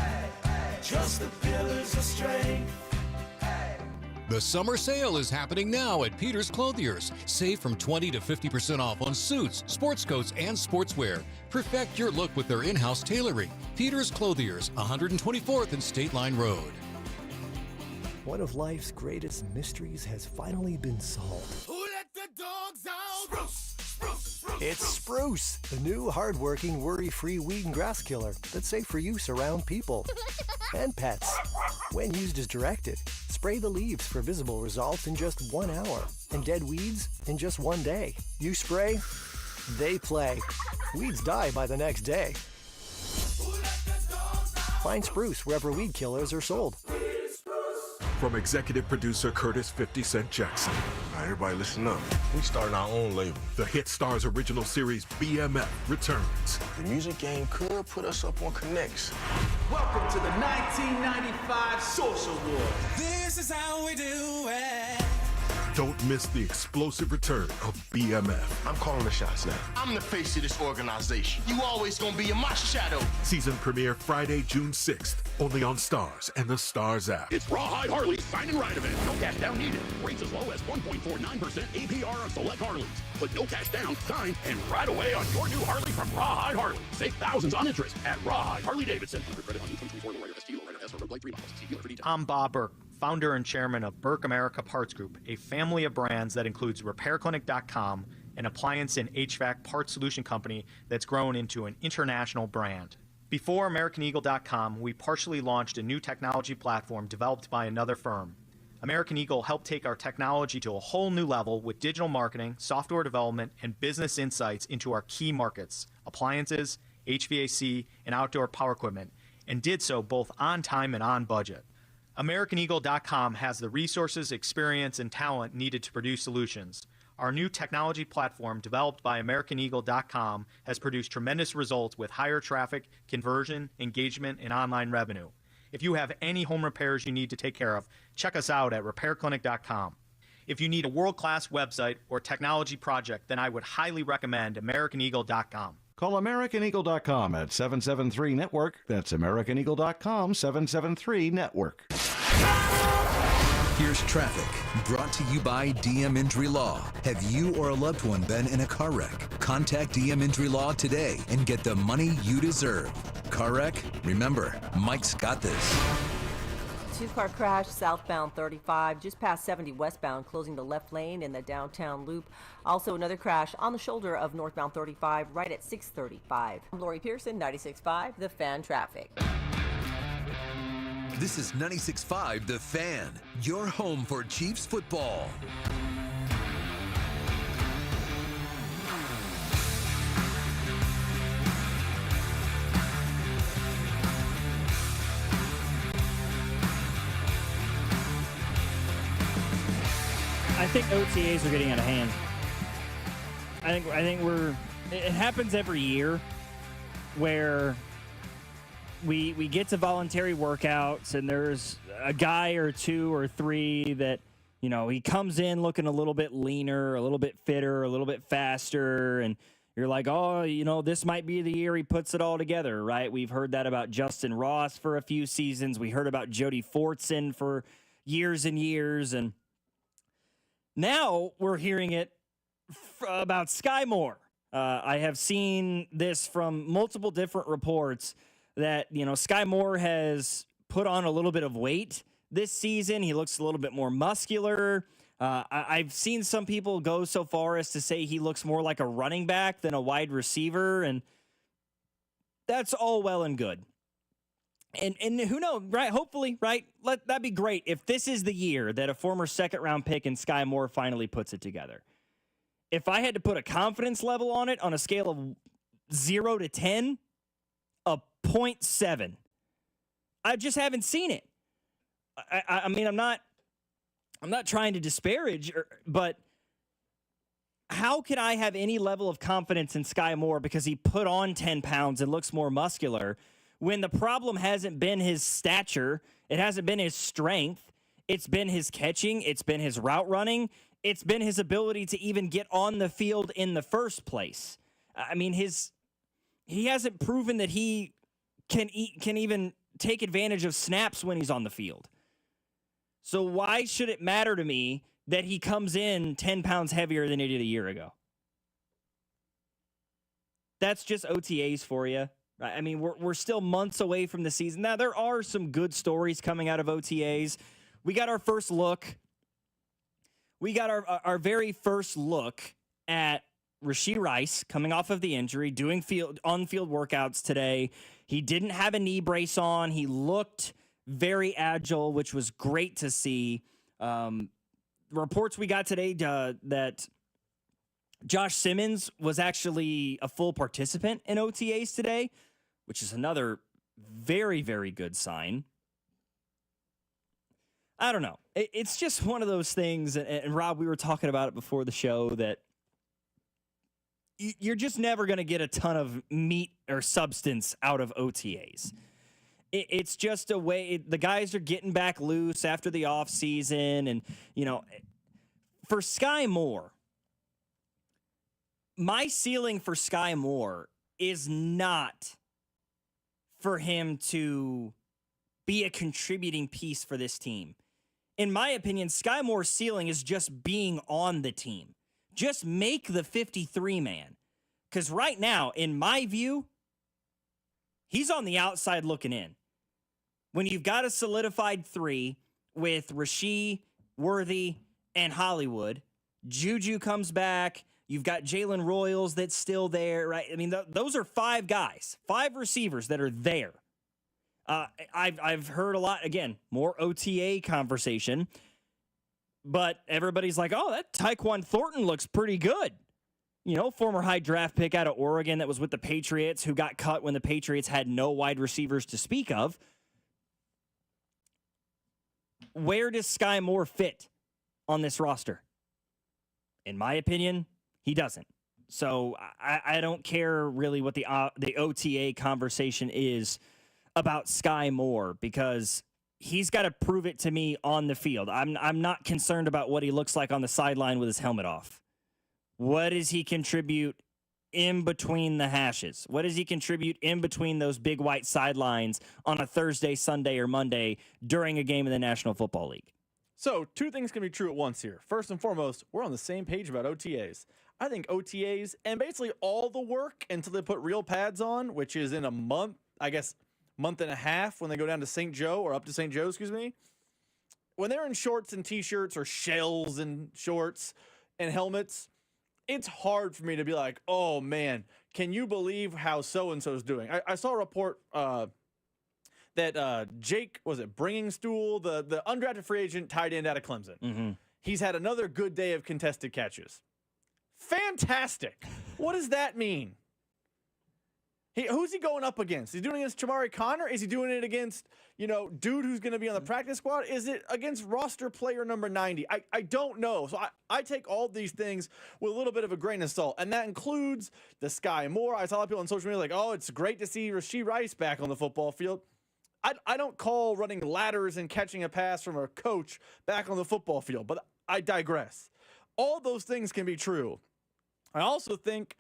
trust the pillars of strength. The summer sale is happening now at Peter's Clothiers. Save from 20 to 50% off on suits, sports coats, and sportswear. Perfect your look with their in-house tailoring. Peter's Clothiers, 124th and State Line Road. One of life's greatest mysteries has finally been solved. Who let the dogs out? Spruce, spruce, spruce. It's Spruce, the new hard-working, worry-free weed and grass killer that's safe for use around people and pets. When used as directed, spray the leaves for visible results in just 1 hour and dead weeds in just 1 day. You spray, they play. Weeds die by the next day. Find Spruce wherever weed killers are sold. From executive producer Curtis 50 Cent Jackson. All right, everybody listen up. We starting our own label. The Hit Stars original series BMF returns. The music game could put us up on Connects. Welcome to the 1995 Social War. This is how we do it. Don't miss the explosive return of BMF. I'm calling the shots now. I'm the face of this organization. You always gonna be in my shadow. Season premiere Friday, June 6th. Only on Stars and the Stars app. It's Rawhide Harley's Sign and Ride event. No cash down needed. Rates as low as 1.49% APR on select Harleys. Put no cash down, sign, and ride away on your new Harley from Rawhide Harley. Save thousands on interest at Rawhide Harley Davidson. Under credit on income 24 low rate of ST, low rate of S for like 3 miles. See dealer for details. I'm Bob Burke, founder and chairman of Burke America Parts Group, a family of brands that includes RepairClinic.com, an appliance and HVAC parts solution company that's grown into an international brand. Before AmericanEagle.com, we partially launched a new technology platform developed by another firm. American Eagle helped take our technology to a whole new level with digital marketing, software development, and business insights into our key markets, appliances, HVAC, and outdoor power equipment, and did so both on time and on budget. AmericanEagle.com has the resources, experience, and talent needed to produce solutions. Our new technology platform, developed by AmericanEagle.com, has produced tremendous results with higher traffic, conversion, engagement, and online revenue. If you have any home repairs you need to take care of, check us out at RepairClinic.com. If you need a world-class website or technology project, then I would highly recommend AmericanEagle.com. Call AmericanEagle.com at 773-NETWORK. That's AmericanEagle.com, 773-NETWORK. Here's traffic, brought to you by DM Injury Law. Have you or a loved one been in a car wreck? Contact DM Injury Law today and get the money you deserve. Car wreck? Remember, Mike's got this. Two-car crash southbound 35, just past 70 westbound, closing the left lane in the downtown loop. Also another crash on the shoulder of northbound 35, right at 635. I'm Lori Pearson, 96.5, The Fan Traffic. This is 96.5 The Fan, your home for Chiefs football. I think OTAs are getting out of hand. I think it happens every year where we get to voluntary workouts and there's a guy or two or three that, you know, he comes in looking a little bit leaner, a little bit fitter, a little bit faster, and you're like, oh, you know, this might be the year he puts it all together, right? We've heard that about Justin Ross for a few seasons. We heard about Jody Fortson for years and years, and now we're hearing it about Sky Moore. I have seen this from multiple different reports that, you know, Sky Moore has put on a little bit of weight this season. He looks a little bit more muscular. I've seen some people go so far as to say he looks more like a running back than a wide receiver, and that's all well and good. And who knows, right? Hopefully, right? That'd be great if this is the year that a former second-round pick in Sky Moore finally puts it together. If I had to put a confidence level on it on a scale of 0 to 10, a 0.7. I just haven't seen it. I mean, I'm not trying to disparage, but how could I have any level of confidence in Sky Moore because he put on 10 pounds and looks more muscular when the problem hasn't been his stature, it hasn't been his strength, it's been his catching, it's been his route running, it's been his ability to even get on the field in the first place. I mean, he hasn't proven that he can even take advantage of snaps when he's on the field. So why should it matter to me that he comes in 10 pounds heavier than he did a year ago? That's just OTAs for you. I mean, we're still months away from the season. Now, there are some good stories coming out of OTAs. We got our first look. We got our very first look at Rashee Rice coming off of the injury, doing on-field workouts today. He didn't have a knee brace on. He looked very agile, which was great to see. Reports we got today that Josh Simmons was actually a full participant in OTAs today, which is another very, very good sign. I don't know. It's just one of those things, and Rob, we were talking about it before the show, that you're just never going to get a ton of meat or substance out of OTAs. It's just a way, the guys are getting back loose after the offseason, and, you know, for Sky Moore, my ceiling for Sky Moore is not for him to be a contributing piece for this team. In my opinion, Sky Moore's ceiling is just being on the team. Just make the 53-man. Because right now, in my view, he's on the outside looking in. When you've got a solidified 3 with Rashee, Worthy, and Hollywood, Juju comes back, you've got Jalen Royals that's still there, right? I mean, those are 5 guys, 5 receivers that are there. I've heard a lot, again, more OTA conversation, but everybody's like, oh, that Tyquan Thornton looks pretty good. You know, former high draft pick out of Oregon that was with the Patriots, who got cut when the Patriots had no wide receivers to speak of. Where does Sky Moore fit on this roster? In my opinion, he doesn't. So I don't care really what the OTA conversation is about Sky Moore, because he's got to prove it to me on the field. I'm not concerned about what he looks like on the sideline with his helmet off. What does he contribute in between the hashes? What does he contribute in between those big white sidelines on a Thursday, Sunday, or Monday during a game in the National Football League? So 2 things can be true at once here. First and foremost, we're on the same page about OTAs. I think OTAs and basically all the work until they put real pads on, which is in a month, I guess, month and a half when they go down to St. Joe, or up to St. Joe, excuse me. When they're in shorts and T-shirts, or shells and shorts and helmets, it's hard for me to be like, oh, man, can you believe how so-and-so is doing? I saw a report that Jake, was it Bringingstool, the undrafted free agent tight end out of Clemson. Mm-hmm. He's had another good day of contested catches. Fantastic. What does that mean? Who's he going up against? Is he doing it against Chamari Connor? Is he doing it against, dude who's going to be on the practice squad? Is it against roster player number 90? I don't know. So I take all these things with a little bit of a grain of salt, and that includes the Sky Moore. I saw a lot of people on social media like, oh, it's great to see Rashee Rice back on the football field. I don't call running ladders and catching a pass from a coach back on the football field, but I digress. All those things can be true. I also think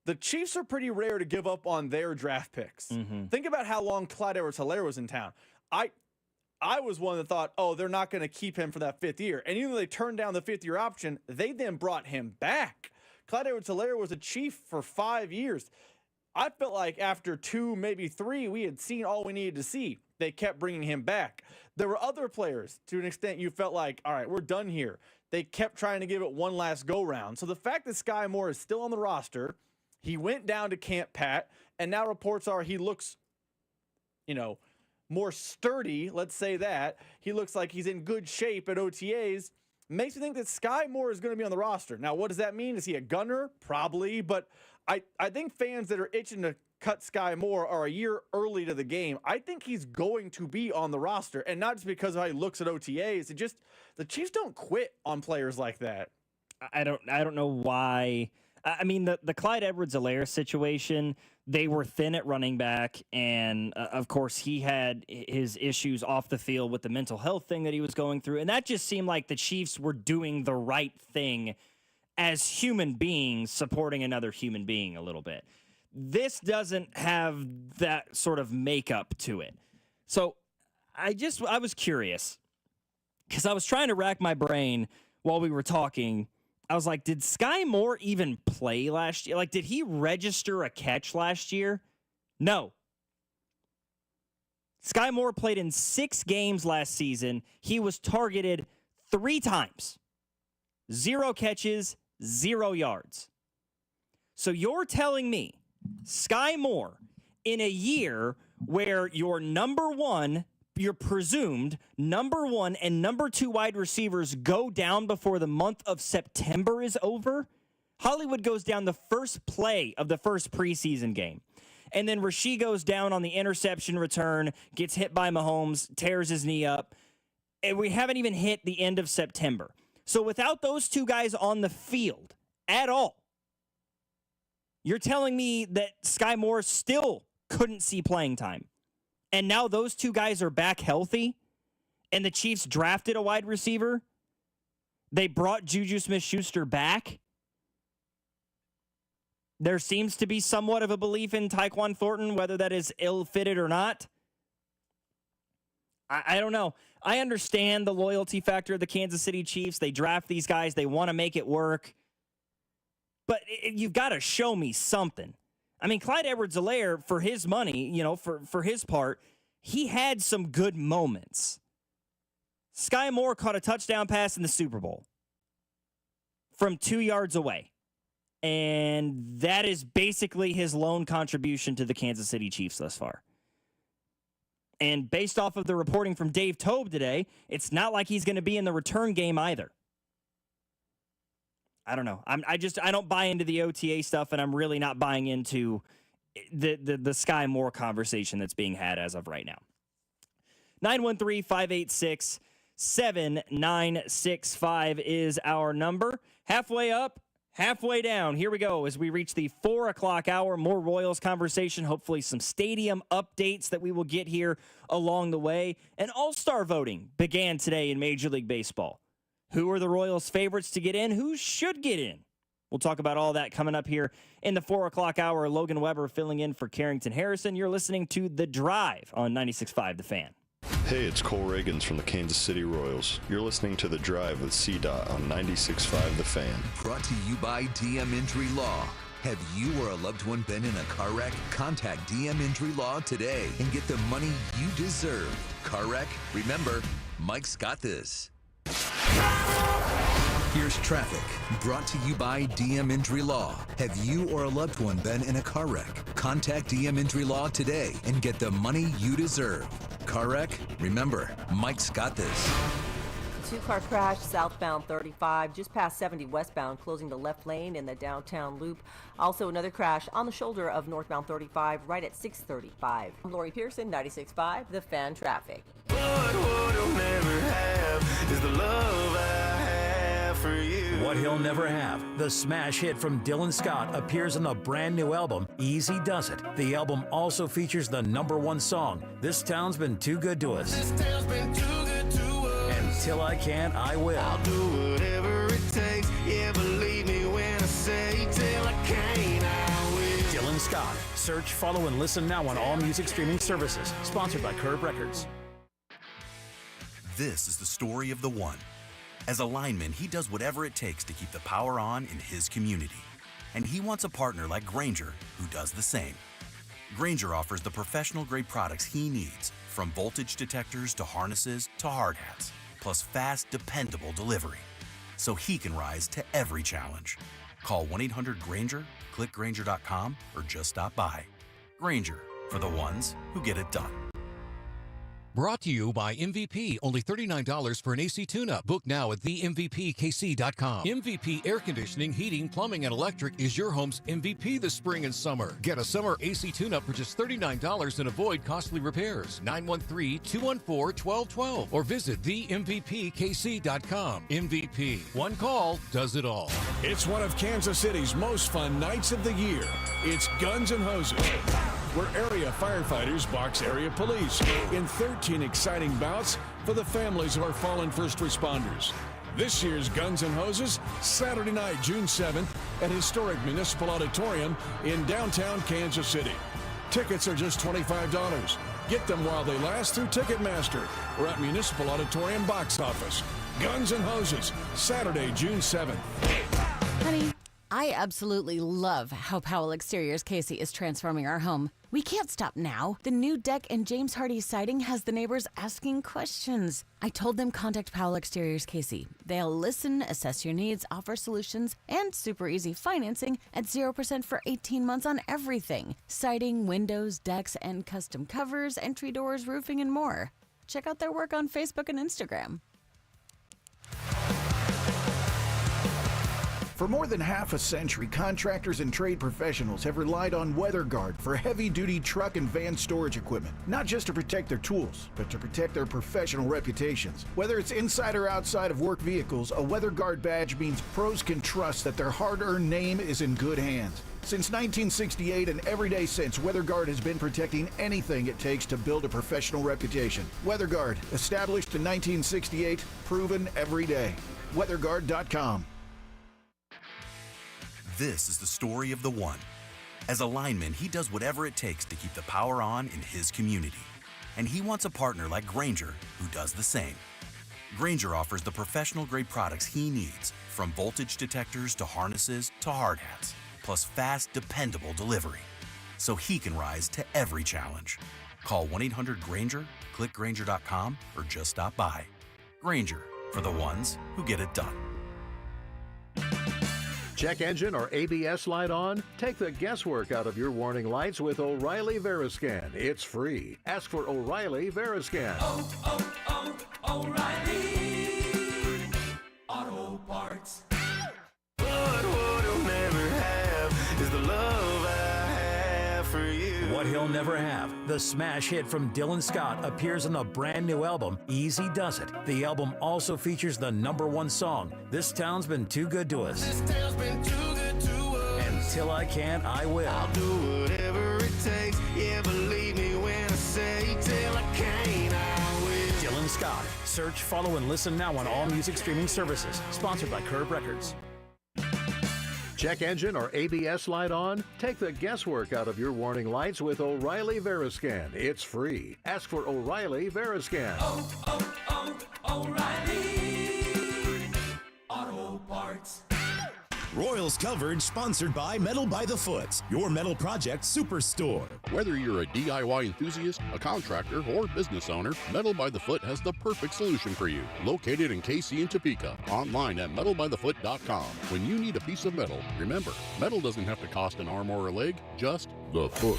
the Chiefs are pretty rare to give up on their draft picks. Mm-hmm. Think about how long Clyde Edwards-Helaire was in town. I was one that thought, oh, they're not going to keep him for that 5th year. And even though they turned down the 5th-year option, they then brought him back. Clyde Edwards-Helaire was a Chief for 5 years. I felt like after 2, maybe 3, we had seen all we needed to see. They kept bringing him back. There were other players, to an extent, you felt like, all right, we're done here. They kept trying to give it one last go-round. So the fact that Sky Moore is still on the roster, he went down to Camp Pat, and now reports are he looks, more sturdy, let's say that. He looks like he's in good shape at OTAs. Makes me think that Sky Moore is going to be on the roster. Now, what does that mean? Is he a gunner? Probably, but I think fans that are itching to cut Sky Moore are a year early to the game. I think he's going to be on the roster, and not just because of how he looks at OTAs. The Chiefs don't quit on players like that. I don't know why. I mean, the Clyde Edwards-Helaire situation, they were thin at running back, and of course he had his issues off the field with the mental health thing that he was going through, and that just seemed like the Chiefs were doing the right thing as human beings, supporting another human being a little bit. This doesn't have that sort of makeup to it. So I was curious because I was trying to rack my brain while we were talking. I was like, did Sky Moore even play last year? Like, did he register a catch last year? No. Sky Moore played in 6 games last season. He was targeted 3 times. 0 catches, 0 yards. So you're telling me Sky Moore, in a year where your presumed number 1 and number 2 wide receivers go down before the month of September is over, Hollywood goes down the first play of the first preseason game. And then Rasheed goes down on the interception return, gets hit by Mahomes, tears his knee up. And we haven't even hit the end of September. So without those 2 guys on the field at all, you're telling me that Sky Moore still couldn't see playing time. And now those 2 guys are back healthy, and the Chiefs drafted a wide receiver. They brought Juju Smith-Schuster back. There seems to be somewhat of a belief in Tyquan Thornton, whether that is ill-fitted or not. I don't know. I understand the loyalty factor of the Kansas City Chiefs. They draft these guys. They want to make it work. But you've got to show me something. I mean, Clyde Edwards-Helaire, for his money, for his part, he had some good moments. Sky Moore caught a touchdown pass in the Super Bowl from 2 yards away. And that is basically his lone contribution to the Kansas City Chiefs thus far. And based off of the reporting from Dave Tobe today, it's not like he's going to be in the return game either. I don't know. I don't buy into the OTA stuff, and I'm really not buying into the Sky Moore conversation that's being had as of right now. 913-586-7965 is our number. Halfway up, halfway down. Here we go as we reach the 4 o'clock hour. More Royals conversation, hopefully some stadium updates that we will get here along the way. And all-star voting began today in Major League Baseball. Who are the Royals' favorites to get in? Who should get in? We'll talk about all that coming up here in the 4 o'clock hour. Logan Weber filling in for Carrington Harrison. You're listening to The Drive on 96.5 The Fan. Hey, it's Cole Reagans from the Kansas City Royals. You're listening to The Drive with CDOT on 96.5 The Fan. Brought to you by DM Injury Law. Have you or a loved one been in a car wreck? Contact DM Injury Law today and get the money you deserve. Car wreck? Remember, Mike's got this. Here's traffic, brought to you by DM Injury Law. Have you or a loved one been in a car wreck? Contact DM Injury Law today and get the money you deserve. Car wreck? Remember, Mike's got this. 2-car crash southbound 35, just past 70 westbound, closing the left lane in the downtown loop. Also another crash on the shoulder of northbound 35, right at 635. I'm Lori Pearson, 96.5, The Fan Traffic. What he'll never have is the love I have for you. What he'll never have. The smash hit from Dylan Scott appears on the brand new album, Easy Does It. The album also features the #1 song, This Town's Been Too Good to Us. This town's been too good to us. Until I Can, I Will. I'll do whatever it takes. Yeah, believe me when I say till I can, I will. Dylan Scott. Search, follow, and listen now on all music streaming services. Sponsored by Curb Records. This is the story of the one. As a lineman, he does whatever it takes to keep the power on in his community. And he wants a partner like Grainger who does the same. Grainger offers the professional-grade products he needs, from voltage detectors to harnesses to hard hats, plus fast, dependable delivery, so he can rise to every challenge. Call 1-800-GRAINGER, click Grainger.com, or just stop by. Grainger, for the ones who get it done. Brought to you by MVP. Only $39 for an AC tune-up. Book now at themvpkc.com. MVP Air Conditioning, Heating, Plumbing, and Electric is your home's MVP this spring and summer. Get a summer AC tune-up for just $39 and avoid costly repairs. 913-214-1212 or visit themvpkc.com. MVP. One call does it all. It's one of Kansas City's most fun nights of the year. It's Guns and Hoses, where area firefighters box area police in 13 exciting bouts for the families of our fallen first responders. This year's Guns and Hoses, Saturday night, June 7th, at historic Municipal Auditorium in downtown Kansas City. Tickets are just $25. Get them while they last through Ticketmaster or at Municipal Auditorium box office. Guns and Hoses, Saturday, June 7th. Honey, I absolutely love how Powell Exteriors Casey is transforming our home. We can't stop now. The new deck and James Hardy siding has the neighbors asking questions. I told them contact Powell Exteriors Casey. They'll listen, assess your needs, offer solutions, and super easy financing at 0% for 18 months on everything. Siding, windows, decks, and custom covers, entry doors, roofing, and more. Check out their work on Facebook and Instagram. For more than half a century, contractors and trade professionals have relied on WeatherGuard for heavy-duty truck and van storage equipment, not just to protect their tools, but to protect their professional reputations. Whether it's inside or outside of work vehicles, a WeatherGuard badge means pros can trust that their hard-earned name is in good hands. Since 1968 and every day since, WeatherGuard has been protecting anything it takes to build a professional reputation. WeatherGuard, established in 1968, proven every day. WeatherGuard.com. This is the story of the one. As a lineman, he does whatever it takes to keep the power on in his community. And he wants a partner like Grainger who does the same. Grainger offers the professional-grade products he needs, from voltage detectors to harnesses to hard hats, plus fast, dependable delivery, so he can rise to every challenge. Call 1-800-GRAINGER, click Grainger.com, or just stop by. Grainger, for the ones who get it done. Check engine or ABS light on? Take the guesswork out of your warning lights with O'Reilly Veriscan. It's free. Ask for O'Reilly Veriscan. O'Reilly Auto Parts. But what he'll never have is the love I have for you. What he'll never have. The smash hit from Dylan Scott appears on the brand new album, Easy Does It. The album also features the #1 song, This Town's Been Too Good to Us. This town's been too good to us. Until I Can't, I Will. I'll do whatever it takes. Yeah, believe me when I say till I can't, I will. Dylan Scott. Search, follow, and listen now on all music streaming services. Sponsored by Curb Records. Check engine or ABS light on? Take the guesswork out of your warning lights with O'Reilly Veriscan. It's free. Ask for O'Reilly Veriscan. O'Reilly Auto Parts. Royals Covered, sponsored by Metal by the Foot, your metal project superstore. Whether you're a DIY enthusiast, a contractor, or business owner, Metal by the Foot has the perfect solution for you. Located in KC and Topeka, online at metalbythefoot.com. When you need a piece of metal, remember, metal doesn't have to cost an arm or a leg, just the foot.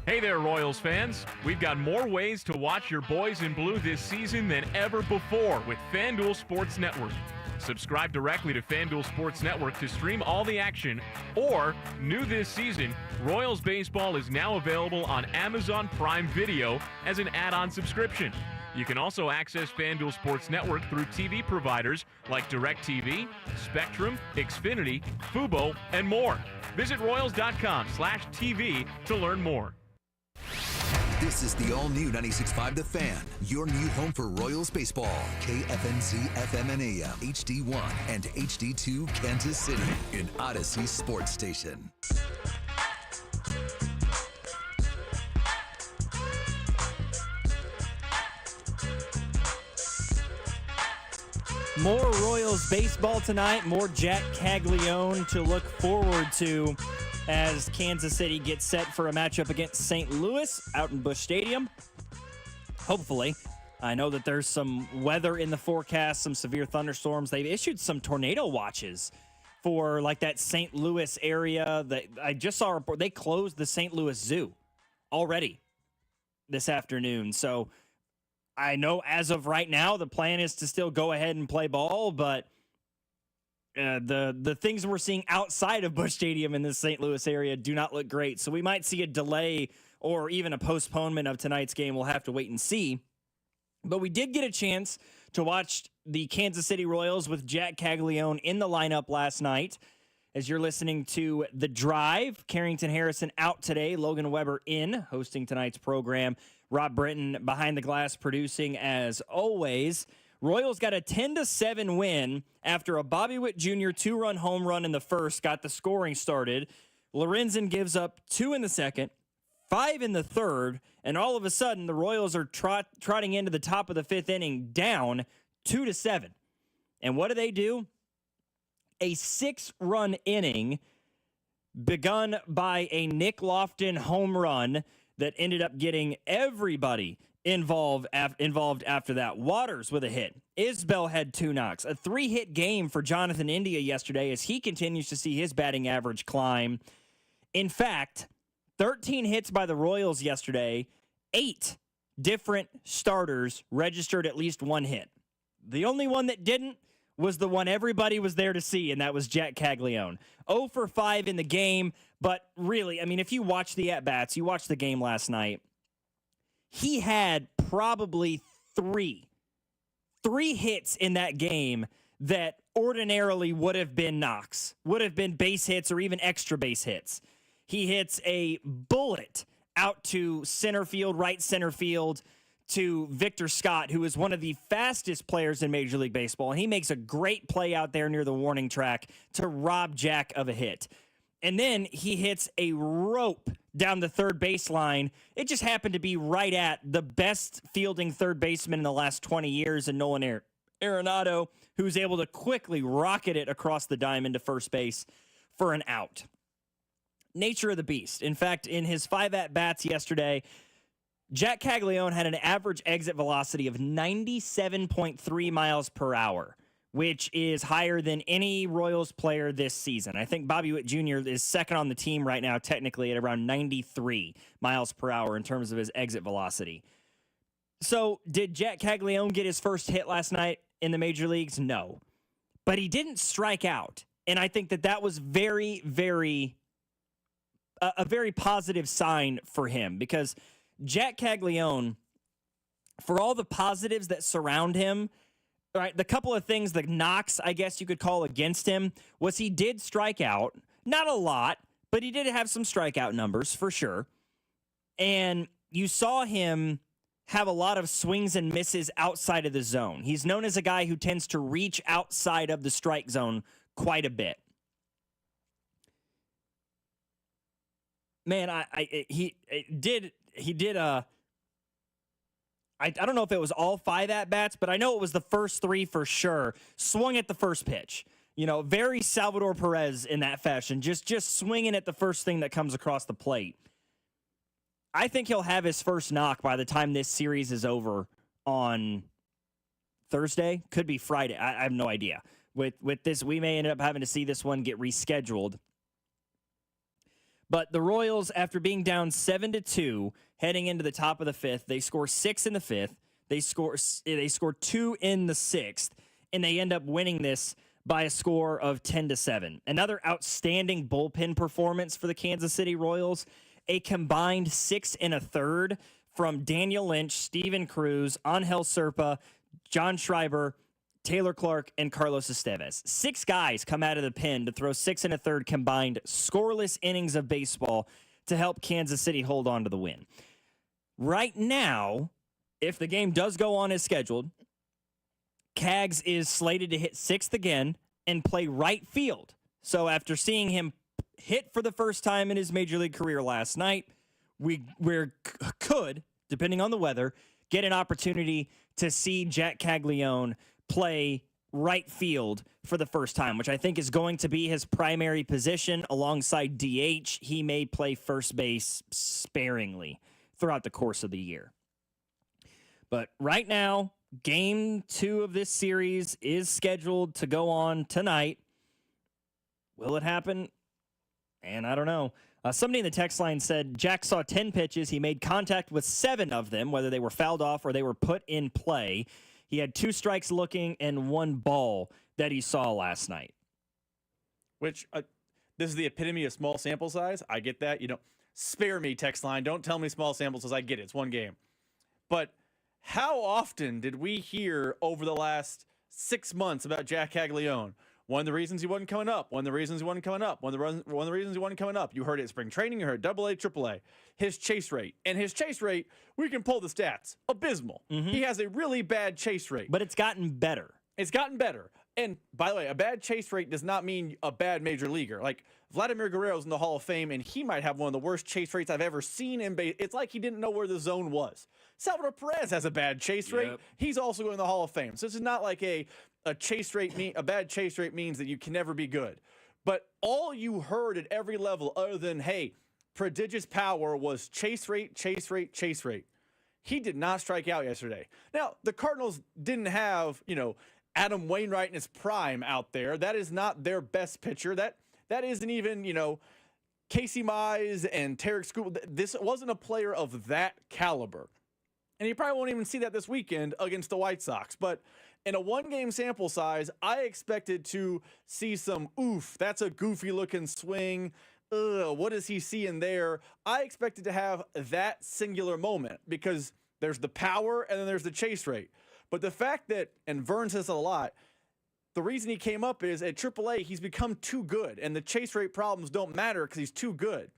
Hey there, Royals fans. We've got more ways to watch your boys in blue this season than ever before with FanDuel Sports Network. Subscribe directly to FanDuel Sports Network to stream all the action, or, new this season, Royals Baseball is now available on Amazon Prime Video as an add-on subscription. You can also access FanDuel Sports Network through TV providers like DirecTV, Spectrum, Xfinity, Fubo, and more. Visit Royals.com/TV to learn more. This is the all-new 96.5 The Fan, your new home for Royals baseball. KFNZ FM and AM, HD1 and HD2 Kansas City, an Odyssey sports station. More Royals baseball tonight, more Jack Caglione to look forward to as Kansas City gets set for a matchup against St. Louis out in Busch Stadium. Hopefully. I know that there's some weather in the forecast, some severe thunderstorms. They've issued some tornado watches for like that St. Louis area. That I just saw a report. They closed the St. Louis Zoo already this afternoon. So I know as of right now, the plan is to still go ahead and play ball, but the things we're seeing outside of Busch Stadium in the St. Louis area do not look great. So we might see a delay or even a postponement of tonight's game. We'll have to wait and see. But we did get a chance to watch the Kansas City Royals with Jack Caglione in the lineup last night. As you're listening to The Drive, Carrington Harrison out today, Logan Weber in, hosting tonight's program. Rob Britton behind the glass producing as always. Royals got a 10-7 win after a Bobby Witt Jr. 2-run home run in the first got the scoring started. Lorenzen gives up 2 in the second, 5 in the third, and all of a sudden the Royals are trotting into the top of the 5th inning down 2-7. And what do? A 6-run inning begun by a Nick Lofton home run that ended up getting everybody involved after that. Waters with a hit. Isbell had 2 knocks. A 3-hit game for Jonathan India yesterday as he continues to see his batting average climb. In fact, 13 hits by the Royals yesterday. 8 different starters registered at least 1 hit. The only one that didn't was the one everybody was there to see, and that was Jack Caglione. 0 for 5 in the game, but really, I mean, if you watch the at-bats, you watched the game last night, he had probably three hits in that game that ordinarily would have been knocks, would have been base hits or even extra base hits. He hits a bullet out to center field, right center field, to Victor Scott, who is one of the fastest players in Major League Baseball. And he makes a great play out there near the warning track to rob Jack of a hit. And then he hits a rope down the third baseline. It just happened to be right at the best fielding third baseman in the last 20 years in Nolan Arenado, who's able to quickly rocket it across the diamond to first base for an out. Nature of the beast. In fact, in his 5 at-bats yesterday, Jack Caglione had an average exit velocity of 97.3 miles per hour, which is higher than any Royals player this season. I think Bobby Witt Jr. is second on the team right now, technically, at around 93 miles per hour in terms of his exit velocity. So, did Jack Caglione get his first hit last night in the major leagues? No. But he didn't strike out. And I think that was a very positive sign for him, because Jack Caglione, for all the positives that surround him, right, the couple of things, the knocks, I guess you could call against him, was he did strike out. Not a lot, but he did have some strikeout numbers for sure. And you saw him have a lot of swings and misses outside of the zone. He's known as a guy who tends to reach outside of the strike zone quite a bit. Man, I don't know if it was all 5 at-bats, but I know it was the first 3 for sure. Swung at the first pitch. You know, very Salvador Perez in that fashion. Just swinging at the first thing that comes across the plate. I think he'll have his first knock by the time this series is over on Thursday. Could be Friday. I have no idea. With this, we may end up having to see this one get rescheduled. But the Royals, after being down 7-2, heading into the top of the 5th, they score 6 in the 5th. They score 2 in the 6th, and they end up winning this by a score of 10-7. Another outstanding bullpen performance for the Kansas City Royals. A combined 6 1/3 from Daniel Lynch, Steven Cruz, Angel Serpa, John Schreiber, Taylor Clark, and Carlos Estevez. 6 guys come out of the pen to throw 6 1/3 combined scoreless innings of baseball to help Kansas City hold on to the win. Right now, if the game does go on as scheduled, Cags is slated to hit 6th again and play right field. So after seeing him hit for the first time in his major league career last night, we could, depending on the weather, get an opportunity to see Jack Caglione play right field for the first time, which I think is going to be his primary position alongside DH. He may play first base sparingly throughout the course of the year. But right now, game 2 of this series is scheduled to go on tonight. Will it happen? And I don't know. Somebody in the text line said Jack saw 10 pitches. He made contact with 7 of them, whether they were fouled off or they were put in play. He had 2 strikes looking and 1 ball that he saw last night. Which, this is the epitome of small sample size. I get that. Spare me, text line. Don't tell me small sample size. I get it. It's one game. But how often did we hear over the last 6 months about Jack Caglione? One of the reasons he wasn't coming up. One of the reasons he wasn't coming up. One of the reasons he wasn't coming up. You heard it at spring training. You heard AA, AAA. His chase rate. And his chase rate, we can pull the stats. Abysmal. He has a really bad chase rate. But it's gotten better. It's gotten better. And by the way, a bad chase rate does not mean a bad major leaguer. Like Vladimir Guerrero's in the Hall of Fame, and he might have one of the worst chase rates I've ever seen in base. It's like he didn't know where the zone was. Salvador Perez has a bad chase rate. He's also going to the Hall of Fame. So this is not like a chase rate. A bad chase rate means that you can never be good. But all you heard at every level, other than hey, prodigious power, was chase rate, chase rate, chase rate. He did not strike out yesterday. Now the Cardinals didn't have Adam Wainwright in his prime out there. That is not their best pitcher. That isn't even, Casey Mize and Tarek Scoop. This wasn't a player of that caliber. And you probably won't even see that this weekend against the White Sox. But in a one-game sample size, I expected to see some, that's a goofy-looking swing. What does he see in there? I expected to have that singular moment because there's the power and then there's the chase rate. But the fact that, and Vern says it a lot, the reason he came up is at AAA, he's become too good, and the chase rate problems don't matter because he's too good.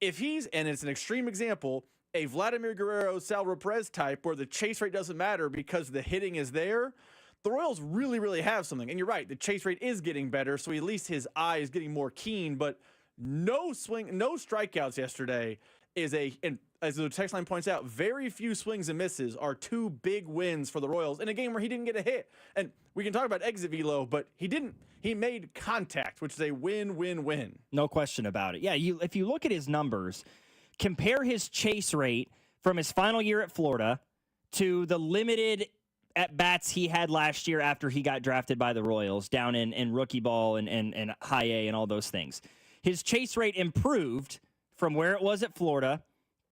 If he's, and it's an extreme example, a Vladimir Guerrero, Salvador Perez type where the chase rate doesn't matter because the hitting is there, the Royals really, really have something. And you're right, the chase rate is getting better, so at least his eye is getting more keen, but no strikeouts yesterday is and as the text line points out, very few swings and misses are 2 big wins for the Royals in a game where he didn't get a hit. And we can talk about exit velo, but he didn't. He made contact, which is a win-win-win. No question about it. Yeah, if you look at his numbers, compare his chase rate from his final year at Florida to the limited at-bats he had last year after he got drafted by the Royals down in rookie ball and high A and all those things. His chase rate improved from where it was at Florida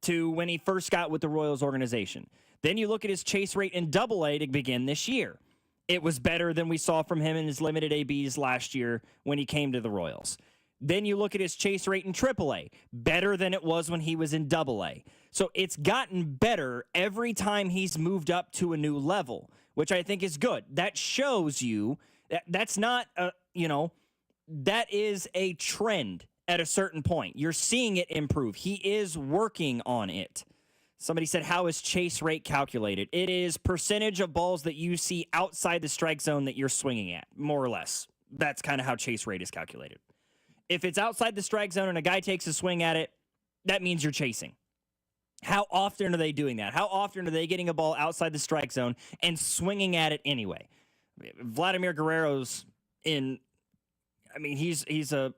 to when he first got with the Royals organization. Then you look at his chase rate in AA to begin this year. It was better than we saw from him in his limited ABs last year when he came to the Royals. Then you look at his chase rate in AAA, better than it was when he was in AA. So it's gotten better every time he's moved up to a new level, which I think is good. That shows you that's not that is a trend. At a certain point, you're seeing it improve. He is working on it. Somebody said, how is chase rate calculated? It is percentage of balls that you see outside the strike zone that you're swinging at, more or less. That's kind of how chase rate is calculated. If it's outside the strike zone and a guy takes a swing at it, that means you're chasing. How often are they doing that? How often are they getting a ball outside the strike zone and swinging at it anyway? Vladimir Guerrero's he's a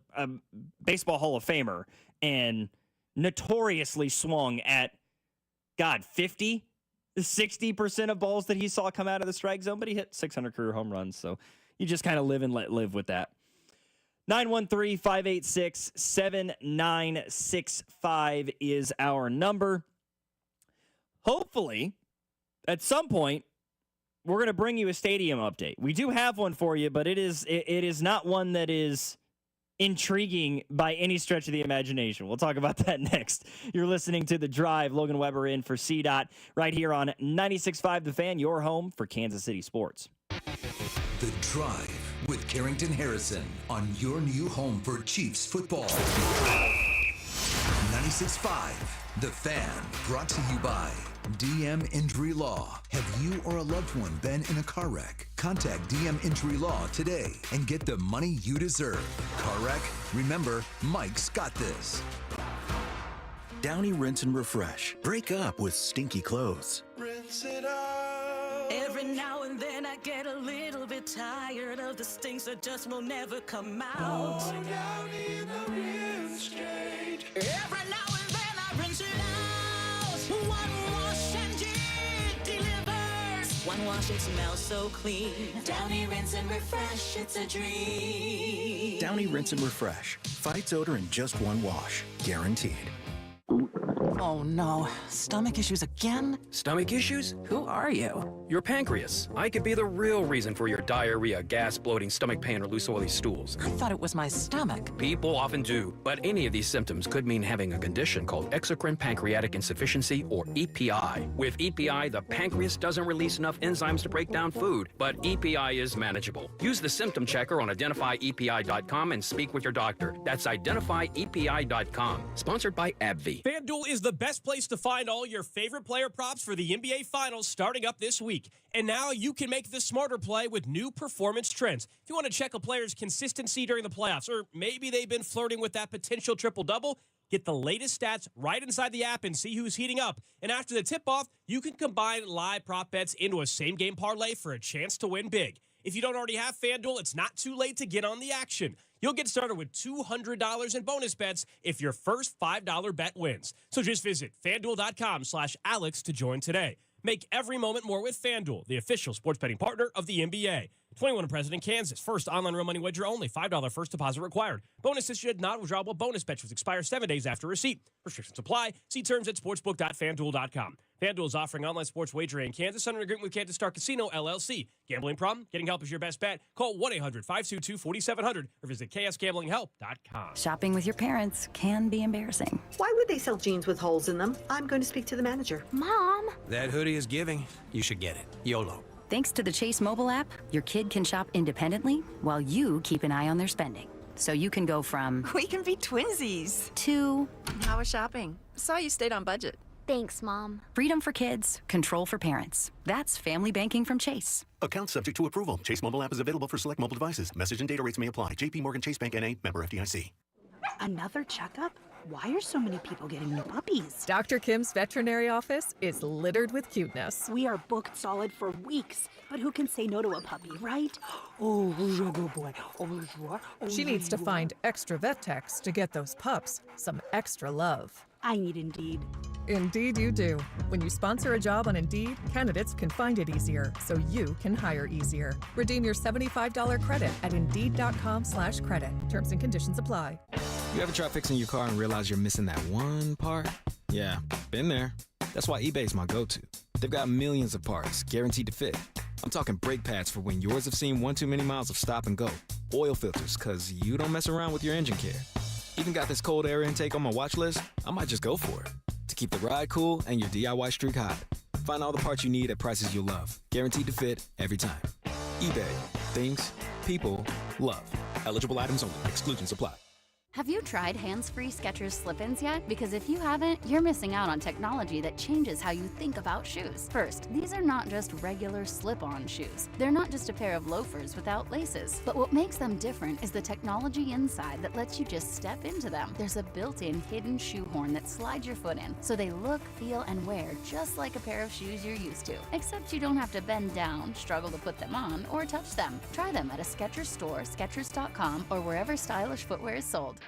baseball Hall of Famer and notoriously swung at, 60% of balls that he saw come out of the strike zone, but he hit 600 career home runs, so you just kind of live and let live with that. 913-586-7965 is our number. Hopefully, at some point, we're going to bring you a stadium update. We do have one for you, but it is not one that is intriguing by any stretch of the imagination. We'll talk about that next. You're listening to The Drive. Logan Weber in for CDOT right here on 96.5 The Fan, your home for Kansas City sports. The Drive with Carrington Harrison on your new home for Chiefs football. 96.5 The Fan, brought to you by DM Injury Law. Have you or a loved one been in a car wreck? Contact DM Injury Law today and get the money you deserve. Car wreck? Remember, Mike's got this. Downy Rinse and Refresh. Break up with stinky clothes. Rinse it out. Every now and then I get a little bit tired of the stinks that just will never come out. Oh, Downy in the rinse straight. Every now and then I rinse it out. One wash and it delivers. one wash, it smells so clean. Downy Rinse and Refresh, it's a dream. Downy Rinse and Refresh. Fights odor in just one wash. Guaranteed. Oh no, stomach issues again? Stomach issues? Who are you? Your pancreas. I could be the real reason for your diarrhea, gas, bloating, stomach pain, or loose oily stools. I thought it was my stomach. People often do, but any of these symptoms could mean having a condition called exocrine pancreatic insufficiency, or EPI. With EPI, the pancreas doesn't release enough enzymes to break down food, but EPI is manageable. Use the symptom checker on identifyepi.com and speak with your doctor. That's identifyepi.com. Sponsored by AbbVie. FanDuel is the best place to find all your favorite player props for the NBA Finals starting up this week. And now you can make the smarter play with new performance trends. If you want to check a player's consistency during the playoffs, or maybe they've been flirting with that potential triple-double, get the latest stats right inside the app and see who's heating up. And after the tip-off, you can combine live prop bets into a same-game parlay for a chance to win big. If you don't already have FanDuel, it's not too late to get on the action. You'll get started with $200 in bonus bets if your first $5 bet wins. So just visit FanDuel.com/Alex to join today. Make every moment more with FanDuel, the official sports betting partner of the NBA. 21 and present in Kansas. First online real money wager only. $5 first deposit required. Bonus issued not withdrawable bonus bets which expire 7 days after receipt. Restrictions apply. See terms at sportsbook.fanduel.com. FanDuel is offering online sports wagering in Kansas under an agreement with Kansas Star Casino, LLC. Gambling problem? Getting help is your best bet. Call 1-800-522-4700 or visit ksgamblinghelp.com. Shopping with your parents can be embarrassing. Why would they sell jeans with holes in them? I'm going to speak to the manager. Mom! That hoodie is giving. You should get it. YOLO. Thanks to the Chase mobile app, your kid can shop independently while you keep an eye on their spending. So you can go from... We can be twinsies. ...to... How was shopping? Saw you stayed on budget. Thanks, Mom. Freedom for kids, control for parents. That's family banking from Chase. Account subject to approval. Chase mobile app is available for select mobile devices. Message and data rates may apply. JP Morgan Chase Bank N.A. member FDIC. Another checkup? Why are so many people getting new puppies? Dr. Kim's veterinary office is littered with cuteness. We are booked solid for weeks, but who can say no to a puppy, right? Oh, good boy. She needs to find extra vet techs to get those pups some extra love. I need Indeed. Indeed you do. When you sponsor a job on Indeed, candidates can find it easier, so you can hire easier. Redeem your $75 credit at Indeed.com/credit. Terms and conditions apply. You ever try fixing your car and realize you're missing that one part? Yeah, been there. That's why eBay's my go-to. They've got millions of parts, guaranteed to fit. I'm talking brake pads for when yours have seen one too many miles of stop and go. Oil filters, because you don't mess around with your engine care. Even got this cold air intake on my watch list. I might just go for it. To keep the ride cool and your DIY streak hot. Find all the parts you need at prices you'll love. Guaranteed to fit every time. eBay. Things people love. Eligible items only. Exclusions apply. Have you tried hands-free Skechers slip-ins yet? Because if you haven't, you're missing out on technology that changes how you think about shoes. First, these are not just regular slip-on shoes. They're not just a pair of loafers without laces. But what makes them different is the technology inside that lets you just step into them. There's a built-in hidden shoe horn that slides your foot in, so they look, feel, and wear just like a pair of shoes you're used to. Except you don't have to bend down, struggle to put them on, or touch them. Try them at a Skechers store, Skechers.com, or wherever stylish footwear is sold.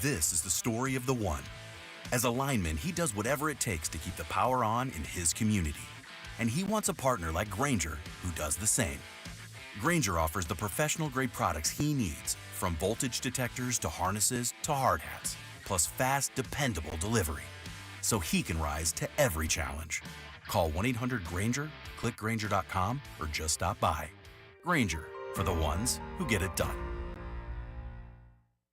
This is the story of the one. As a lineman, he does whatever it takes to keep the power on in his community. And he wants a partner like Grainger who does the same. Grainger offers the professional-grade products he needs, from voltage detectors to harnesses to hard hats, plus fast, dependable delivery, so he can rise to every challenge. Call 1-800-GRAINGER, click Grainger.com, or just stop by. Grainger, for the ones who get it done.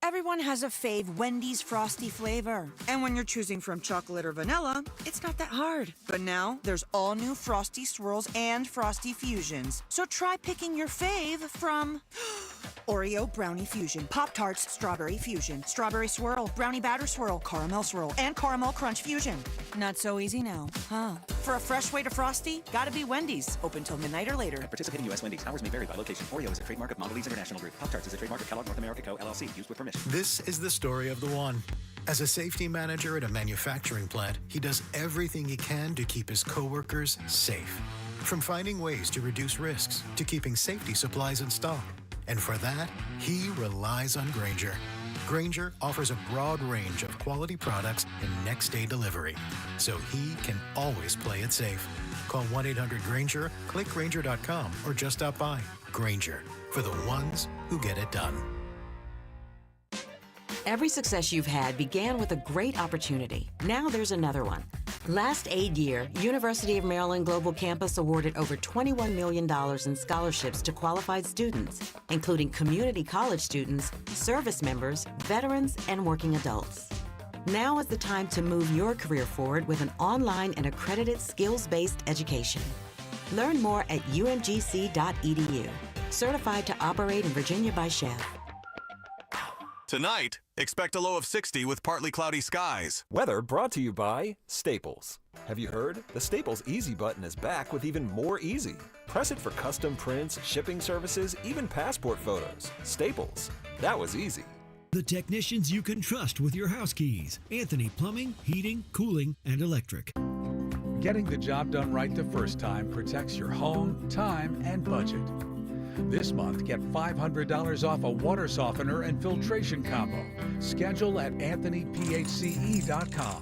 Everyone has a fave Wendy's Frosty flavor. And when you're choosing from chocolate or vanilla, it's not that hard. But now, there's all new Frosty Swirls and Frosty Fusions. So try picking your fave from Oreo Brownie Fusion, Pop-Tarts Strawberry Fusion, Strawberry Swirl, Brownie Batter Swirl, Caramel Swirl, and Caramel Crunch Fusion. Not so easy now, huh? For a fresh way to Frosty, gotta be Wendy's. Open till midnight or later. At participating U.S. Wendy's, hours may vary by location. Oreo is a trademark of Mondelez International Group. Pop-Tarts is a trademark of Kellogg North America Co., LLC. Used with permission. This is the story of the one. As a safety manager at a manufacturing plant, he does everything he can to keep his coworkers safe. From finding ways to reduce risks to keeping safety supplies in stock. And for that, he relies on Grainger, Grainger offers a broad range of quality products and next-day delivery, so he can always play it safe. Call 1-800-GRAINGER, click Grainger.com, or just stop by. Grainger, for the ones who get it done. Every success you've had began with a great opportunity. Now there's another one. Last aid year, University of Maryland Global Campus awarded over $21 million in scholarships to qualified students, including community college students, service members, veterans, and working adults. Now is the time to move your career forward with an online and accredited skills-based education. Learn more at umgc.edu. Certified to operate in Virginia by Chef. Tonight, expect a low of 60 with partly cloudy skies. Weather brought to you by Staples. Have you heard? The Staples Easy button is back with even more easy. Press it for custom prints, shipping services, even passport photos. Staples. That was easy. The technicians you can trust with your house keys. Anthony Plumbing, Heating, Cooling, and Electric. Getting the job done right the first time protects your home, time, and budget. This month, get $500 off a water softener and filtration combo. Schedule at anthonyphce.com.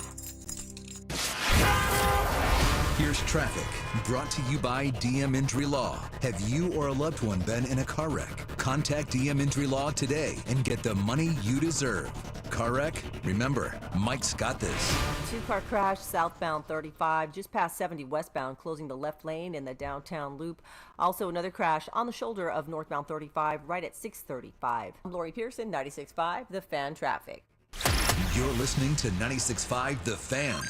Here's traffic, brought to you by DM Injury Law. Have you or a loved one been in a car wreck? Contact DM Injury Law today and get the money you deserve. Car wreck? Remember, Mike's got this. Two-car crash southbound 35, just past 70 westbound, closing the left lane in the downtown loop. Also another crash on the shoulder of northbound 35, right at 635. I'm Lori Pearson, 96.5, The Fan Traffic. You're listening to 96.5 The Fan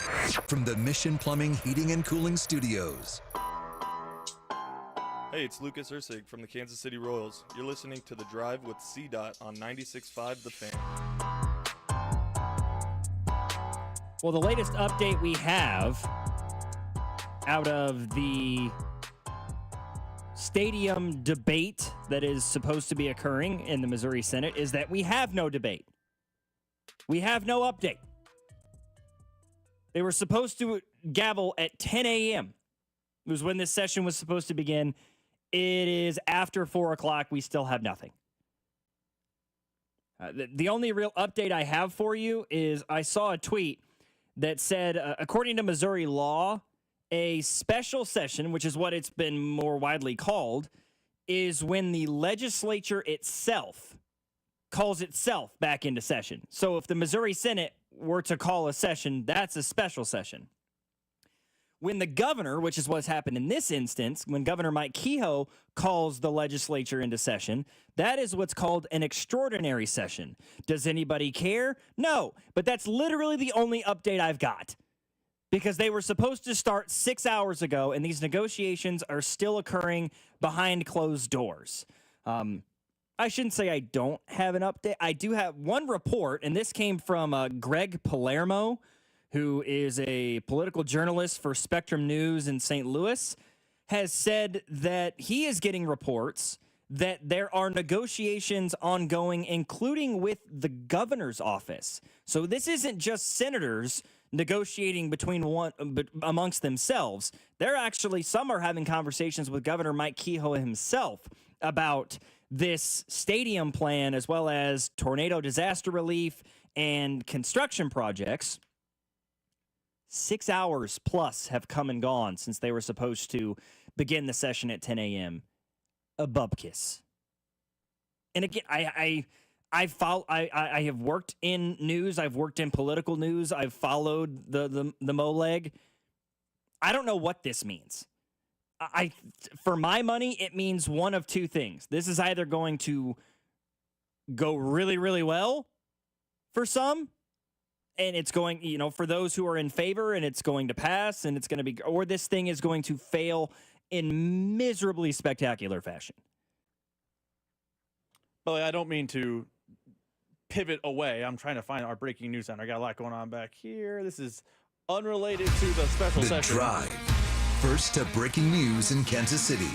from the Mission Plumbing, Heating, and Cooling Studios. Hey, it's Lucas Ursig from the Kansas City Royals. You're listening to The Drive with C-Dot on 96.5 The Fan. Well, the latest update we have out of the stadium debate that is supposed to be occurring in the Missouri Senate is that we have no debate. We have no update. They were supposed to gavel at 10 a.m. It was when this session was supposed to begin. It is after 4 o'clock. We still have nothing. The only real update I have for you is I saw a tweet that said, according to Missouri law, a special session, which is what it's been more widely called, is when the legislature itself calls itself back into session. So if the Missouri Senate were to call a session, that's a special session. When the governor, which is what's happened in this instance, when Governor Mike Kehoe calls the legislature into session, that is what's called an extraordinary session. Does anybody care? No, but that's literally the only update I've got. Because they were supposed to start 6 hours ago, and these negotiations are still occurring behind closed doors. I shouldn't say I don't have an update. I do have one report, and this came from Greg Palermo, who is a political journalist for Spectrum News in St. Louis, has said that he is getting reports that there are negotiations ongoing, including with the governor's office. So this isn't just senators negotiating amongst themselves. They're actually, some are having conversations with Governor Mike Kehoe himself about this stadium plan, as well as tornado disaster relief and construction projects. 6 hours plus have come and gone since they were supposed to begin the session at 10 a.m. A bupkis. And again, I have worked in news. I've worked in political news. I've followed the MOLEG. I don't know what this means. For my money, it means one of two things. This is either going to go really, really well for some, and it's going, for those who are in favor, and it's going to pass, and it's going to be, or this thing is going to fail in miserably spectacular fashion. Well, I don't mean to pivot away. I'm trying to find our breaking news center. I got a lot going on back here. This is unrelated to the special session. The Drive. First to breaking news in Kansas City.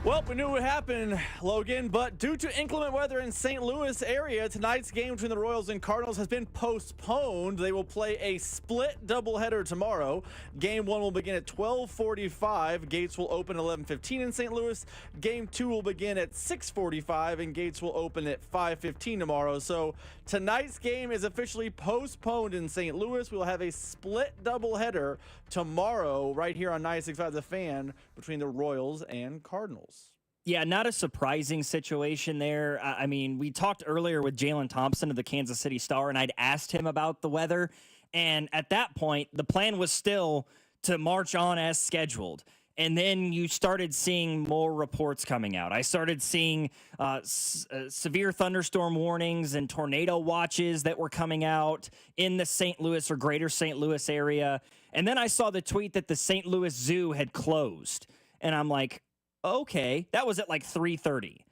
Well, we knew it would happen, Logan, but due to inclement weather in St. Louis area, tonight's game between the Royals and Cardinals has been postponed. They will play a split doubleheader tomorrow. Game 1 will begin at 12:45. Gates will open at 11:15 in St. Louis. Game 2 will begin at 6:45, and gates will open at 5:15 tomorrow. So tonight's game is officially postponed in St. Louis. We'll have a split doubleheader tomorrow right here on 96.5 The Fan between the Royals and Cardinals. Yeah, not a surprising situation there. I mean, we talked earlier with Jalen Thompson of the Kansas City Star, and I'd asked him about the weather. And at that point, the plan was still to march on as scheduled. And then you started seeing more reports coming out. I started seeing severe thunderstorm warnings and tornado watches that were coming out in the St. Louis or greater St. Louis area. And then I saw the tweet that the St. Louis Zoo had closed. And I'm like, okay, that was at like 3:30.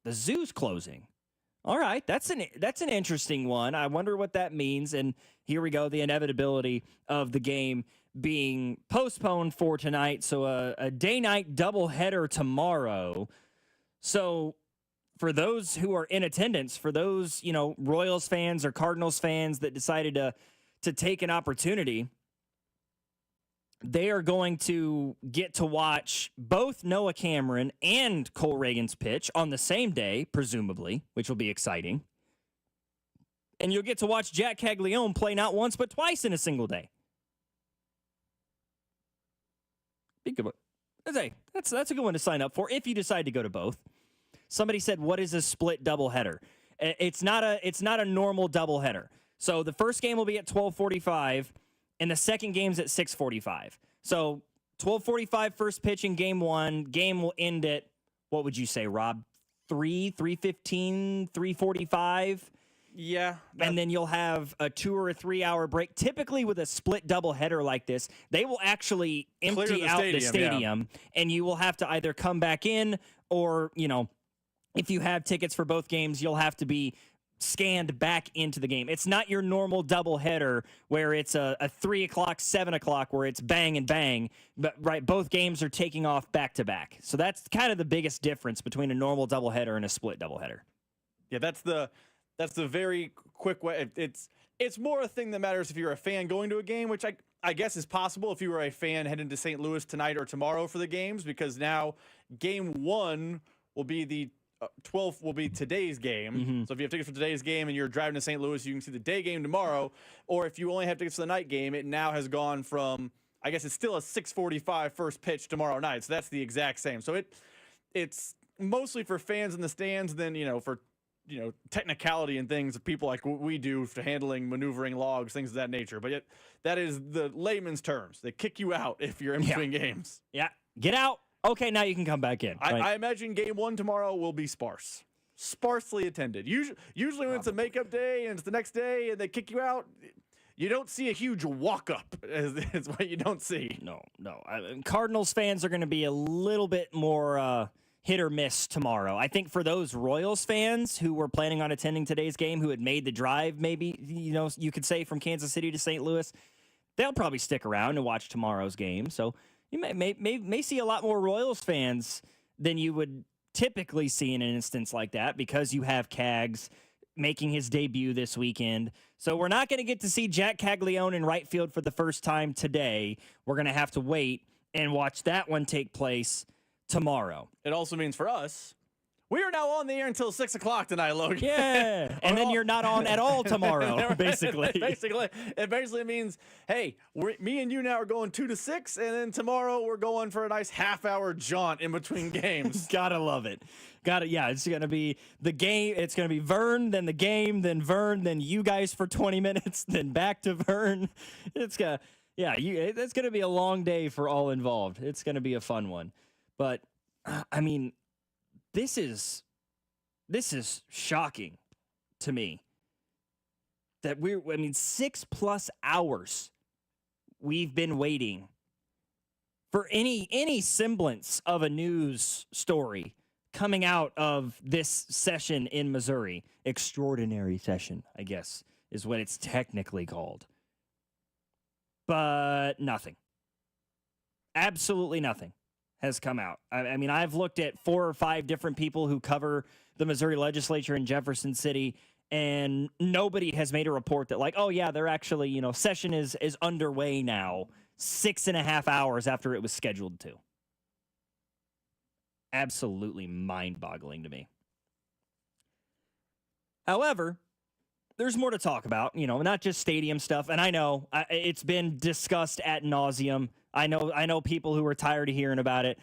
The zoo's closing. All right, that's an interesting one. I wonder what that means. And here we go, the inevitability of the game being postponed for tonight. So a day-night doubleheader tomorrow. So for those who are in attendance, for those, Royals fans or Cardinals fans that decided to take an opportunity, they are going to get to watch both Noah Cameron and Cole Reagan's pitch on the same day, presumably, which will be exciting. And you'll get to watch Jack Caglione play not once but twice in a single day. Be good one. That's a good one to sign up for if you decide to go to both. Somebody said, "What is a split doubleheader?" It's not a normal doubleheader. So the first game will be at 12:45. And the second game's at 6:45. So 12:45 first pitch in game 1. Game will end at, what would you say, Rob? 3:15, 3:45? Yeah. And then you'll have a 2 or 3 hour break. Typically with a split doubleheader like this, they will actually empty out the stadium, and you will have to either come back in or, if you have tickets for both games, you'll have to be scanned back into the game. It's not your normal doubleheader where it's a 3 o'clock, 7 o'clock where it's bang and bang. But right, both games are taking off back to back. So that's kind of the biggest difference between a normal doubleheader and a split doubleheader. Yeah, that's the very quick way. It's more a thing that matters if you're a fan going to a game, which I guess is possible if you were a fan heading to St. Louis tonight or tomorrow for the games, because now game 1 will be 12th will be today's game. Mm-hmm. So if you have tickets for today's game and you're driving to St. Louis, you can see the day game tomorrow. Or if you only have tickets for the night game, it now has gone from, I guess it's still a 6:45 first pitch tomorrow night. So that's the exact same. So it's mostly for fans in the stands, then, for technicality and things that people like we do for handling, maneuvering logs, things of that nature. But that is the layman's terms. They kick you out if you're in between games. Yeah. Get out. Okay, now you can come back in. Right? I imagine game 1 tomorrow will be sparsely attended. Usually when it's a makeup day and it's the next day and they kick you out, you don't see a huge walk-up. Is what you don't see. No. Cardinals fans are going to be a little bit more hit or miss tomorrow. I think for those Royals fans who were planning on attending today's game, who had made the drive, maybe, you could say from Kansas City to St. Louis, they'll probably stick around and watch tomorrow's game. So you may see a lot more Royals fans than you would typically see in an instance like that, because you have Cags making his debut this weekend. So we're not going to get to see Jack Caglione in right field for the first time today. We're going to have to wait and watch that one take place tomorrow. It also means for us, we are now on the air until 6 o'clock tonight, Logan. Yeah, and then you're not on at all tomorrow, basically. It basically means, hey, me and you now are going 2 to 6, and then tomorrow we're going for a nice half-hour jaunt in between games. Gotta love it. Yeah, it's going to be the game. It's going to be Vern, then the game, then Vern, then you guys for 20 minutes, then back to Vern. It's going to be a long day for all involved. It's going to be a fun one. But, I mean, this is shocking to me that 6+ hours we've been waiting for any semblance of a news story coming out of this session in Missouri. Extraordinary session, I guess, is what it's technically called. But nothing. Absolutely nothing has come out. I mean, I've looked at 4 or 5 different people who cover the Missouri legislature in Jefferson City, and nobody has made a report that like, oh yeah, they're actually, session is underway now 6.5 hours after it was scheduled to. Absolutely mind-boggling to me. However, there's more to talk about, not just stadium stuff. And I know it's been discussed ad nauseum. I know people who are tired of hearing about it.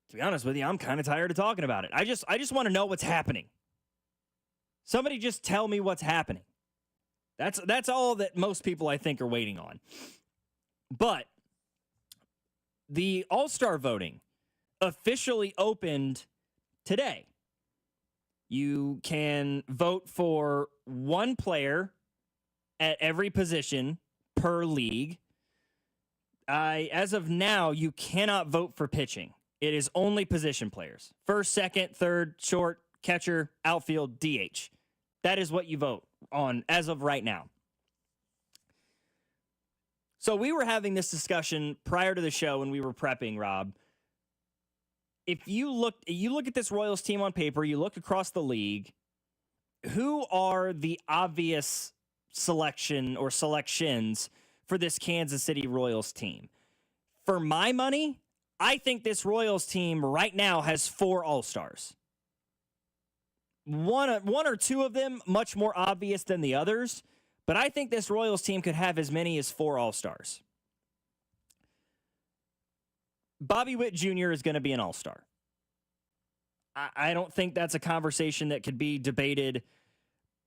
To be honest with you, I'm kind of tired of talking about it. I just want to know what's happening. Somebody just tell me what's happening. That's all that most people, I think, are waiting on. But the All-Star voting officially opened today. You can vote for one player at every position per league. As of now, you cannot vote for pitching. It is only position players. First, second, third, short, catcher, outfield, DH. That is what you vote on as of right now. So we were having this discussion prior to the show when we were prepping, Rob. If you look at this Royals team on paper, you look across the league, who are the obvious selection or selections for this Kansas City Royals team? For my money, I think this Royals team right now has 4 All-Stars. One or two of them much more obvious than the others, but I think this Royals team could have as many as 4 All-Stars. Bobby Witt Jr. is going to be an All-Star. I don't think that's a conversation that could be debated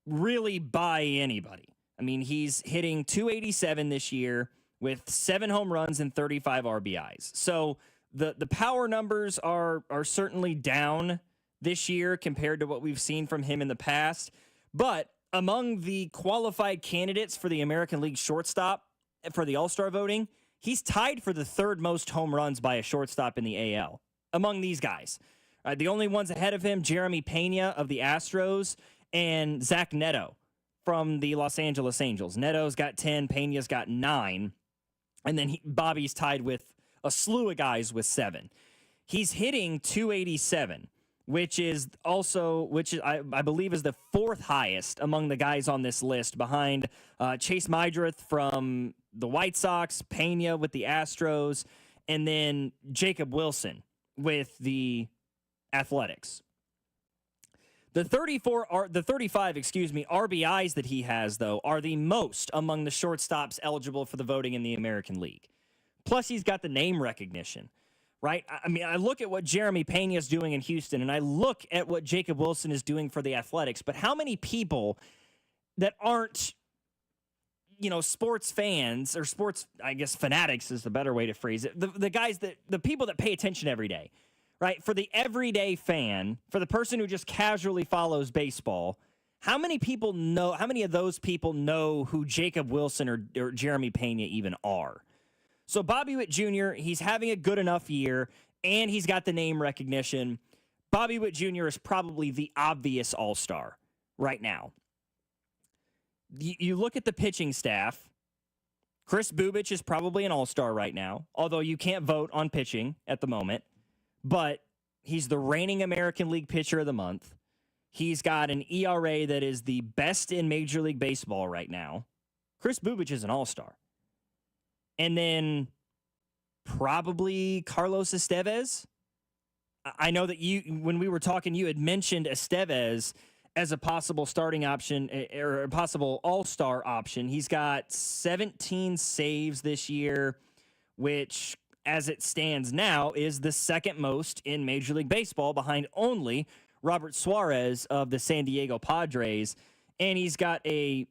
really by anybody. I mean, he's hitting .287 this year with 7 home runs and 35 RBIs. So the power numbers are certainly down this year compared to what we've seen from him in the past. But among the qualified candidates for the American League shortstop for the All-Star voting, he's tied for the 3rd most home runs by a shortstop in the AL among these guys. The only ones ahead of him, Jeremy Pena of the Astros and Zach Neto from the Los Angeles Angels. Neto's got 10, Pena's got 9, and then Bobby's tied with a slew of guys with 7. He's hitting .287, which I believe is the 4th highest among the guys on this list, behind Chase Mydreth from the White Sox, Pena with the Astros, and then Jacob Wilson with the Athletics. The 35 RBIs that he has, though, are the most among the shortstops eligible for the voting in the American League. Plus, he's got the name recognition, right? I mean, I look at what Jeremy Pena is doing in Houston, and I look at what Jacob Wilson is doing for the Athletics, but how many people that aren't, sports fans or sports, I guess, fanatics is the better way to phrase it, the people that pay attention every day, right? For the everyday fan, for the person who just casually follows baseball, how many of those people know who Jacob Wilson or Jeremy Pena even are? So Bobby Witt Jr., he's having a good enough year, and he's got the name recognition. Bobby Witt Jr. is probably the obvious all-star right now. You look at the pitching staff. Chris Bubich is probably an all-star right now, although you can't vote on pitching at the moment. But he's the reigning American League Pitcher of the Month. He's got an ERA that is the best in Major League Baseball right now. Chris Bubich is an all-star. And then probably Carlos Estevez. I know that when we were talking, you had mentioned Estevez as a possible starting option or a possible all-star option. He's got 17 saves this year, which, as it stands now, is the second most in Major League Baseball, behind only Robert Suarez of the San Diego Padres. And he's got a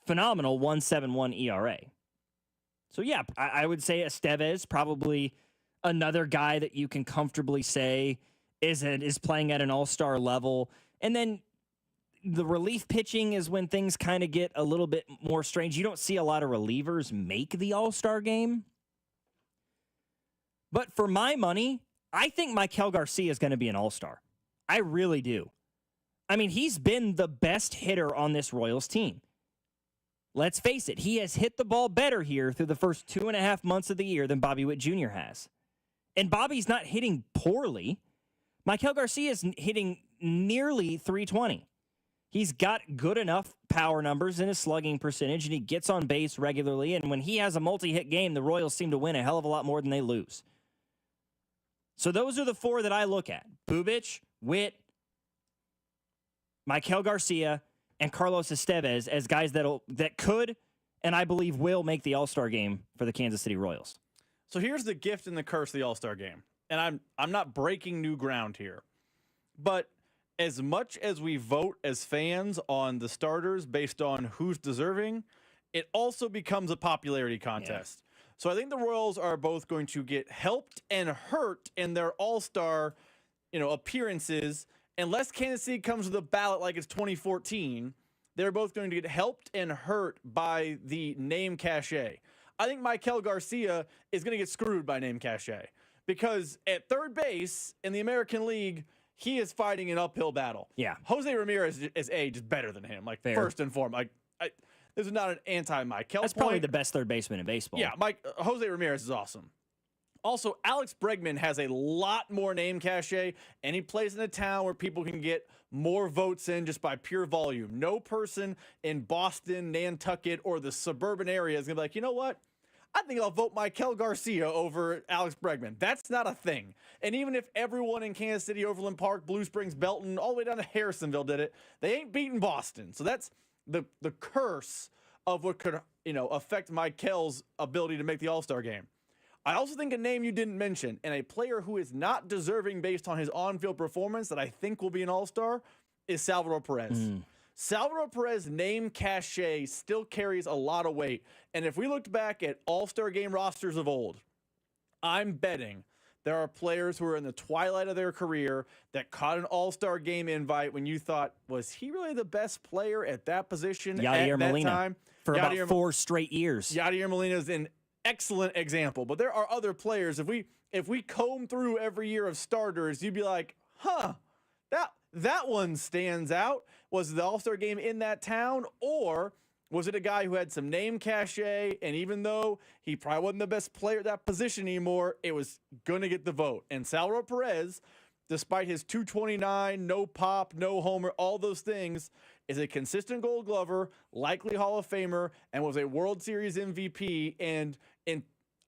phenomenal 1.71 ERA. So, yeah, I would say Estevez, probably another guy that you can comfortably say is playing at an all-star level. And then the relief pitching is when things kind of get a little bit more strange. You don't see a lot of relievers make the all-star game. But for my money, I think Maikel Garcia is going to be an all-star. I really do. I mean, he's been the best hitter on this Royals team. Let's face it, he has hit the ball better here through the first 2.5 months of the year than Bobby Witt Jr. has. And Bobby's not hitting poorly. Maikel Garcia is hitting nearly 320. He's got good enough power numbers in his slugging percentage, and he gets on base regularly. And when he has a multi-hit game, the Royals seem to win a hell of a lot more than they lose. So those are the four that I look at. Bubic, Witt, Maikel Garcia, and Carlos Estevez as guys that could, and I believe will, make the All-Star game for the Kansas City Royals. So here's the gift and the curse of the All-Star game. And I'm not breaking new ground here. But as much as we vote as fans on the starters based on who's deserving, it also becomes a popularity contest. Yeah. So I think the Royals are both going to get helped and hurt in their all-star, appearances. Unless Kansas City comes to the ballot like it's 2014, they're both going to get helped and hurt by the name cachet. I think Maikel Garcia is going to get screwed by name cachet because at third base in the American League, he is fighting an uphill battle. Yeah. Jose Ramirez is just better than him, first and foremost. This is not an anti-Maikel That's probably the best third baseman in baseball. Yeah, Jose Ramirez is awesome. Also, Alex Bregman has a lot more name cachet, and he plays in a town where people can get more votes in just by pure volume. No person in Boston, Nantucket, or the suburban area is going to be like, you know what? I think I'll vote Maikel Garcia over Alex Bregman. That's not a thing. And even if everyone in Kansas City, Overland Park, Blue Springs, Belton, all the way down to Harrisonville did it, they ain't beating Boston. So that's the curse of what could affect Maikel's ability to make the All-Star game. I also think a name you didn't mention, and a player who is not deserving based on his on-field performance that I think will be an All-Star, is Salvador Perez. Salvador Perez's name cachet still carries a lot of weight. And if we looked back at All-Star game rosters of old, I'm betting there are players who are in the twilight of their career that caught an All-Star game invite when you thought, was he really the best player at that position Yadier at Molina that time? for about 4 straight years. Yadier Molina is an excellent example. But there are other players. If we comb through every year of starters, you'd be like, that one stands out. Was the All-Star game in that town, or was it a guy who had some name cachet, and even though he probably wasn't the best player at that position anymore, it was going to get the vote? And Salvador Perez, despite his 229, no pop, no homer, all those things, is a consistent Gold Glover, likely Hall of Famer, and was a World Series MVP. And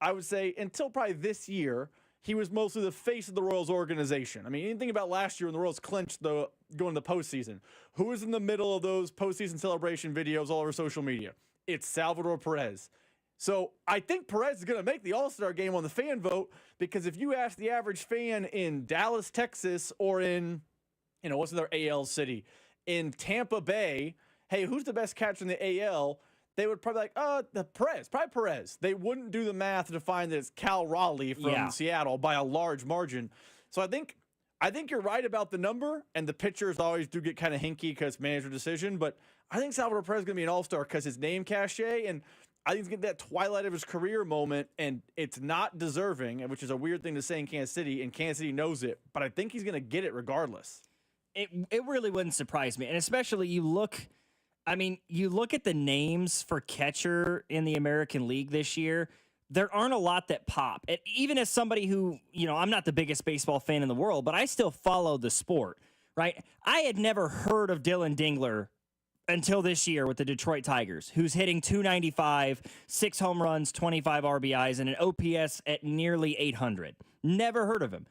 I would say until probably this year, he was mostly the face of the Royals organization. I mean, anything about last year when the Royals clinched going to the postseason. Who was in the middle of those postseason celebration videos all over social media? It's Salvador Perez. So I think Perez is going to make the All-Star game on the fan vote, because if you ask the average fan in Dallas, Texas, or in, what's their AL city, in Tampa Bay, hey, who's the best catcher in the AL? They would probably probably Perez. They wouldn't do the math to find that it's Cal Raleigh from Seattle by a large margin. So I think you're right about the number, and the pitchers always do get kind of hinky because it's manager decision. But I think Salvador Perez is going to be an All-Star because his name cachet, and I think he's getting that twilight of his career moment, and it's not deserving, which is a weird thing to say in Kansas City, and Kansas City knows it. But I think he's going to get it regardless. It really wouldn't surprise me, and especially you look at the names for catcher in the American League this year. There aren't a lot that pop. Even as somebody who, I'm not the biggest baseball fan in the world, but I still follow the sport, right? I had never heard of Dylan Dingler until this year with the Detroit Tigers, who's hitting .295, 6 home runs, 25 RBIs, and an OPS at nearly 800. Never heard of him.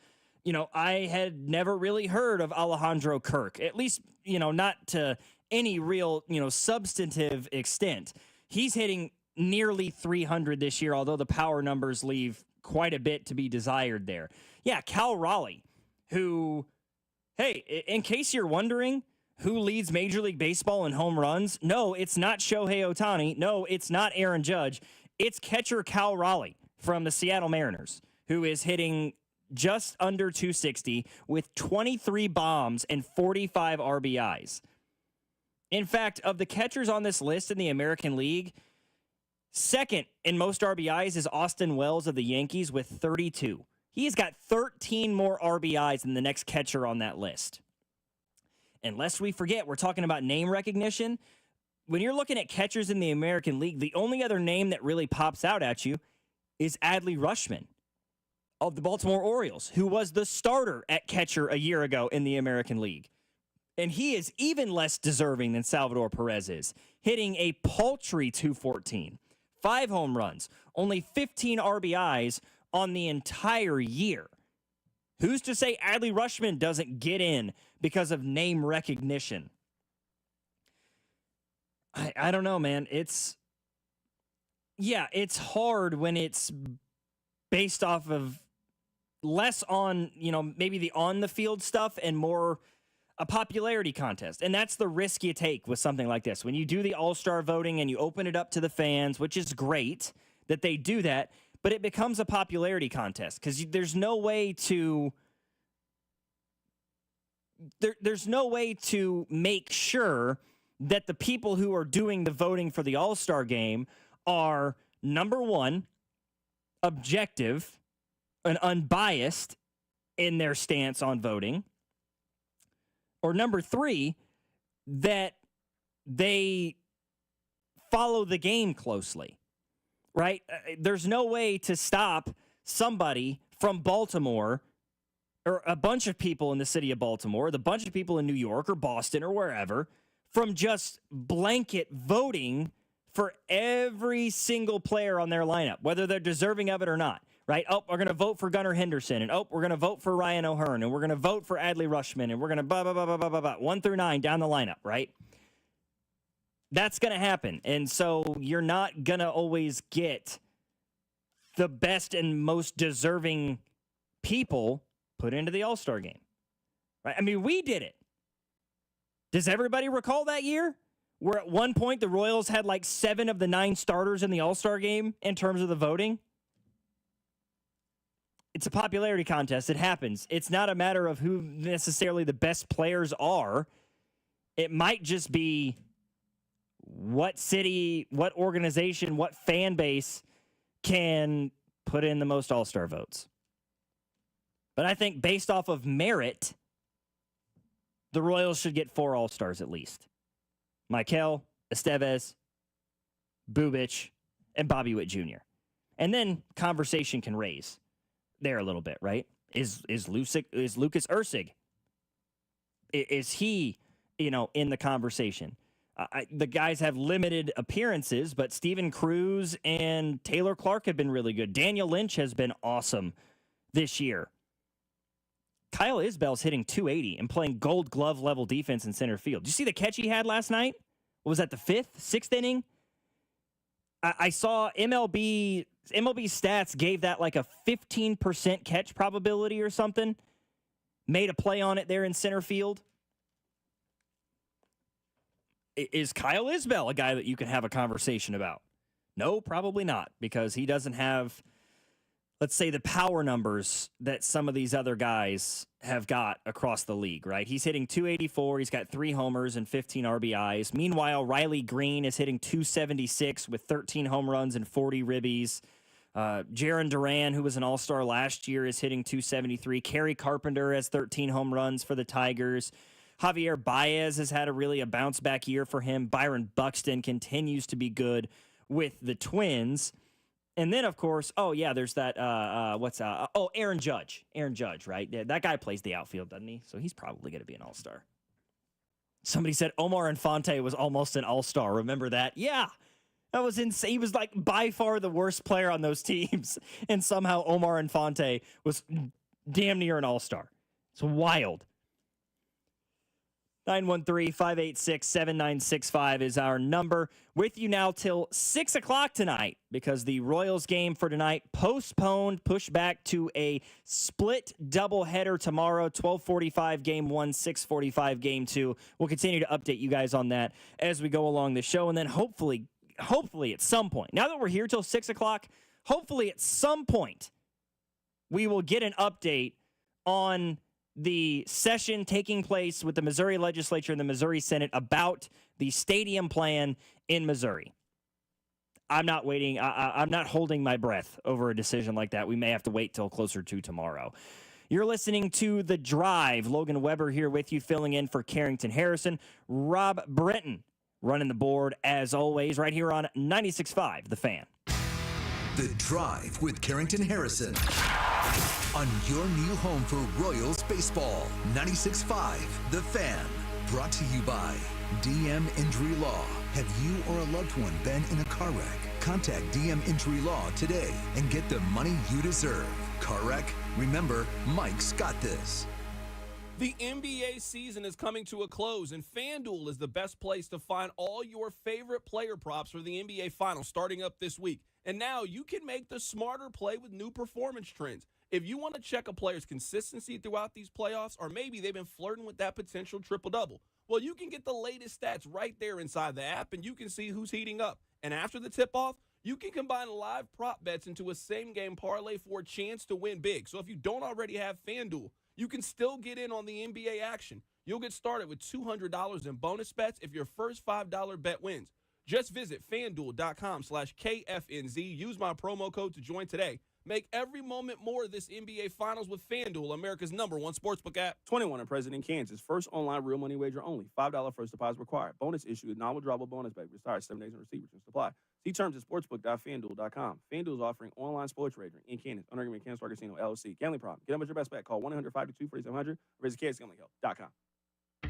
I had never really heard of Alejandro Kirk, at least, not to any real, substantive extent. He's hitting nearly 300 this year, although the power numbers leave quite a bit to be desired there. Yeah, Cal Raleigh, who, hey, in case you're wondering who leads Major League Baseball in home runs, no, it's not Shohei Ohtani. No, it's not Aaron Judge. It's catcher Cal Raleigh from the Seattle Mariners, who is hitting just under 260 with 23 bombs and 45 RBIs. In fact, of the catchers on this list in the American League, second in most RBIs is Austin Wells of the Yankees with 32. He has got 13 more RBIs than the next catcher on that list. And lest we forget, we're talking about name recognition. When you're looking at catchers in the American League, the only other name that really pops out at you is Adley Rutschman. of the Baltimore Orioles, who was the starter at catcher a year ago in the American League. And he is even less deserving than Salvador Perez is, hitting a paltry 214, 5 home runs, only 15 RBIs on the entire year. Who's to say Adley Rutschman doesn't get in because of name recognition? I don't know, man. It's hard when it's based off of less on, maybe the on the field stuff and more a popularity contest. And that's the risk you take with something like this. When you do the All-Star voting and you open it up to the fans, which is great that they do that, but it becomes a popularity contest because there's no way to make sure that the people who are doing the voting for the All-Star game are, number one, objective and unbiased in their stance on voting, or number three, that they follow the game closely, right? There's no way to stop somebody from Baltimore or a bunch of people in the city of Baltimore, the bunch of people in New York or Boston or wherever, from just blanket voting for every single player on their lineup, whether they're deserving of it or not, right? Oh, we're going to vote for Gunnar Henderson, and we're going to vote for Ryan O'Hearn, and we're going to vote for Adley Rutschman, and we're going to blah, blah, blah, blah, blah, blah, blah, 1 through 9 down the lineup, right? That's going to happen. And so you're not going to always get the best and most deserving people put into the All-Star game, right? I mean, we did it. Does everybody recall that year where at one point the Royals had like 7 of the 9 starters in the All-Star game in terms of the voting? It's a popularity contest. It happens. It's not a matter of who necessarily the best players are. It might just be what city, what organization, what fan base can put in the most All-Star votes. But I think based off of merit, the Royals should get 4 All-Stars at least. Michael, Estevez, Bubic, and Bobby Witt Jr. And then conversation can raise there a little bit, right? Is Lucas Ursig? Is he, in the conversation? The guys have limited appearances, but Steven Cruz and Taylor Clark have been really good. Daniel Lynch has been awesome this year. Kyle Isbell's hitting 280 and playing Gold Glove level defense in center field. Did you see the catch he had last night? What was that, the 6th inning? I saw MLB stats gave that like a 15% catch probability or something. Made a play on it there in center field. Is Kyle Isbell a guy that you can have a conversation about? No, probably not, because he doesn't have, let's say, the power numbers that some of these other guys have got across the league, right? He's hitting 284. He's got 3 homers and 15 RBIs. Meanwhile, Riley Green is hitting 276 with 13 home runs and 40 ribbies. Jarren Duran, who was an all-star last year, is hitting 273. Kerry Carpenter has 13 home runs for the Tigers. Javier Baez has had a bounce-back year for him. Byron Buxton continues to be good with the Twins. And then, of course, there's that, Aaron Judge. Aaron Judge, right? Yeah, that guy plays the outfield, doesn't he? So he's probably going to be an all-star. Somebody said Omar Infante was almost an all-star. Remember that? Yeah. That was insane. He was like by far the worst player on those teams. And somehow Omar Infante was damn near an all-star. It's wild. 913-586-7965 is our number. With you now till 6 o'clock tonight because the Royals game for tonight postponed, pushed back to a split doubleheader tomorrow, 12:45 game 1, 6:45 game 2. We'll continue to update you guys on that as we go along the show. And then hopefully at some point, now that we're here till 6 o'clock, hopefully at some point we will get an update on the session taking place with the Missouri legislature and the Missouri Senate about the stadium plan in Missouri. I'm not waiting. I'm not holding my breath over a decision like that. We may have to wait till closer to tomorrow. You're listening to The Drive. Logan Weber here with you, filling in for Carrington Harrison. Rob Brenton running the board, as always, right here on 96.5 The Fan. The Drive with Carrington Harrison. on your new home for Royals baseball. 96.5 The Fan. Brought to you by DM Injury Law. Have you or a loved one been in a car wreck? Contact DM Injury Law today and get the money you deserve. Car wreck? Remember, Mike's got this. The NBA season is coming to a close, and FanDuel is the best place to find all your favorite player props for the NBA Finals starting up this week. And now you can make the smarter play with new performance trends. If you want to check a player's consistency throughout these playoffs, or maybe they've been flirting with that potential triple-double, well, you can get the latest stats right there inside the app, and you can see who's heating up. And after the tip-off, you can combine live prop bets into a same-game parlay for a chance to win big. So if you don't already have FanDuel, you can still get in on the NBA action. You'll get started with $200 in bonus bets if your first $5 bet wins. Just visit FanDuel.com/KFNZ. Use my promo code to join today. Make every moment more of this NBA Finals with FanDuel, America's #1 sportsbook app. 21 and present in Kansas. First online real money wager only. $5 first deposit required. Bonus issued. Non-withdrawable bonus bet. Retire 7 days and receive returns supply. See terms at sportsbook.fanduel.com. FanDuel is offering online sports wagering in Kansas. Under agreement, Kansas Casino, LLC. Gambling problem. Get them with your best bet. Call 1-800-522-4700 or visit kansasgamblinghelp.com.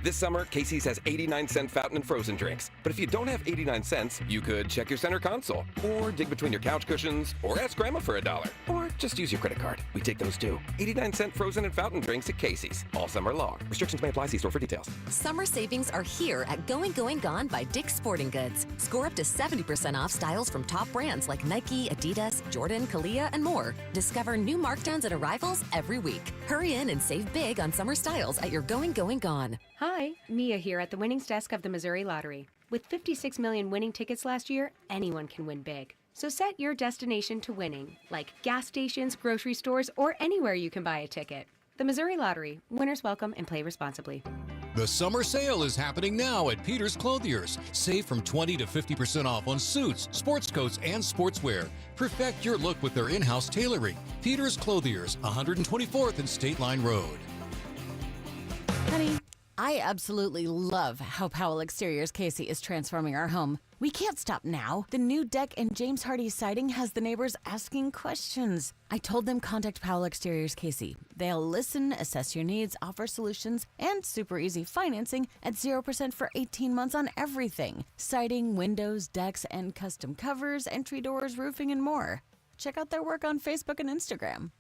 This summer, Casey's has 89-cent fountain and frozen drinks. But if you don't have 89 cents, you could check your center console, or dig between your couch cushions, or ask Grandma for $1, or just use your credit card. We take those too. 89-cent frozen and fountain drinks at Casey's all summer long. Restrictions may apply. See store for details. Summer savings are here at Going Gone by Dick's Sporting Goods. Score up to 70% off styles from top brands like Nike, Adidas, Jordan, Kalia, and more. Discover new markdowns and arrivals every week. Hurry in and save big on summer styles at your Going Gone. Hi, Mia here at the winnings desk of the Missouri Lottery. With 56 million winning tickets last year, anyone can win big. So set your destination to winning, like gas stations, grocery stores, or anywhere you can buy a ticket. The Missouri Lottery. Winners welcome and play responsibly. The summer sale is happening now at Peter's Clothiers. Save from 20 to 50% off on suits, sports coats, and sportswear. Perfect your look with their in-house tailoring. Peter's Clothiers, 124th and State Line Road. Honey, I absolutely love how Powell Exteriors Casey is transforming our home. We can't stop now. The new deck and James Hardy siding has the neighbors asking questions. I told them contact Powell Exteriors Casey. They'll listen, assess your needs, offer solutions, and super easy financing at 0% for 18 months on everything. Siding, windows, decks, and custom covers, entry doors, roofing, and more. Check out their work on Facebook and Instagram.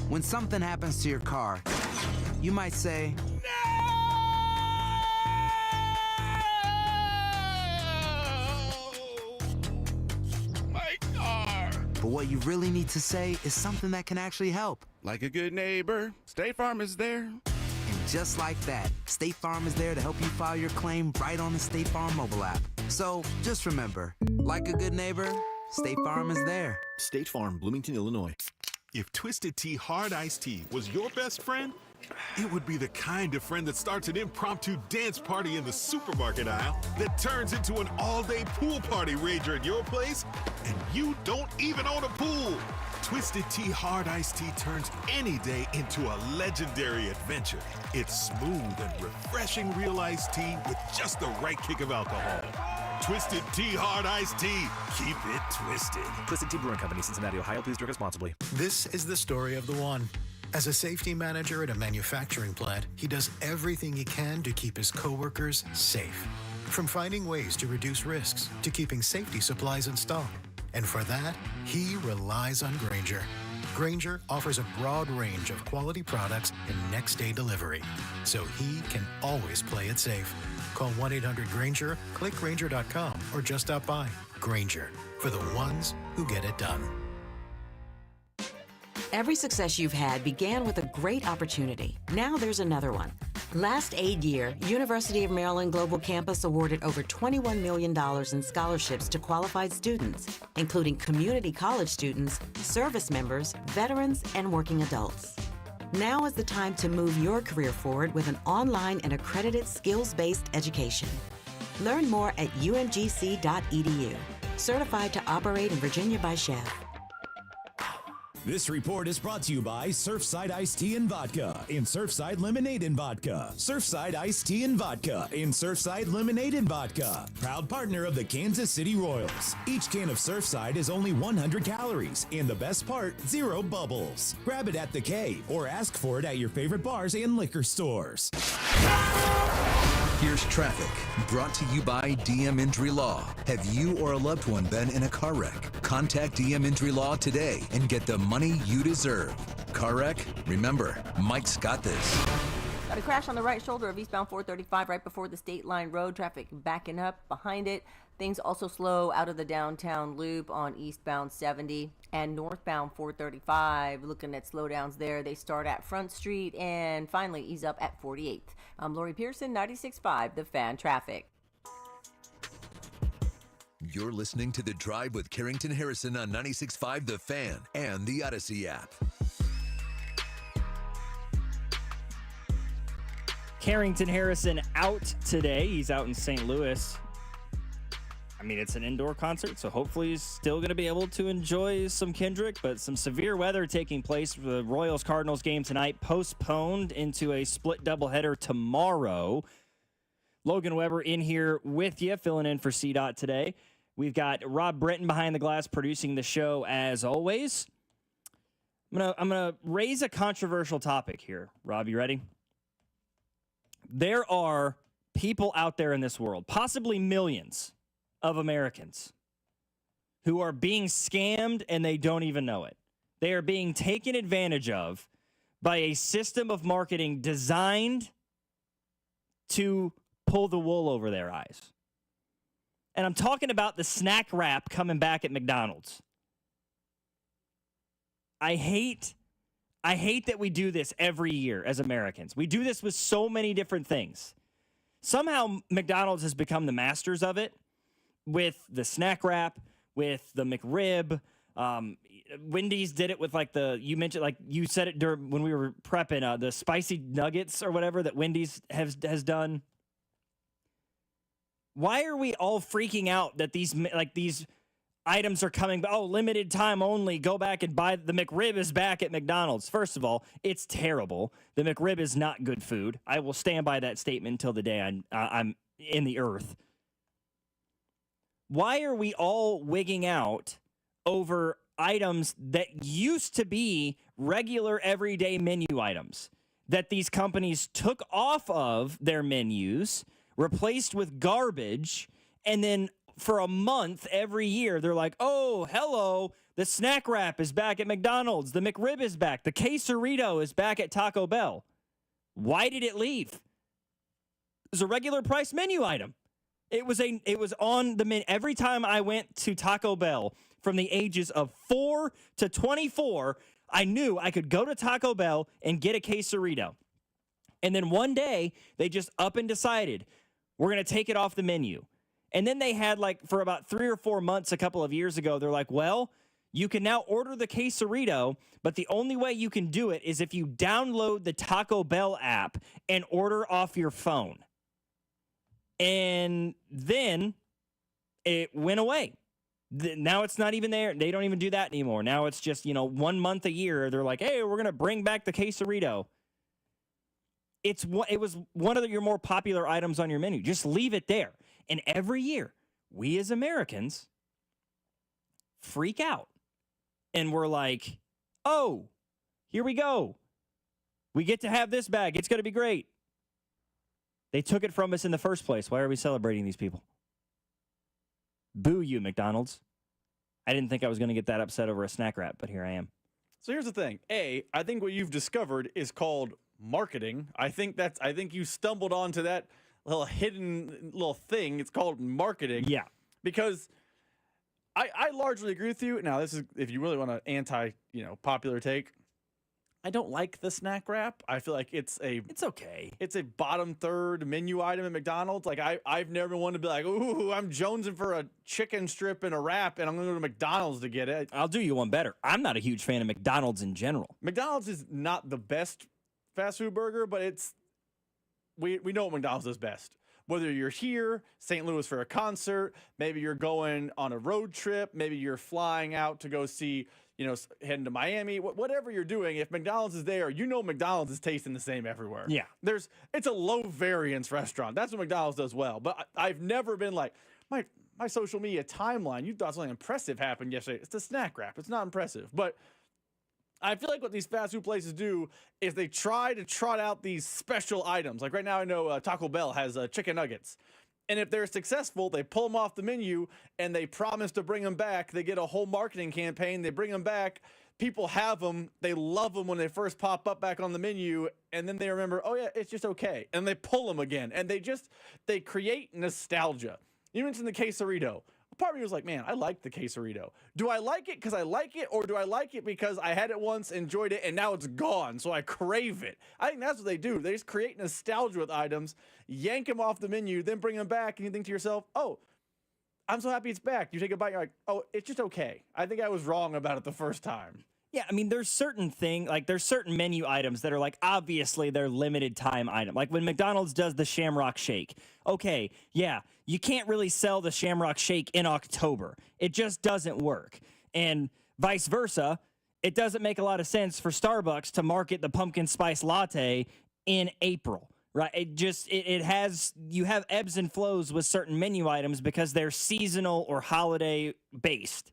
When something happens to your car, you might say, My car! But what you really need to say is something that can actually help. Like a good neighbor, State Farm is there. And just like that, State Farm is there to help you file your claim right on the State Farm mobile app. So just remember, like a good neighbor, State Farm is there. State Farm, Bloomington, Illinois. If Twisted Tea Hard Iced Tea was your best friend, it would be the kind of friend that starts an impromptu dance party in the supermarket aisle that turns into an all-day pool party rager at your place, and you don't even own a pool. Twisted Tea Hard Iced Tea turns any day into a legendary adventure. It's smooth and refreshing real iced tea with just the right kick of alcohol. Twisted Tea Hard Iced Tea. Keep it twisted. Twisted Tea Brewing Company, Cincinnati, Ohio. Please drink responsibly. This is the story of the one. As a safety manager at a manufacturing plant, he does everything he can to keep his coworkers safe. From finding ways to reduce risks to keeping safety supplies in stock. And for that, he relies on Grainger. Grainger offers a broad range of quality products and next-day delivery, so he can always play it safe. Call 1-800-GRAINGER, click Grainger.com, or just stop by. Grainger, for the ones who get it done. Every success you've had began with a great opportunity. Now there's another one. Last aid year, University of Maryland Global Campus awarded over $21 million in scholarships to qualified students, including community college students, service members, veterans, and working adults. Now is the time to move your career forward with an online and accredited skills-based education. Learn more at umgc.edu. Certified to operate in Virginia by Chef. This report is brought to you by Surfside Iced Tea and Vodka and Surfside Lemonade and Vodka. Surfside Iced Tea and Vodka and Surfside Lemonade and Vodka. Proud partner of the Kansas City Royals. Each can of Surfside is only 100 calories and the best part, 0 bubbles. Grab it at the K or ask for it at your favorite bars and liquor stores. Here's traffic, brought to you by DM Injury Law. Have you or a loved one been in a car wreck? Contact DM Injury Law today and get the money you deserve. Car wreck? Remember, Mike's got this. Got a crash on the right shoulder of eastbound 435 right before the State Line Road. Traffic backing up behind it. Things also slow out of the downtown loop on eastbound 70 and northbound 435. Looking at slowdowns there. They start at Front Street and finally ease up at 48th. I'm Lori Pearson, 96.5 The Fan Traffic. You're listening to The Drive with Carrington Harrison on 96.5 The Fan and the Odyssey app. Carrington Harrison out today. He's out in St. Louis. I mean, it's an indoor concert, so hopefully he's still going to be able to enjoy some Kendrick, but some severe weather taking place for the Royals-Cardinals game tonight, postponed into a split doubleheader tomorrow. Logan Weber in here with you, filling in for C-Dot today. We've got Rob Britton behind the glass producing the show as always. I'm gonna raise a controversial topic here. Rob, you ready? There are people out there in this world, possibly millions of Americans, who are being scammed and they don't even know it. They are being taken advantage of by a system of marketing designed to pull the wool over their eyes. And I'm talking about the snack wrap coming back at McDonald's. I hate that we do this every year as Americans. We do this with so many different things. Somehow McDonald's has become the masters of it with the snack wrap, with the McRib. Wendy's did it with you mentioned, like you said it during when we were prepping, the spicy nuggets or whatever that Wendy's has done. Why are we all freaking out that these items are coming? Oh, limited time only. Go back and buy the McRib is back at McDonald's. First of all, it's terrible. The McRib is not good food. I will stand by that statement until the day I'm in the earth. Why are we all wigging out over items that used to be regular everyday menu items that these companies took off of their menus, replaced with garbage, and then for a month every year they're like, oh, hello, the snack wrap is back at McDonald's, the McRib is back, the quesarito is back at Taco Bell. Why did it leave? It was a regular price menu item. It was on the menu. Every time I went to Taco Bell from the ages of 4 to 24, I knew I could go to Taco Bell and get a quesarito. And then one day they just up and decided we're going to take it off the menu. And then they had for about 3 or 4 months a couple of years ago, they're like, well, you can now order the quesarito, but the only way you can do it is if you download the Taco Bell app and order off your phone. And then it went away. Now it's not even there. They don't even do that anymore. Now it's just, 1 month a year. They're like, hey, we're going to bring back the quesarito. It was one of your more popular items on your menu. Just leave it there. And every year, we as Americans freak out. And we're like, oh, here we go. We get to have this back. It's going to be great. They took it from us in the first place. Why are we celebrating these people? Boo you, McDonald's. I didn't think I was going to get that upset over a snack wrap, but here I am. So here's the thing. I think what you've discovered is called marketing. I think you stumbled onto that little hidden little thing. It's called marketing. Yeah. Because I largely agree with you. Now, this is if you really want an popular take. I don't like the snack wrap. I feel like it's okay. It's a bottom third menu item at McDonald's. Like I've never been one to be like, ooh, I'm jonesing for a chicken strip and a wrap, and I'm going to go to McDonald's to get it. I'll do you one better. I'm not a huge fan of McDonald's in general. McDonald's is not the best fast food burger, but we know what McDonald's does best. Whether you're here, St. Louis for a concert, maybe you're going on a road trip, maybe you're flying out to go see, heading to Miami, whatever you're doing, if McDonald's is there, McDonald's is tasting the same everywhere. Yeah. It's a low variance restaurant. That's what McDonald's does well. But I've never been like, my social media timeline, you thought something impressive happened yesterday. It's the snack wrap. It's not impressive. But I feel like what these fast food places do is they try to trot out these special items. Like right now, I know Taco Bell has chicken nuggets. And if they're successful, they pull them off the menu and they promise to bring them back. They get a whole marketing campaign. They bring them back. People have them. They love them when they first pop up back on the menu. And then they remember, oh, yeah, it's just okay. And they pull them again. And they create nostalgia. You mentioned the quesarito. Part of me was like, man, I like the quesarito. Do I like it because I like it, or do I like it because I had it once, enjoyed it, and now it's gone, so I crave it? I think that's what they do. They just create nostalgia with items, yank them off the menu, then bring them back, and you think to yourself, oh, I'm so happy it's back. You take a bite, you're like, oh, it's just okay. I think I was wrong about it the first time. Yeah, I mean, there's certain menu items that are like, obviously they're limited time item. Like when McDonald's does the Shamrock Shake. Okay, yeah, you can't really sell the Shamrock Shake in October. It just doesn't work. And vice versa, it doesn't make a lot of sense for Starbucks to market the pumpkin spice latte in April. Right? You have ebbs and flows with certain menu items because they're seasonal or holiday based.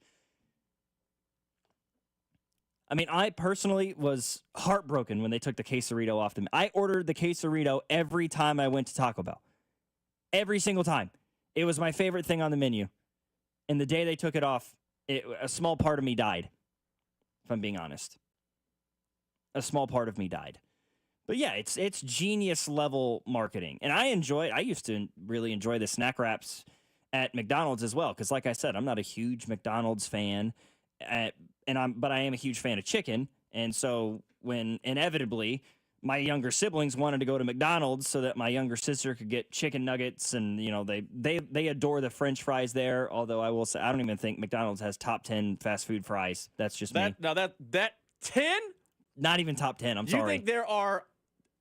I mean, I personally was heartbroken when they took the quesarito off them. I ordered the quesarito every time I went to Taco Bell. Every single time. It was my favorite thing on the menu. And the day they took it off, a small part of me died, if I'm being honest. A small part of me died. But yeah, it's genius level marketing. And I used to really enjoy the snack wraps at McDonald's as well. Because like I said, I'm not a huge McDonald's fan. But I am a huge fan of chicken. And so when inevitably my younger siblings wanted to go to McDonald's so that my younger sister could get chicken nuggets, and they adore the French fries there. Although I will say, I don't even think McDonald's has top 10 fast food fries. That's just me. Now that 10? Not even top 10. I'm sorry. You think there are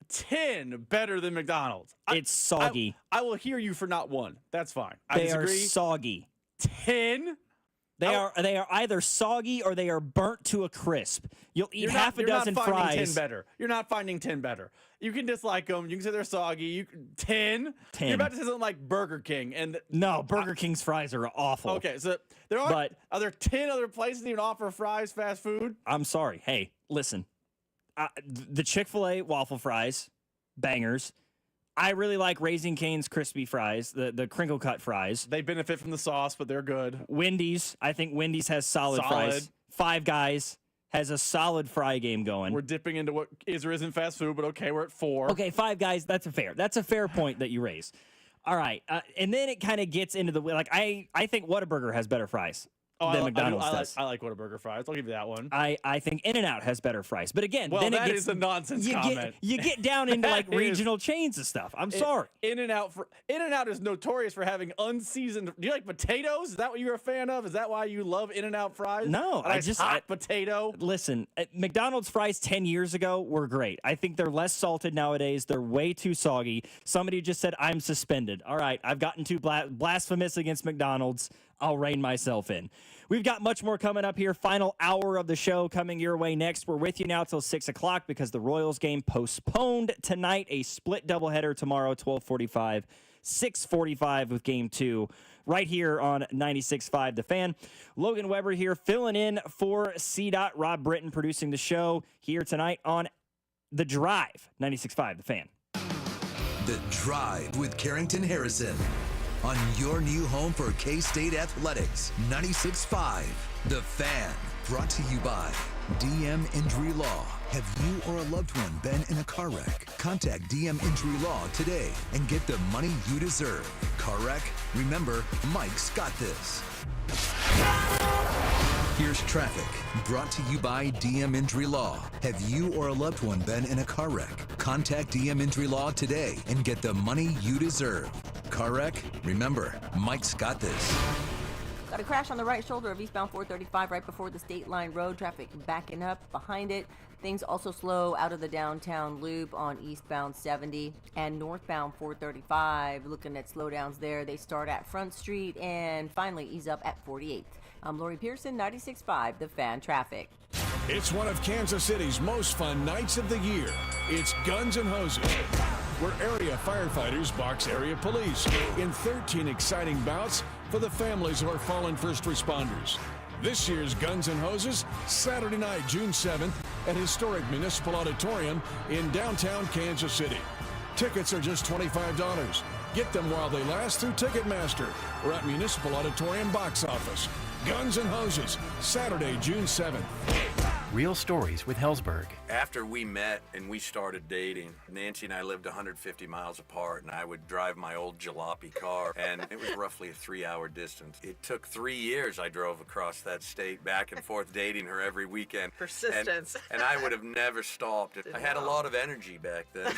10 better than McDonald's? It's soggy. I will hear you for not one. That's fine. They disagree. are soggy. 10? They are either soggy or they are burnt to a crisp. You'll eat half a dozen fries. You're not finding 10 better. You're not finding 10 better. You can dislike them. You can say they're soggy. 10? 10. You're about to say something like Burger King. No, Burger King's fries are awful. Okay, so are there 10 other places that even offer fries, fast food? I'm sorry. Hey, listen. The Chick-fil-A waffle fries, bangers. I really like Raising Cane's crispy fries, the crinkle cut fries. They benefit from the sauce, but they're good. Wendy's, I think Wendy's has solid fries. Five Guys has a solid fry game going. We're dipping into what is or isn't fast food, but okay, we're at 4. Okay, Five Guys, that's a fair point that you raise. All right, and then it kind of gets into the, like, I think Whataburger has better fries. Than McDonald's does. I like Whataburger fries. I'll give you that one. I think In-N-Out has better fries. But again, then that is a nonsense comment. You get down into like regional chains and stuff. I'm sorry. In-N-Out is notorious for having unseasoned. Do you like potatoes? Is that what you're a fan of? Is that why you love In-N-Out fries? No, hot potato. Listen, McDonald's fries 10 years ago were great. I think they're less salted nowadays. They're way too soggy. Somebody just said I'm suspended. All right, I've gotten too blasphemous against McDonald's. I'll rein myself in. We've got much more coming up here. Final hour of the show coming your way next. We're with you now till 6 o'clock because the Royals game postponed tonight. A split doubleheader tomorrow, 12:45, 6:45 with game 2 right here on 96.5 The Fan. Logan Weber here filling in for C-Dot. Rob Britton producing the show here tonight on The Drive, 96.5 The Fan. The Drive with Carrington Harrison. On your new home for K-State Athletics, 96.5 The Fan. Brought to you by DM Injury Law. Have you or a loved one been in a car wreck? Contact DM Injury Law today and get the money you deserve. Car wreck? Remember, Mike's got this. Here's traffic, brought to you by DM Injury Law. Have you or a loved one been in a car wreck? Contact DM Injury Law today and get the money you deserve. Car wreck? Remember, Mike's got this. Got a crash on the right shoulder of eastbound 435 right before the State Line Road. Traffic backing up behind it. Things also slow out of the downtown loop on eastbound 70 and northbound 435. Looking at slowdowns there. They start at Front Street and finally ease up at 48th. I'm Lori Pearson, 96.5 The Fan Traffic. It's one of Kansas City's most fun nights of the year. It's Guns and Hoses, where area firefighters box area police in 13 exciting bouts for the families of our fallen first responders. This year's Guns and Hoses, Saturday night, June 7th, at historic Municipal Auditorium in downtown Kansas City. Tickets are just $25. Get them while they last through Ticketmaster or at Municipal Auditorium box office. Guns and Hoses, Saturday, June 7th. Real stories with Hellsberg. After we met and we started dating, Nancy and I lived 150 miles apart, and I would drive my old jalopy car, and it was roughly a 3-hour distance. It took 3 years I drove across that state, back and forth, dating her every weekend. Persistence. And I would have never stopped. I had a lot of energy back then,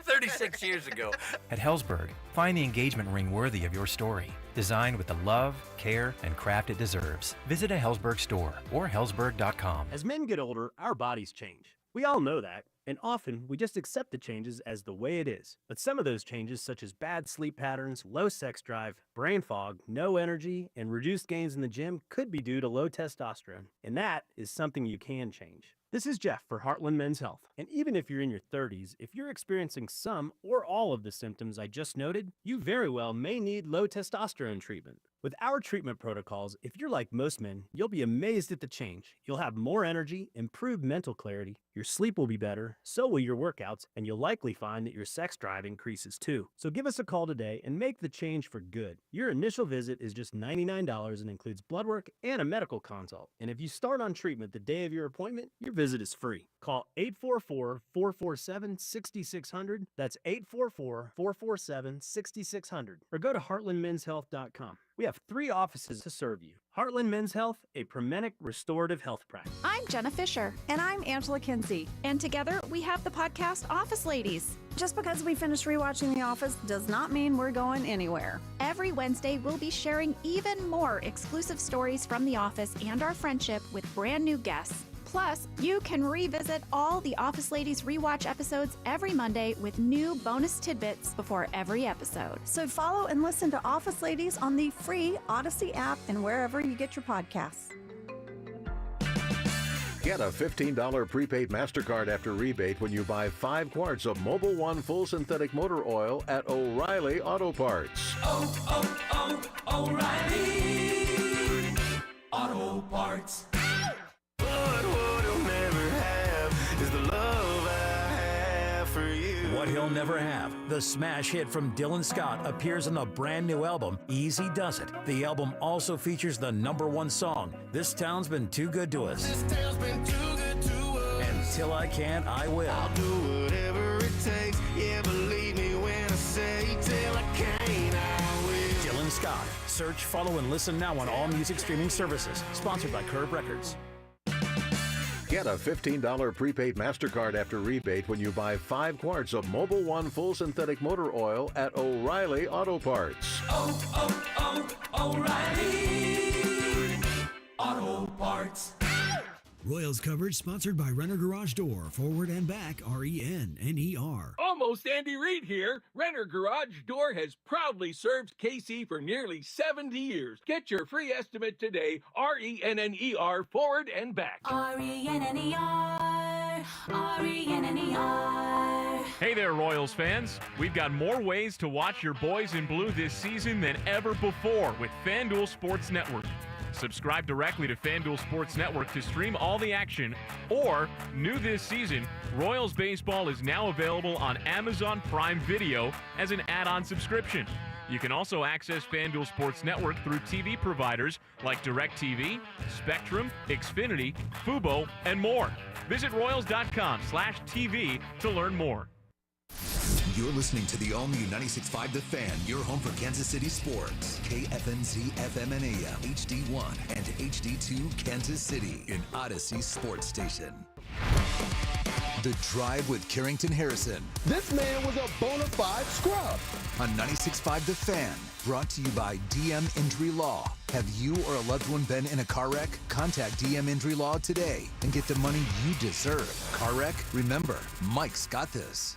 36 years ago. At Hellsberg, find the engagement ring worthy of your story. Designed with the love, care, and craft it deserves. Visit a Hellsberg store or hellsberg.com. As men get older, our bodies change. We all know that, and often we just accept the changes as the way it is. But some of those changes, such as bad sleep patterns, low sex drive, brain fog, no energy, and reduced gains in the gym, could be due to low testosterone. And that is something you can change. This is Jeff for Heartland Men's Health. And even if you're in your 30s, if you're experiencing some or all of the symptoms I just noted, you very well may need low testosterone treatment. With our treatment protocols, if you're like most men, you'll be amazed at the change. You'll have more energy, improved mental clarity, your sleep will be better, so will your workouts, and you'll likely find that your sex drive increases too. So give us a call today and make the change for good. Your initial visit is just $99 and includes blood work and a medical consult. And if you start on treatment the day of your appointment, your visit is free. Call 844-447-6600. That's 844-447-6600. Or go to heartlandmenshealth.com. We have 3 offices to serve you. Heartland Men's Health, a Promenic restorative health practice. I'm Jenna Fisher. And I'm Angela Kinsey. And together we have the podcast Office Ladies. Just because we finished rewatching The Office does not mean we're going anywhere. Every Wednesday, we'll be sharing even more exclusive stories from The Office and our friendship with brand new guests. Plus, you can revisit all the Office Ladies rewatch episodes every Monday with new bonus tidbits before every episode. So follow and listen to Office Ladies on the free Odyssey app and wherever you get your podcasts. Get a $15 prepaid MasterCard after rebate when you buy 5 quarts of Mobil 1 full synthetic motor oil at O'Reilly Auto Parts. O'Reilly Auto Parts. What He'll Never Have, the smash hit from Dylan Scott, appears on the brand new album, Easy Does It. The album also features the #1 song, This Town's Been Too Good to Us. This town's been too good to us. And Till I Can't, I Will. I'll do whatever it takes. Yeah, believe me when I say till I can't, I will. Dylan Scott. Search, follow, and listen now on all music streaming services. Sponsored by Curb Records. Get a $15 prepaid MasterCard after rebate when you buy 5 quarts of Mobil 1 full synthetic motor oil at O'Reilly Auto Parts. O'Reilly Auto Parts. Royals coverage sponsored by Renner Garage Door, forward and back, RENNER. Almost Andy Reid here. Renner Garage Door has proudly served KC for nearly 70 years. Get your free estimate today, RENNER, forward and back. RENNER, RENNER. Hey there, Royals fans. We've got more ways to watch your boys in blue this season than ever before with FanDuel Sports Network. Subscribe directly to FanDuel Sports Network to stream all the action, or, new this season, Royals Baseball is now available on Amazon Prime Video as an add-on subscription. You can also access FanDuel Sports Network through TV providers like DirecTV, Spectrum, Xfinity, Fubo, and more. Visit Royals.com/TV to learn more. You're listening to the all-new 96.5 The Fan, your home for Kansas City sports. KFNZ FM and AM, HD1 and HD2 Kansas City, an Odyssey sports station. The Drive with Carrington Harrison. This man was a bona fide scrub. On 96.5 The Fan, brought to you by DM Injury Law. Have you or a loved one been in a car wreck? Contact DM Injury Law today and get the money you deserve. Car wreck? Remember, Mike's got this.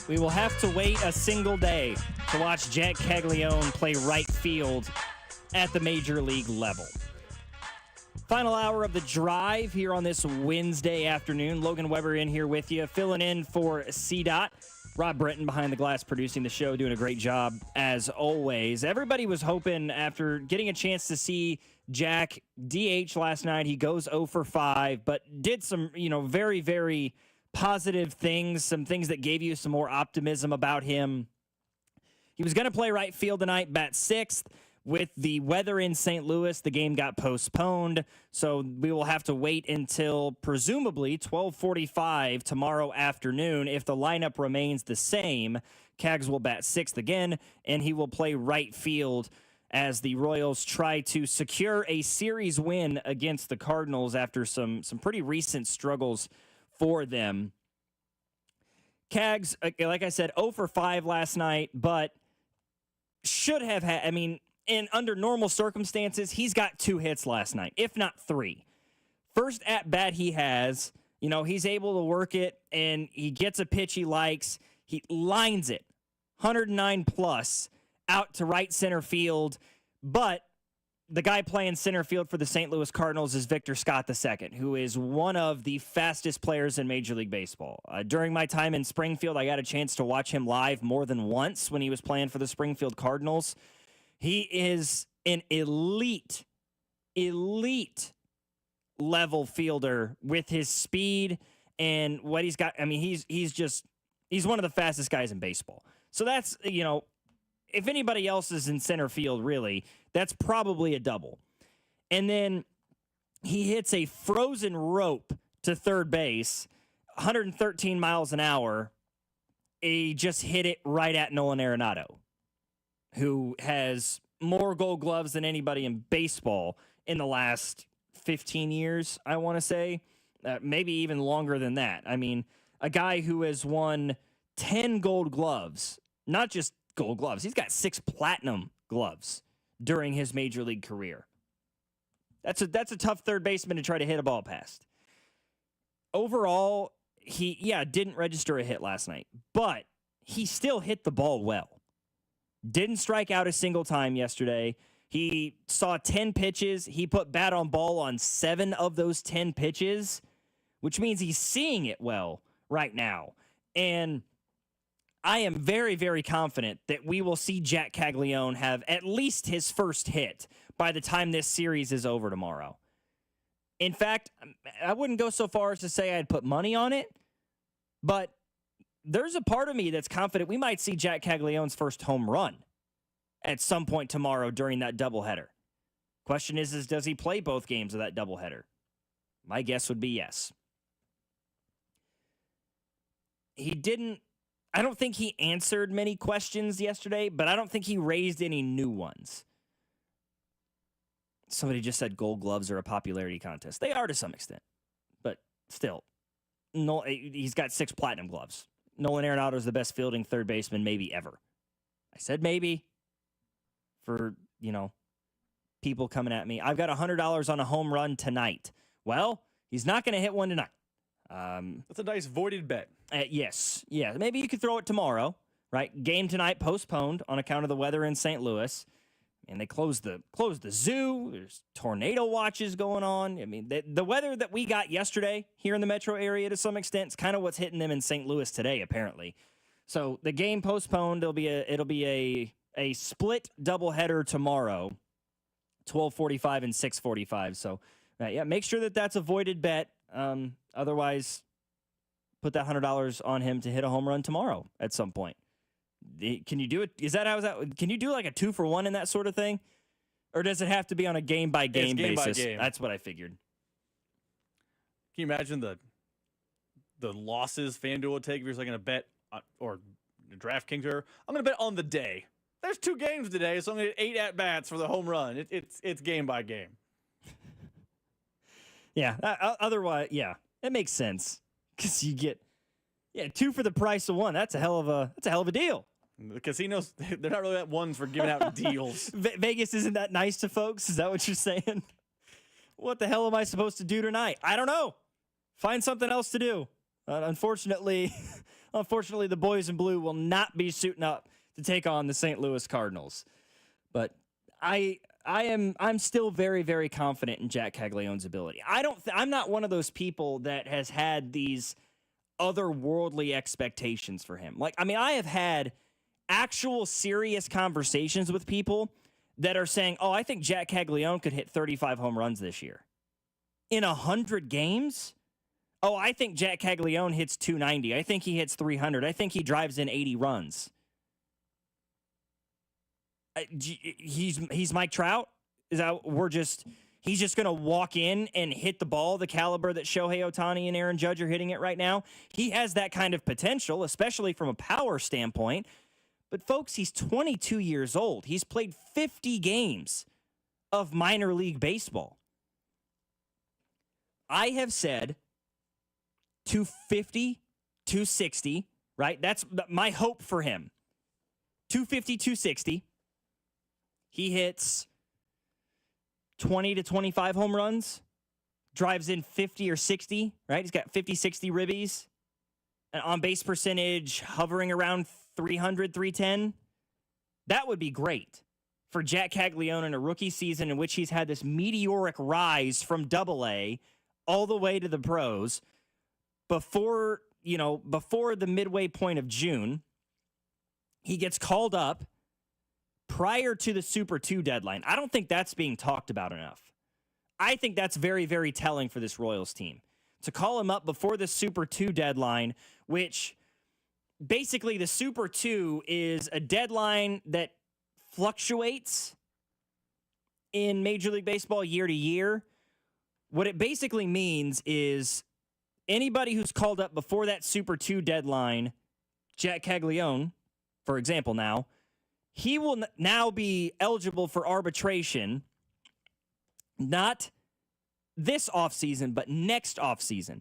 We will have to wait a single day to watch Jack Caglione play right field at the major league level. Final hour of The Drive here on this Wednesday afternoon. Logan Weber in here with you, filling in for C-Dot. Rob Brenton behind the glass producing the show, doing a great job as always. Everybody was hoping after getting a chance to see Jack DH last night, he goes 0 for 5, but did some, very, very positive things, some things that gave you some more optimism about him. He was going to play right field tonight, bat sixth. With the weather in St. Louis, the game got postponed, so we will have to wait until presumably 12:45 tomorrow afternoon. If the lineup remains the same, Cags will bat sixth again, and he will play right field as the Royals try to secure a series win against the Cardinals after some pretty recent struggles for them. Cags, like I said, 0 for 5 last night, but should have had, and under normal circumstances, he's got 2 hits last night, if not 3. First at bat he has, he's able to work it, and he gets a pitch he likes. He lines it 109 plus out to right center field, but the guy playing center field for the St. Louis Cardinals is Victor Scott II, who is one of the fastest players in Major League Baseball. During my time in Springfield, I got a chance to watch him live more than once when he was playing for the Springfield Cardinals. He is an elite level fielder with his speed and what he's got. He's one of the fastest guys in baseball. So that's, if anybody else is in center field, really, that's probably a double. And then he hits a frozen rope to third base, 113 miles an hour. He just hit it right at Nolan Arenado, who has more Gold Gloves than anybody in baseball in the last 15 years, I want to say. Maybe even longer than that. A guy who has won 10 Gold Gloves, not just Gold Gloves. He's got 6 Platinum Gloves during his Major League career. That's a tough third baseman to try to hit a ball past. Overall, he didn't register a hit last night, but he still hit the ball well. Didn't strike out a single time yesterday. He saw 10 pitches. He put bat on ball on 7 of those 10 pitches, which means he's seeing it well right now. And I am very, very confident that we will see Jack Caglione have at least his first hit by the time this series is over tomorrow. In fact, I wouldn't go so far as to say I'd put money on it, but there's a part of me that's confident we might see Jack Caglione's first home run at some point tomorrow during that doubleheader. Question is does he play both games of that doubleheader? My guess would be yes. I don't think he answered many questions yesterday, but I don't think he raised any new ones. Somebody just said Gold Gloves are a popularity contest. They are to some extent, but still, no, he's got 6 Platinum Gloves. Nolan Arenado is the best fielding third baseman maybe ever. I said maybe for, people coming at me. I've got $100 on a home run tonight. Well, he's not going to hit one tonight. That's a nice voided bet. Yes. Yeah. Maybe you could throw it tomorrow, right? Game tonight postponed on account of the weather in St. Louis. And they closed the zoo. There's tornado watches going on. The weather that we got yesterday here in the metro area to some extent is kind of what's hitting them in St. Louis today, apparently. So the game postponed. It'll be a split doubleheader tomorrow, 12:45 and 6:45. So make sure that's a voided bet. Otherwise, put that $100 on him to hit a home run tomorrow at some point. Can you do it? Can you do like a 2-for-1 in that sort of thing? Or does it have to be on a game-by-game basis? By game. That's what I figured. Can you imagine the losses FanDuel would take if you're going to bet or DraftKings? I'm going to bet on the day. There's 2 games today, so I'm going to get 8 at-bats for the home run. It's game by game. Yeah. Otherwise, yeah, it makes sense because you get 2 for the price of 1. That's a hell of a deal. The casinos, they're not really that ones for giving out deals. Vegas isn't that nice to folks. Is that what you're saying? What the hell am I supposed to do tonight? I don't know. Find something else to do. Unfortunately, the boys in blue will not be suiting up to take on the St. Louis Cardinals. But I'm still very, very confident in Jack Caglianone's ability. I'm not one of those people that has had these otherworldly expectations for him. I have had actual serious conversations with people that are saying, "Oh, I think Jack Caglianone could hit 35 home runs this year in 100 games." Oh, I think Jack Caglianone hits 290. I think he hits 300. I think he drives in 80 runs. He's Mike Trout? Is that he's just going to walk in and hit the ball the caliber that Shohei Ohtani and Aaron Judge are hitting it right now? He has that kind of potential, especially from a power standpoint. But folks, he's 22 years old. He's played 50 games of minor league baseball. I have said 250, 260, right? That's my hope for him. 250, 260. He hits 20 to 25 home runs, drives in 50 or 60, right? He's got 50, 60 ribbies. An on-base percentage hovering around 300, 310. That would be great for Jack Caglianone in a rookie season in which he's had this meteoric rise from Double-A all the way to the pros before the midway point of June. He gets called up prior to the Super 2 deadline. I don't think that's being talked about enough. I think that's very, very telling for this Royals team. To call him up before the Super 2 deadline, which basically the Super 2 is a deadline that fluctuates in Major League Baseball year to year. What it basically means is anybody who's called up before that Super 2 deadline, Jack Caglianone, for example now, he will now be eligible for arbitration, not this offseason, but next offseason.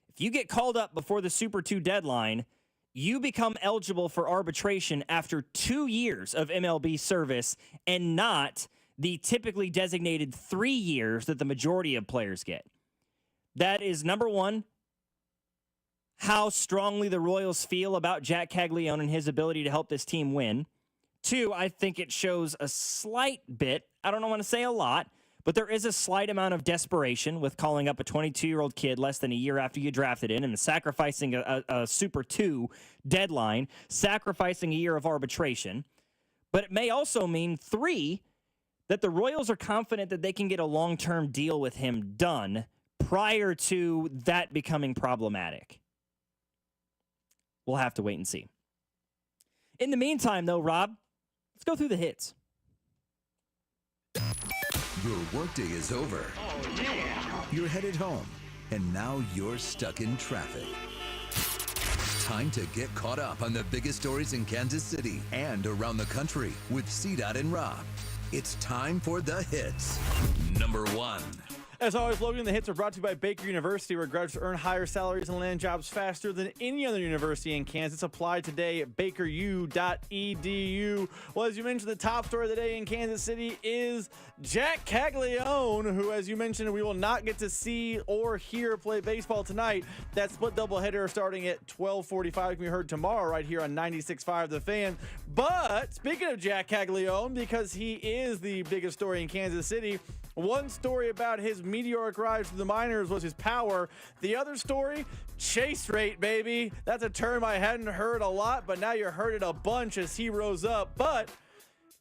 If you get called up before the Super 2 deadline, you become eligible for arbitration after 2 years of MLB service and not the typically designated 3 years that the majority of players get. That is, number one, how strongly the Royals feel about Jack Caglianone and his ability to help this team win. 2, I think it shows a slight bit, I don't want to say a lot, but there is a slight amount of desperation with calling up a 22-year-old kid less than a year after you drafted in and sacrificing a Super 2 deadline, sacrificing a year of arbitration. But it may also mean, 3, that the Royals are confident that they can get a long-term deal with him done prior to that becoming problematic. We'll have to wait and see. In the meantime, though, Rob, let's go through the hits. Your workday is over. Oh, yeah. You're headed home, and now you're stuck in traffic. Time to get caught up on the biggest stories in Kansas City and around the country with CDOT and Rob. It's time for the hits. Number 1. As always, Logan, the hits are brought to you by Baker University, where graduates earn higher salaries and land jobs faster than any other university in Kansas. Apply today at bakeru.edu. Well, as you mentioned, the top story of the day in Kansas City is Jack Caglianone, who, as you mentioned, we will not get to see or hear play baseball tonight. That split doubleheader starting at 12:45 can be heard tomorrow right here on 96.5 The Fan. But speaking of Jack Caglianone, because he is the biggest story in Kansas City, one story about his meteoric rise to the minors was his power. The other story, chase rate, baby. That's a term I hadn't heard a lot, but now you heard it a bunch as he rose up. But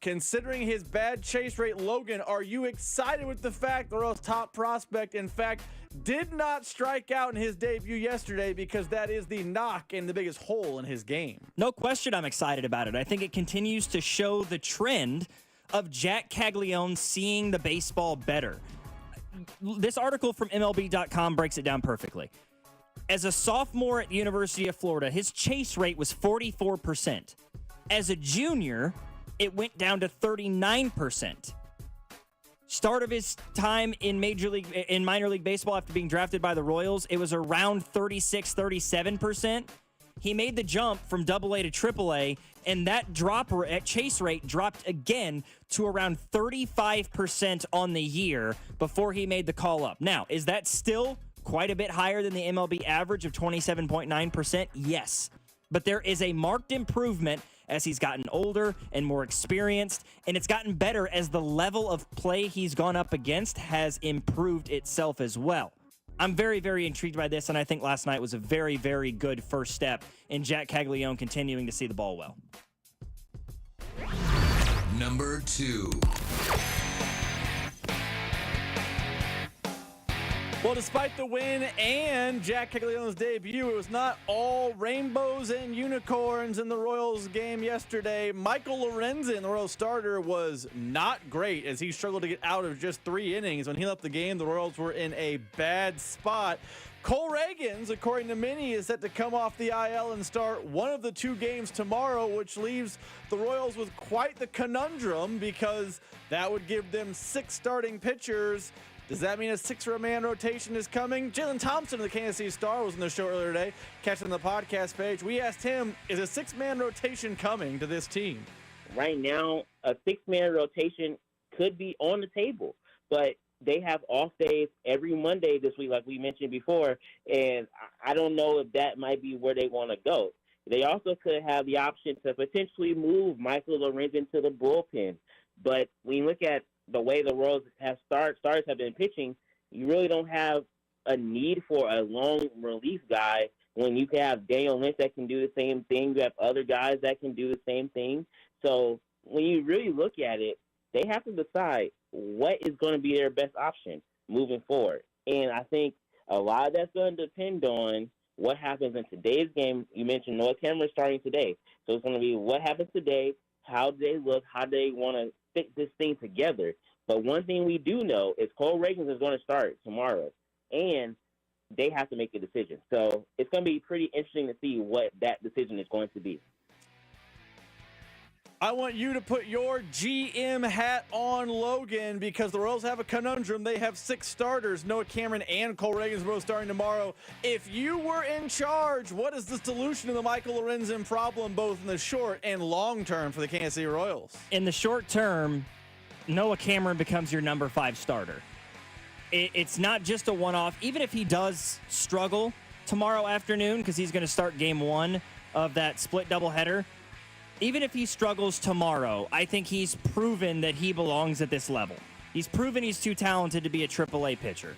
considering his bad chase rate, Logan, are you excited with the fact the Royals' top prospect, in fact, did not strike out in his debut yesterday, because that is the knock and the biggest hole in his game? No question I'm excited about it. I think it continues to show the trend of Jack Caglianone seeing the baseball better. This article from MLB.com breaks it down perfectly. As a sophomore at the University of Florida, his chase rate was 44%. As a junior, it went down to 39%. Start of his time in minor league baseball after being drafted by the Royals, it was around 36, 37%. He made the jump from AA to AAA, and that chase rate dropped again to around 35% on the year before he made the call up. Now, is that still quite a bit higher than the MLB average of 27.9%? Yes. But there is a marked improvement as he's gotten older and more experienced, and it's gotten better as the level of play he's gone up against has improved itself as well. I'm very, very intrigued by this, and I think last night was a very, very good first step in Jack Caglione continuing to see the ball well. Number 2. Well, despite the win and Jack Caglione's debut, it was not all rainbows and unicorns in the Royals game yesterday. Michael Lorenzen, the Royals starter, was not great as he struggled to get out of just 3 innings. When he left the game, the Royals were in a bad spot. Cole Reagans, according to many, is set to come off the IL and start one of the 2 games tomorrow, which leaves the Royals with quite the conundrum because that would give them 6 starting pitchers. Does that mean a 6-man rotation is coming? Jalen Thompson of the Kansas City Star was on the show earlier today. Catch it on the podcast page. We asked him, is a 6-man rotation coming to this team? Right now, a 6-man rotation could be on the table, but they have off days every Monday this week, like we mentioned before, and I don't know if that might be where they want to go. They also could have the option to potentially move Michael Lorenzen to the bullpen, but when you look at the way the Royals starters have been pitching, you really don't have a need for a long relief guy when you can have Daniel Lynch that can do the same thing. You have other guys that can do the same thing. So when you really look at it, they have to decide what is going to be their best option moving forward. And I think a lot of that's going to depend on what happens in today's game. You mentioned Noah Cameron starting today. So it's going to be what happens today, how do they look, how do they want to fit this thing together. But one thing we do know is Cole Reagans is going to start tomorrow, and they have to make a decision. So it's going to be pretty interesting to see what that decision is going to be. I want you to put your GM hat on, Logan, because the Royals have a conundrum. They have 6 starters. Noah Cameron and Cole Reagans both starting tomorrow. If you were in charge, what is the solution to the Michael Lorenzen problem, both in the short and long term for the Kansas City Royals? In the short term, Noah Cameron becomes your number 5 starter. It's not just a one-off. Even if he does struggle tomorrow afternoon, because he's going to start game 1 of that split doubleheader, even if he struggles tomorrow, I think he's proven that he belongs at this level. He's proven he's too talented to be a AAA pitcher.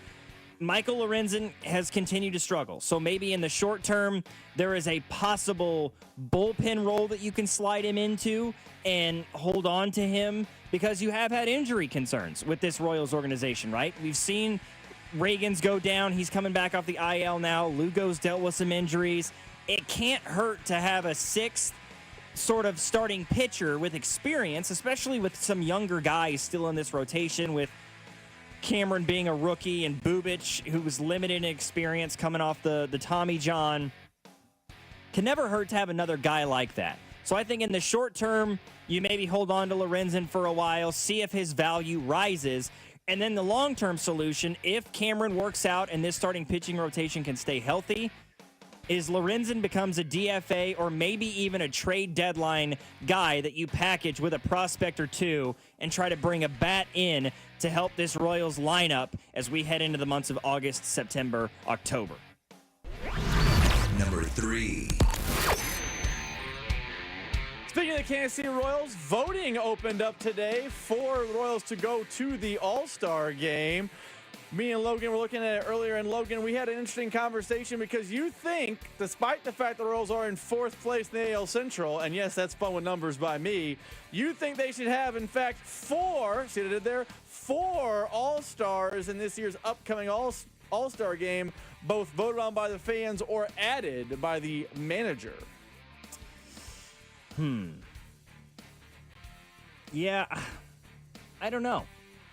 Michael Lorenzen has continued to struggle. So maybe in the short term, there is a possible bullpen role that you can slide him into and hold on to him because you have had injury concerns with this Royals organization, right? We've seen Reagans go down. He's coming back off the IL now. Lugo's dealt with some injuries. It can't hurt to have a 6th sort of starting pitcher with experience, especially with some younger guys still in this rotation, with Cameron being a rookie and Bubic, who was limited in experience coming off the Tommy John. Can never hurt to have another guy like that. So I think in the short term, you maybe hold on to Lorenzen for a while, see if his value rises, and then the long-term solution, if Cameron works out and this starting pitching rotation can stay healthy, is Lorenzen becomes a DFA or maybe even a trade deadline guy that you package with a prospect or 2 and try to bring a bat in to help this Royals lineup as we head into the months of August, September, October. Number 3. Speaking of the Kansas City Royals, voting opened up today for the Royals to go to the All-Star game. Me and Logan were looking at it earlier, and Logan, we had an interesting conversation because you think, despite the fact the Royals are in 4th place in the AL Central, and yes, that's fun with numbers by me, you think they should have, in fact, 4, see what I did there? 4 All-Stars in this year's upcoming All-Star game, both voted on by the fans or added by the manager. Yeah, I don't know.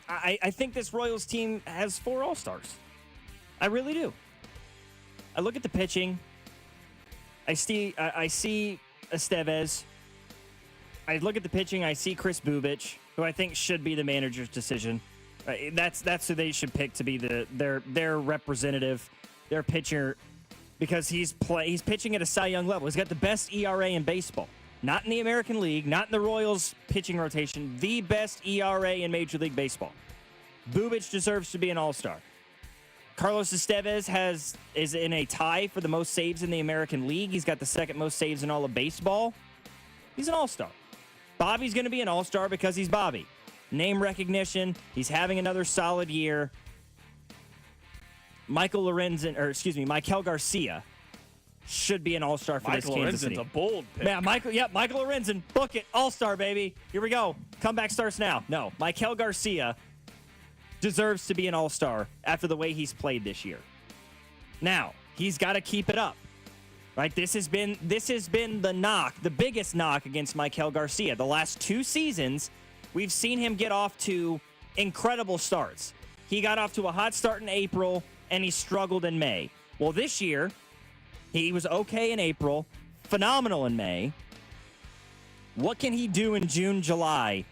I think this Royals team has 4 All-Stars. I really do. I look at the pitching. I see Estevez. I look at the pitching. I see Chris Bubic, who I think should be the manager's decision. Right, that's who they should pick to be their representative, their pitcher, because he's pitching at a Cy Young level. He's got the best ERA in baseball. Not in the American League, not in the Royals pitching rotation, the best ERA in Major League Baseball. Bubic deserves to be an all-star. Carlos Estevez is in a tie for the most saves in the American League. He's got the second most saves in all of baseball. He's an all-star. Bobby's going to be an all-star because he's Bobby. Name recognition. He's having another solid year. Michael Garcia should be an all-star for this Kansas City. Michael Lorenzen's a bold pick. Yeah, Michael Lorenzen. Book it. All-star, baby. Here we go. Comeback starts now. No, Michael Garcia deserves to be an all-star after the way he's played this year. Now, he's got to keep it up. Right? This has been the biggest knock against Michael Garcia. The last 2 seasons, we've seen him get off to incredible starts. He got off to a hot start in April, and he struggled in May. Well, this year, he was okay in April, phenomenal in May. What can he do in June, July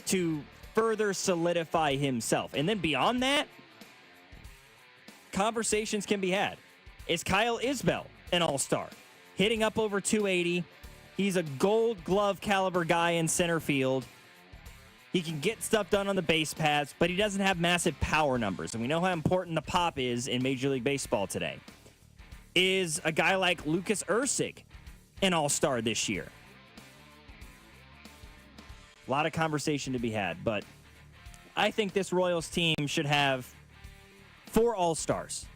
to further solidify himself? And then beyond that, conversations can be had. Is Kyle Isbell an all-star? Hitting up over 280. He's a Gold Glove caliber guy in center field. He can get stuff done on the base paths, but he doesn't have massive power numbers. And we know how important the pop is in Major League Baseball today. Is a guy like Lucas Ursig an all-star this year? A lot of conversation to be had, but I think this Royals team should have 4 all-stars.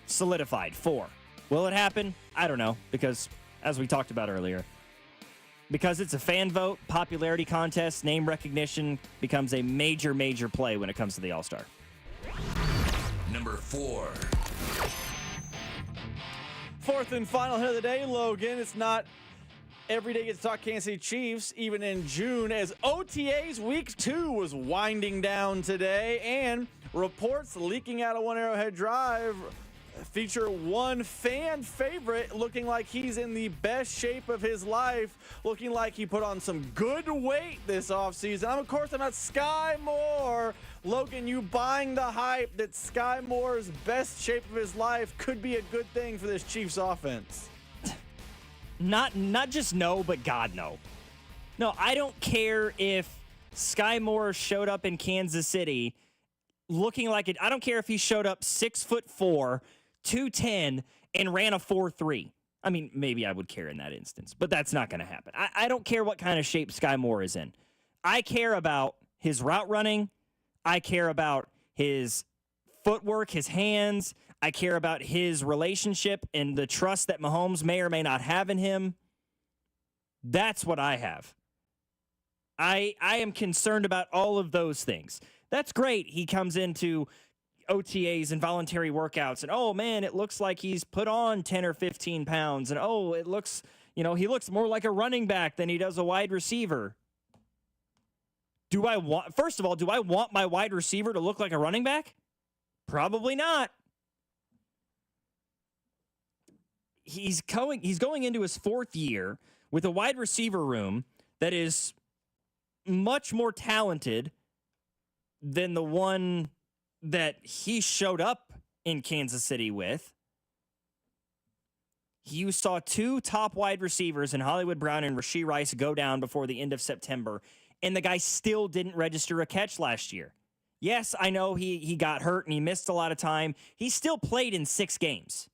Solidified, 4. Will it happen? I don't know, because as we talked about earlier, because it's a fan vote, popularity contest, name recognition becomes a major, major play when it comes to the All-Star. Number 4. Fourth and final hit of the day, Logan. It's not every day gets to talk Kansas City Chiefs, even in June, as OTAs Week 2 was winding down today, and reports leaking out of One Arrowhead Drive feature one fan favorite looking like he's in the best shape of his life, looking like he put on some good weight this offseason. Of course, I'm not Sky Moore. Logan, you buying the hype that Sky Moore's best shape of his life could be a good thing for this Chiefs offense? Not just no, but God, no. No, I don't care if Sky Moore showed up in Kansas City looking like it. I don't care if he showed up 6'4", 210, and ran a 4.3. I mean, maybe I would care in that instance, but that's not going to happen. I don't care what kind of shape Sky Moore is in. I care about his route running. I care about his footwork, his hands. I care about his relationship and the trust that Mahomes may or may not have in him. That's what I have. I am concerned about all of those things. That's great. He comes into OTAs and voluntary workouts, and oh man, it looks like he's put on 10 or 15 pounds, and oh, it looks, he looks more like a running back than he does a wide receiver. First of all, do I want my wide receiver to look like a running back? Probably not. He's going into his 4th year with a wide receiver room that is much more talented than the one that he showed up in Kansas City with. You saw 2 top wide receivers in Hollywood Brown and Rashee Rice go down before the end of September, and the guy still didn't register a catch last year. Yes, I know he got hurt and he missed a lot of time. He still played in 6 games.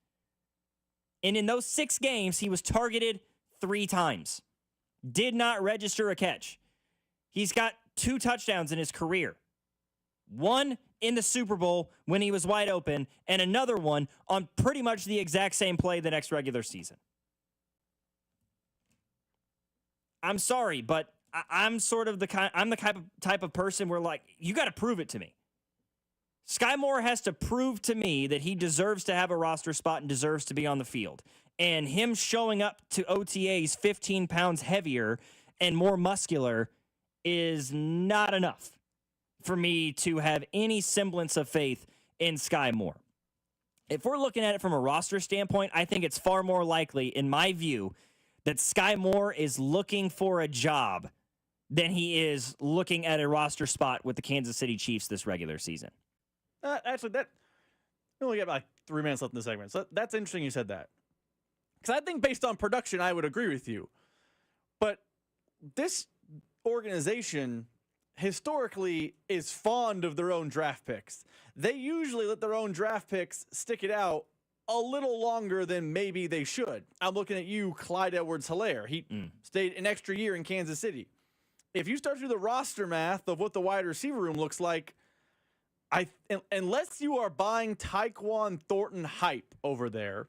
And in those 6 games, he was targeted 3 times. Did not register a catch. He's got 2 touchdowns in his career. One in the Super Bowl when he was wide open, and another one on pretty much the exact same play the next regular season. I'm sorry, but I'm sort of the type of person where, like, you got to prove it to me. Sky Moore has to prove to me that he deserves to have a roster spot and deserves to be on the field. And him showing up to OTAs 15 pounds heavier and more muscular is not enough for me to have any semblance of faith in Sky Moore. If we're looking at it from a roster standpoint, I think it's far more likely, in my view, that Sky Moore is looking for a job than he is looking at a roster spot with the Kansas City Chiefs this regular season. Actually, we only got like 3 minutes left in the segment. So that's interesting you said that. Because I think based on production, I would agree with you. But this organization historically is fond of their own draft picks. They usually let their own draft picks stick it out a little longer than maybe they should. I'm looking at you, Clyde Edwards-Helaire. He stayed an extra year in Kansas City. If you start to do the roster math of what the wide receiver room looks like, unless you are buying Tyquan Thornton hype over there,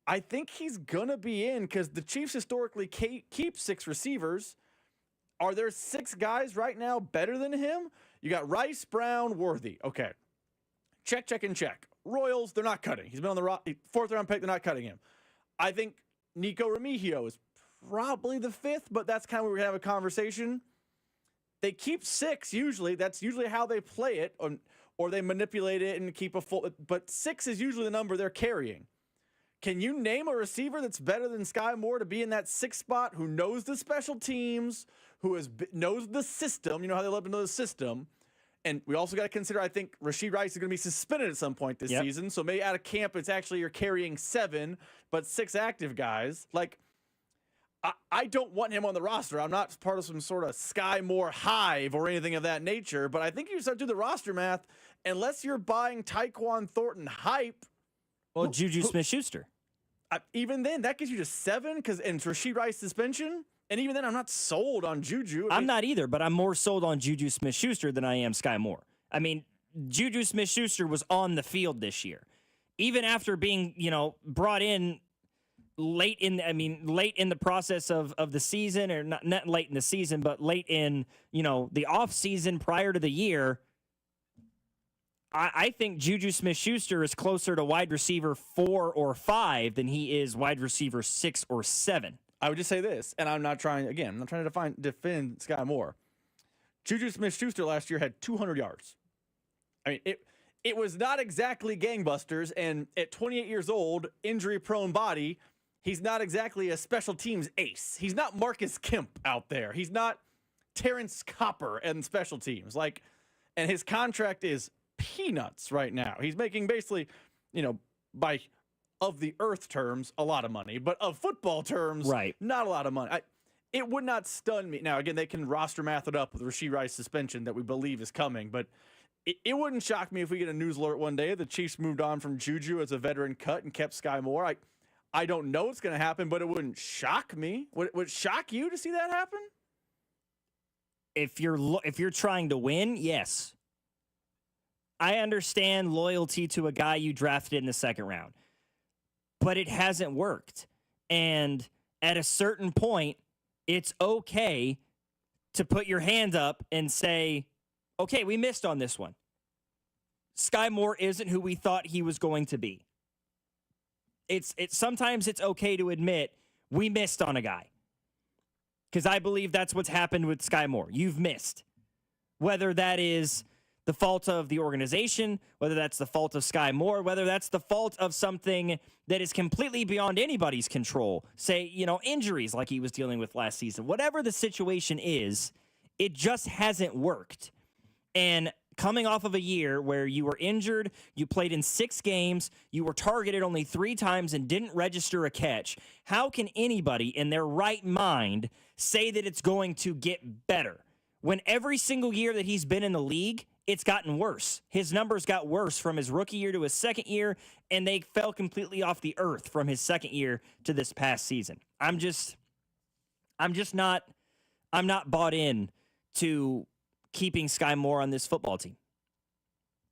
I think he's going to be in because the Chiefs historically keep 6 receivers. Are there 6 guys right now better than him? You got Rice, Brown, Worthy. Okay. Check, and check. Royals, they're not cutting. He's been on the 4th round pick. They're not cutting him. I think Nico Remigio is probably the 5th, but that's kind of where we have a conversation. They keep 6 usually. That's usually how they play it, or they manipulate it and keep a full. But 6 is usually the number they're carrying. Can you name a receiver that's better than Sky Moore to be in that 6th spot, who knows the special teams, knows the system? You know how they love to know the system. And we also got to consider, I think, Rashee Rice is going to be suspended at some point this season. So maybe out of camp, it's actually you're carrying 7, but 6 active guys. Like, I don't want him on the roster. I'm not part of some sort of Sky Moore hive or anything of that nature. But I think you start to do the roster math, unless you're buying Tyquan Thornton hype. Well, Juju Smith-Schuster. Even then, that gives you just 7 and Rashee Rice suspension. And even then, I'm not sold on Juju. I'm not either, but I'm more sold on Juju Smith-Schuster than I am Sky Moore. I mean, Juju Smith-Schuster was on the field this year. Even after being, brought in late in the process of the season, or not late in the season, but late in, the off season prior to the year, I think Juju Smith-Schuster is closer to wide receiver 4 or 5 than he is wide receiver 6 or 7. I would just say this, and I'm not trying to defend Sky Moore. Juju Smith-Schuster last year had 200 yards. I mean, it was not exactly gangbusters, and at 28 years old, injury-prone body, he's not exactly a special teams ace. He's not Marcus Kemp out there. He's not Terrence Copper and special teams. And his contract is peanuts right now. He's making basically, by of the earth terms, a lot of money, but of football terms, not a lot of money. It would not stun me. Now, again, they can roster math it up with Rashee Rice suspension that we believe is coming, but it wouldn't shock me if we get a news alert one day the Chiefs moved on from Juju as a veteran cut and kept Sky Moore. I don't know what's going to happen, but it wouldn't shock me. Would it shock you to see that happen? If you're trying to win, yes. I understand loyalty to a guy you drafted in the 2nd round, but it hasn't worked. And at a certain point, it's okay to put your hand up and say, okay, we missed on this one. Sky Moore isn't who we thought he was going to be. Sometimes it's okay to admit we missed on a guy. Because I believe that's what's happened with Sky Moore. You've missed. Whether that is the fault of the organization, whether that's the fault of Sky Moore, whether that's the fault of something that is completely beyond anybody's control, say, injuries like he was dealing with last season. Whatever the situation is, it just hasn't worked. And coming off of a year where you were injured, you played in 6 games, you were targeted only 3 times and didn't register a catch, how can anybody in their right mind say that it's going to get better when every single year that he's been in the league, it's gotten worse? His numbers got worse from his rookie year to his 2nd year, and they fell completely off the earth from his 2nd year to this past season. I'm not bought in to keeping Sky Moore on this football team.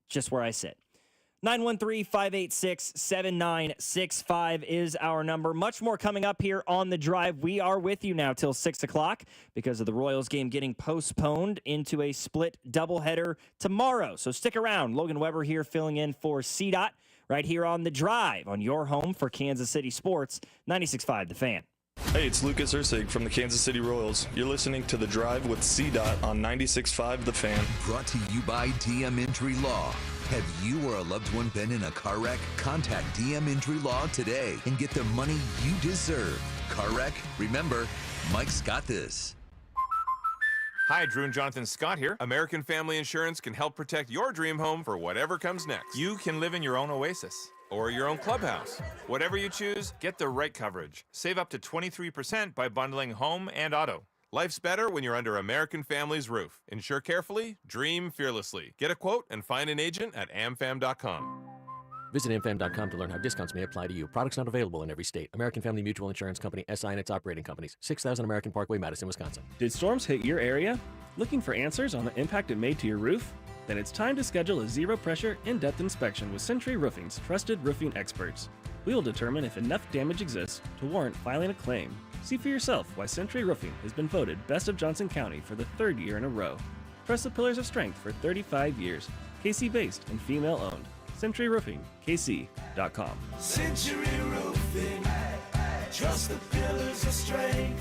Just where I sit. 913-586-7965 is our number. Much more coming up here on The Drive. We are with you now till 6 o'clock because of the Royals game getting postponed into a split doubleheader tomorrow. So stick around. Logan Weber here filling in for CDOT right here on The Drive on your home for Kansas City Sports, 96.5 The Fan. Hey, it's Lucas Ursig from the Kansas City Royals. You're listening to The Drive with CDOT on 96.5 The Fan. Brought to you by DM Entry Law. Have you or a loved one been in a car wreck? Contact DM Entry Law today and get the money you deserve. Car wreck? Remember, Mike's got this. Hi, Drew and Jonathan Scott here. American Family Insurance can help protect your dream home for whatever comes next. You can live in your own oasis or your own clubhouse. Whatever you choose, get the right coverage. Save up to 23% by bundling home and auto. Life's better when you're under American Family's roof. Insure carefully, dream fearlessly. Get a quote and find an agent at amfam.com. Visit amfam.com to learn how discounts may apply to you. Products not available in every state. American Family Mutual Insurance Company, SI and its operating companies. 6000 American Parkway, Madison, Wisconsin. Did storms hit your area? Looking for answers on the impact it made to your roof? Then it's time to schedule a zero-pressure, in-depth inspection with Century Roofing's trusted roofing experts. We will determine if enough damage exists to warrant filing a claim. See for yourself why Century Roofing has been voted Best of Johnson County for the 3rd year in a row. Trust the pillars of strength for 35 years. KC-based and female-owned. CenturyRoofingKC.com. Century Roofing, trust the pillars of strength.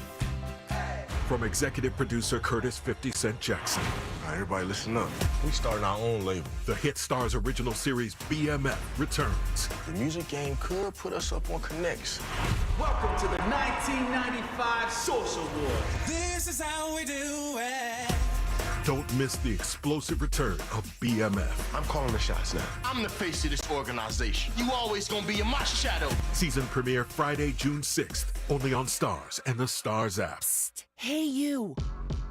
From executive producer Curtis 50 Cent Jackson. All right, everybody listen up. We starting our own label. The Hit Stars original series BMF returns. The music game could put us up on Connects. Welcome to the 1995 Source Awards. This is how we do it. Don't miss the explosive return of BMF. I'm calling the shots now. I'm the face of this organization. You always gonna be in my shadow. Season premiere Friday, June 6th. Only on Stars and the Stars app. Psst. Hey, you.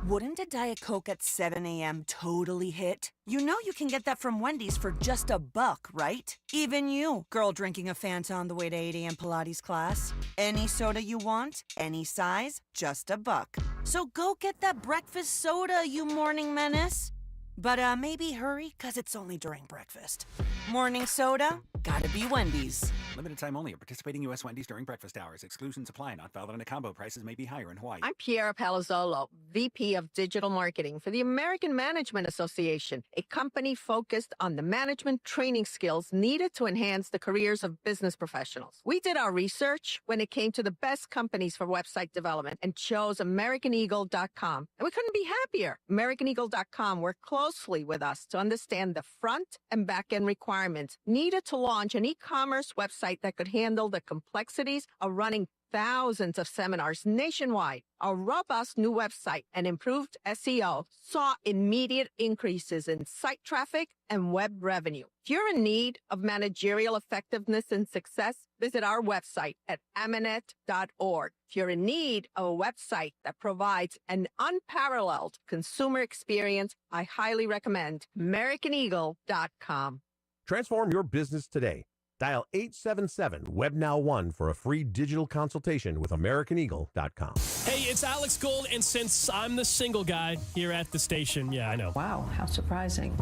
Wouldn't a Diet Coke at 7 a.m. totally hit? You know you can get that from Wendy's for just $1, right? Even you, girl drinking a Fanta on the way to 8 a.m. Pilates class. Any soda you want, any size, just $1. So go get that breakfast soda, you morning menace. But maybe hurry, because it's only during breakfast. Morning soda? Gotta be Wendy's. Limited time only at participating U.S. Wendy's during breakfast hours. Exclusions apply. Not valid on a combo. Prices may be higher in Hawaii. I'm Piera Palazzolo, VP of Digital Marketing for the American Management Association, a company focused on the management training skills needed to enhance the careers of business professionals. We did our research when it came to the best companies for website development and chose AmericanEagle.com. And we couldn't be happier. AmericanEagle.com worked closely with us to understand the front and back end requirements needed to launch an e-commerce website that could handle the complexities of running thousands of seminars nationwide. Our robust new website and improved SEO saw immediate increases in site traffic and web revenue. If you're in need of managerial effectiveness and success, visit our website at amanet.org. If you're in need of a website that provides an unparalleled consumer experience, I highly recommend AmericanEagle.com. Transform your business today. Dial 877-WebNow1 for a free digital consultation with AmericanEagle.com. Hey, it's Alex Gold, and since I'm the single guy here at the station, yeah, I know. Wow, how surprising.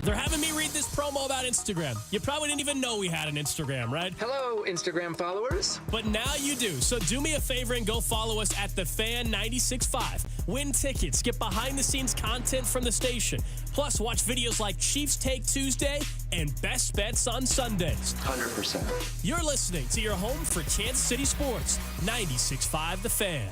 They're having me read this promo about Instagram. You probably didn't even know we had an Instagram, right? Hello, Instagram followers. But now you do. So do me a favor and go follow us at The Fan 96.5. Win tickets, get behind-the-scenes content from the station. Plus, watch videos like Chiefs Take Tuesday and Best Bets on Sundays. 100%. You're listening to your home for Kansas City sports. 96.5 The Fan.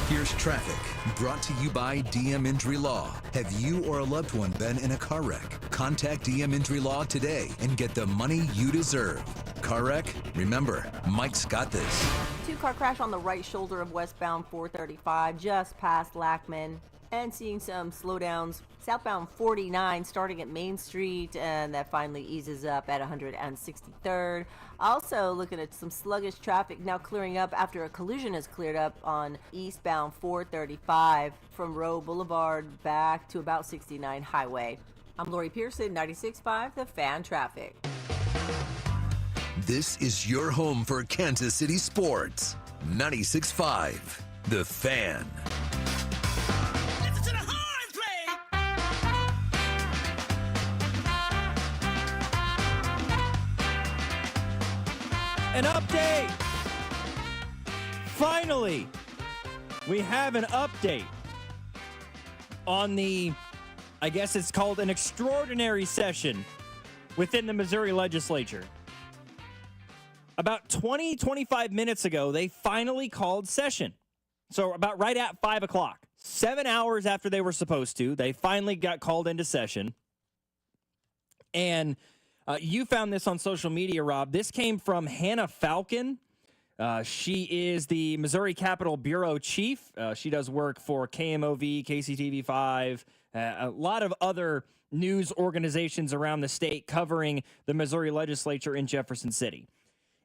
Here's traffic, brought to you by DM Injury Law. Have you or a loved one been in a car wreck? Contact DM Injury Law today and get the money you deserve. Car wreck? Remember, Mike's got this. Two-car crash on the right shoulder of westbound 435, just past Lackman. And seeing some slowdowns southbound 49 starting at Main Street, and that finally eases up at 163rd. Also looking at some sluggish traffic now clearing up after a collision has cleared up on eastbound 435 from Rowe Boulevard back to about 69 Highway. I'm Lori Pearson, 96.5 The Fan Traffic. This is your home for Kansas City sports. 96.5 The Fan. An update! Finally, we have an update on the, I guess it's called an extraordinary session within the Missouri legislature. About 25 minutes ago, they finally called session. So about right at 5 o'clock, 7 hours after they were supposed to, they finally got called into session. And you found this on social media, Rob. This came from Hannah Falcon She is the Missouri Capitol Bureau Chief. She does work for KMOV, KCTV5, a lot of other news organizations around the state covering the Missouri legislature in Jefferson City.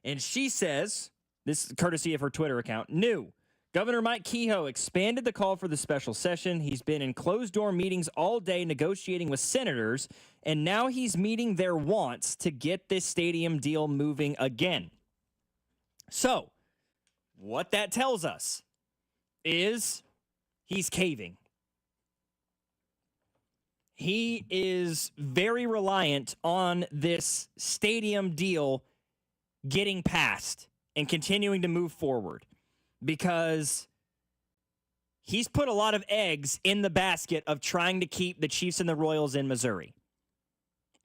And she says, this is courtesy of her Twitter account, new. Governor Mike Kehoe expanded the call for the special session. He's been in closed-door meetings all day negotiating with senators, and now he's meeting their wants to get this stadium deal moving again. So, what that tells us is he's caving. He is very reliant on this stadium deal getting passed and continuing to move forward because he's put a lot of eggs in the basket of trying to keep the Chiefs and the Royals in Missouri.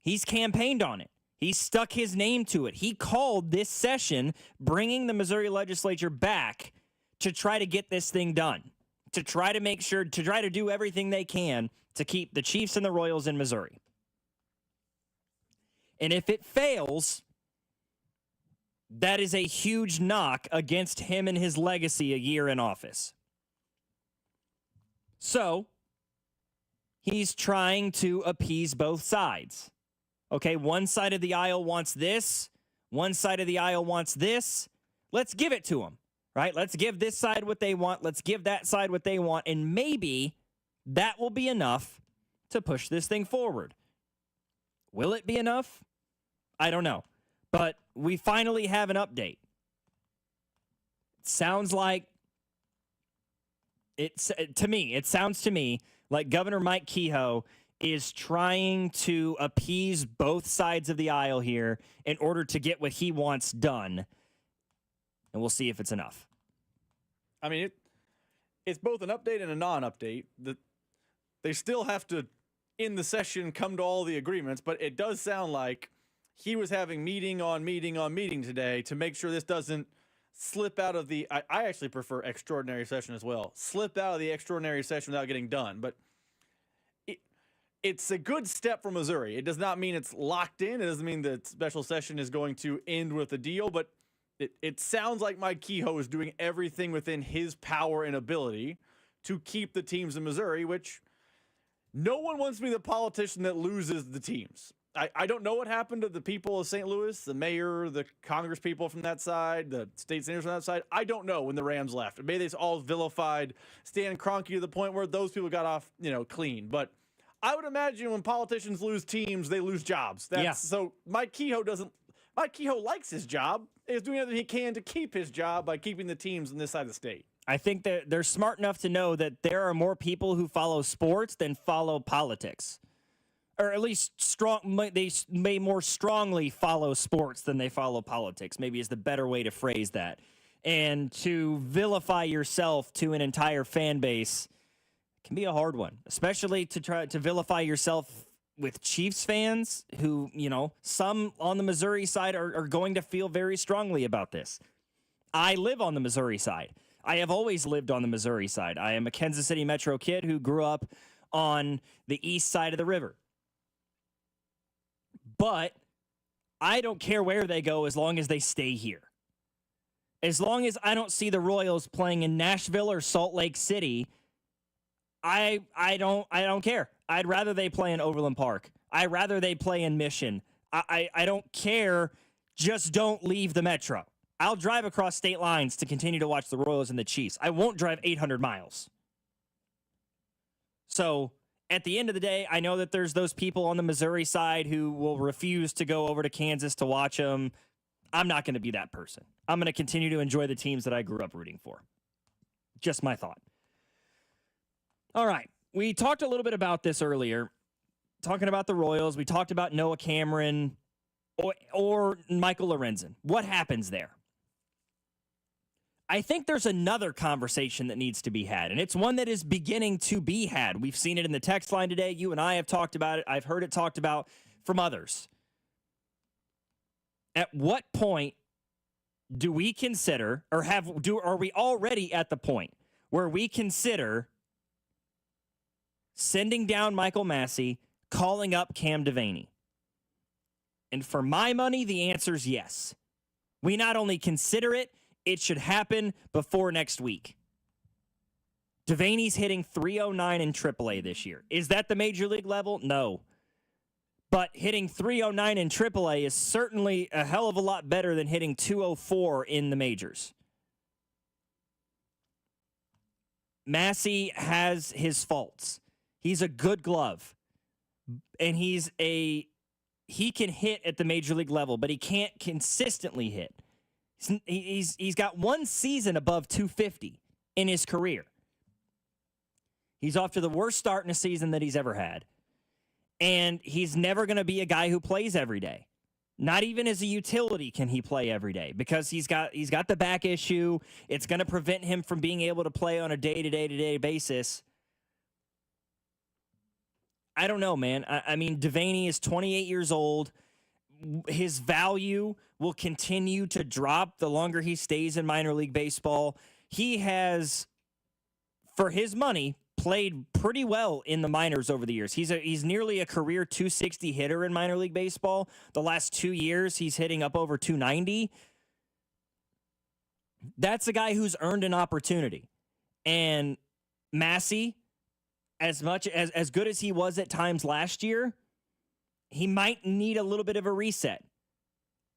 He's campaigned on it. He stuck his name to it. He called this session bringing the Missouri legislature back to try to get this thing done, to try to make sure, to try to do everything they can to keep the Chiefs and the Royals in Missouri. And if it fails, that is a huge knock against him and his legacy a year in office. So, he's trying to appease both sides. Okay, one side of the aisle wants this. One side of the aisle wants this. Let's give it to them, right? Let's give this side what they want. Let's give that side what they want. And maybe that will be enough to push this thing forward. Will it be enough? I don't know. But we finally have an update. It sounds to me like Governor Mike Kehoe is trying to appease both sides of the aisle here in order to get what he wants done. And we'll see if it's enough. I mean, it's both an update and a non-update. They still have to, in the session, come to all the agreements, but it does sound like he was having meeting on meeting on meeting today to make sure this doesn't slip out of the, I actually prefer extraordinary session as well, slip out of the extraordinary session without getting done. But it's a good step for Missouri. It does not mean it's locked in. It doesn't mean that special session is going to end with a deal, but it sounds like Mike Kehoe is doing everything within his power and ability to keep the teams in Missouri, which no one wants to be the politician that loses the teams. I don't know what happened to the people of St. Louis, the mayor, the Congress people from that side, the state senators from that side. I don't know when the Rams left. Maybe they all vilified Stan Kroenke to the point where those people got off, clean. But I would imagine when politicians lose teams, they lose jobs. So Mike Kehoe likes his job. He's doing everything he can to keep his job by keeping the teams on this side of the state. I think that they're smart enough to know that there are more people who follow sports than follow politics. Or at least they may more strongly follow sports than they follow politics, maybe is the better way to phrase that. And to vilify yourself to an entire fan base can be a hard one, especially to try to vilify yourself with Chiefs fans who, some on the Missouri side are going to feel very strongly about this. I live on the Missouri side. I have always lived on the Missouri side. I am a Kansas City Metro kid who grew up on the east side of the river. But I don't care where they go as long as they stay here. As long as I don't see the Royals playing in Nashville or Salt Lake City, I don't care. I'd rather they play in Overland Park. I'd rather they play in Mission. I don't care. Just don't leave the Metro. I'll drive across state lines to continue to watch the Royals and the Chiefs. I won't drive 800 miles. So at the end of the day, I know that there's those people on the Missouri side who will refuse to go over to Kansas to watch them. I'm not going to be that person. I'm going to continue to enjoy the teams that I grew up rooting for. Just my thought. All right. We talked a little bit about this earlier, talking about the Royals. We talked about Noah Cameron or Michael Lorenzen. What happens there? I think there's another conversation that needs to be had, and it's one that is beginning to be had. We've seen it in the text line today. You and I have talked about it. I've heard it talked about from others. At what point do we consider, or are we already at the point where we consider sending down Michael Massey, calling up Cam Devaney? And for my money, the answer is yes. We not only consider it, It should happen before next week. Devaney's hitting 309 in AAA this year. Is that the major league level? No. But hitting 309 in AAA is certainly a hell of a lot better than hitting 204 in the majors. Massey has his faults. He's a good glove. And he can hit at the major league level, but he can't consistently hit. He's got one season above 250 in his career. He's off to the worst start in a season that he's ever had. And he's never going to be a guy who plays every day. Not even as a utility can he play every day because he's got the back issue. It's going to prevent him from being able to play on a day-to-day basis. I don't know, man. I mean, Devaney is 28 years old. His value will continue to drop the longer he stays in minor league baseball. He has, for his money, played pretty well in the minors over the years. He's nearly a career 260 hitter in minor league baseball. The last 2 years, he's hitting up over 290. That's a guy who's earned an opportunity. And Massey, as good as he was at times last year, he might need a little bit of a reset.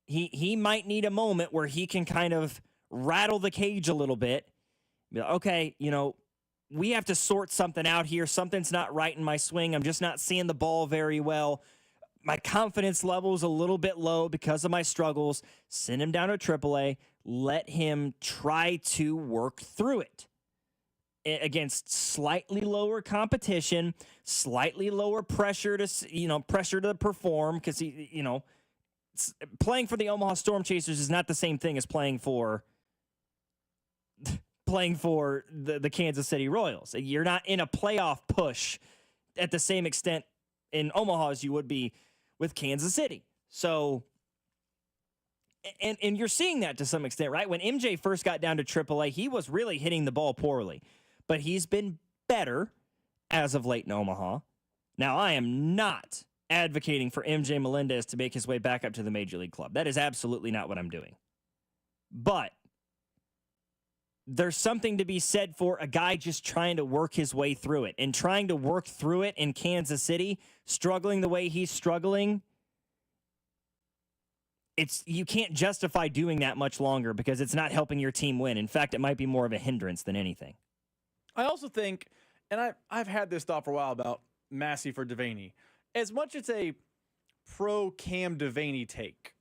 He might need a moment where he can kind of rattle the cage a little bit. Be like, okay, we have to sort something out here. Something's not right in my swing. I'm just not seeing the ball very well. My confidence level is a little bit low because of my struggles. Send him down to AAA. Let him try to work through it against slightly lower competition, slightly lower pressure to perform because playing for the Omaha Storm Chasers is not the same thing as playing for the Kansas City Royals. You're not in a playoff push at the same extent in Omaha as you would be with Kansas City. So, and you're seeing that to some extent, right? When MJ first got down to AAA, he was really hitting the ball poorly, but he's been better as of late in Omaha. Now, I am not advocating for MJ Melendez to make his way back up to the Major League Club. That is absolutely not what I'm doing. But there's something to be said for a guy just trying to work his way through it and trying to work through it in Kansas City, struggling the way he's struggling. You can't justify doing that much longer because it's not helping your team win. In fact, it might be more of a hindrance than anything. I also think, and I've had this thought for a while about Massey for Devaney, as much as a pro Cam Devaney take,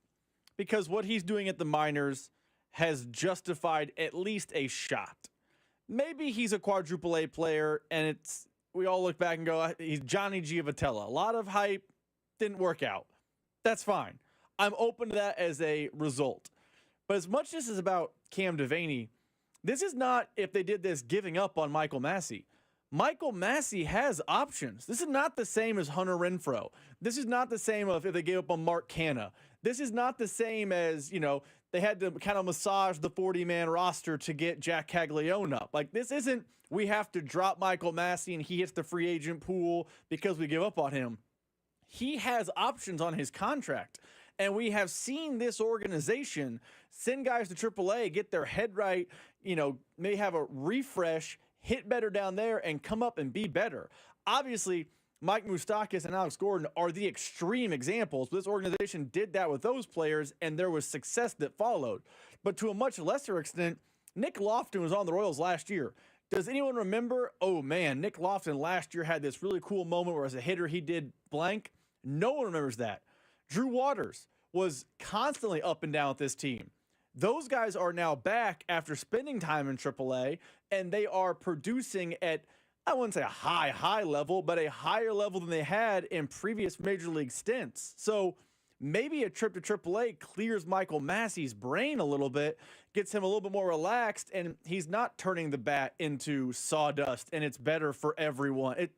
because what he's doing at the minors has justified at least a shot. Maybe he's a quadruple A player, and we all look back and go, he's Johnny Giavotella. A lot of hype, didn't work out. That's fine. I'm open to that as a result. But as much as this is about Cam Devaney, this is not, if they did this, giving up on Michael Massey. Michael Massey has options. This is not the same as Hunter Renfroe. This is not the same of if they gave up on Mark Canha. This is not the same as, they had to kind of massage the 40-man roster to get Jack Caglione up. Like, this isn't, we have to drop Michael Massey and he hits the free agent pool because we give up on him. He has options on his contract. And we have seen this organization send guys to AAA, get their head right, may have a refresh, hit better down there, and come up and be better. Obviously, Mike Moustakas and Alex Gordon are the extreme examples. This organization did that with those players, and there was success that followed. But to a much lesser extent, Nick Lofton was on the Royals last year. Does anyone remember, oh man, Nick Lofton last year had this really cool moment where as a hitter he did blank? No one remembers that. Drew Waters was constantly up and down with this team. Those guys are now back after spending time in AAA, and they are producing at, I wouldn't say a high level, but a higher level than they had in previous major league stints. So maybe a trip to AAA clears Michael Massey's brain a little bit, gets him a little bit more relaxed, and he's not turning the bat into sawdust, and it's better for everyone.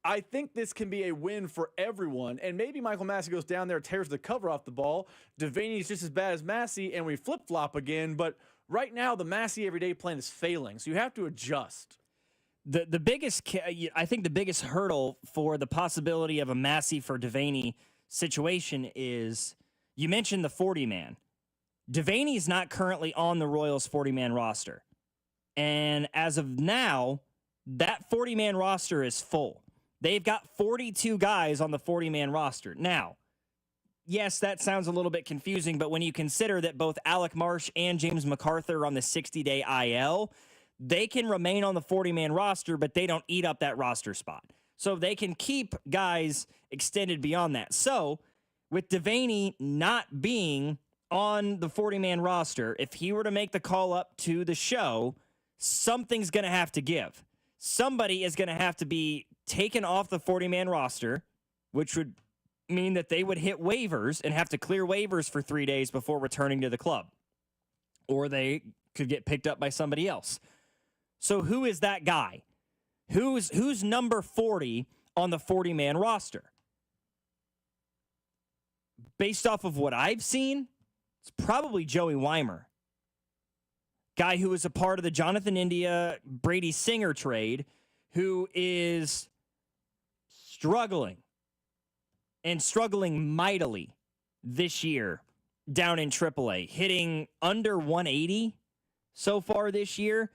I think this can be a win for everyone, and maybe Michael Massey goes down there, tears the cover off the ball. Devaney's just as bad as Massey, and we flip-flop again, but right now the Massey everyday plan is failing, so you have to adjust. I think the biggest hurdle for the possibility of a Massey for Devaney situation is, you mentioned the 40-man. Devaney's not currently on the Royals 40-man roster. And as of now, that 40-man roster is full. They've got 42 guys on the 40-man roster. Now, yes, that sounds a little bit confusing, but when you consider that both Alec Marsh and James MacArthur are on the 60-day IL, they can remain on the 40-man roster, but they don't eat up that roster spot. So they can keep guys extended beyond that. So with Devaney not being on the 40-man roster, if he were to make the call up to the show, something's going to have to give. Somebody is going to have to be taken off the 40-man roster, which would mean that they would hit waivers and have to clear waivers for 3 days before returning to the club. Or they could get picked up by somebody else. So who is that guy? Who's number 40 on the 40-man roster? Based off of what I've seen, it's probably Joey Weimer. Guy who was a part of the Jonathan India, Brady Singer trade, who is struggling and struggling mightily this year down in AAA, hitting under 180 so far this year.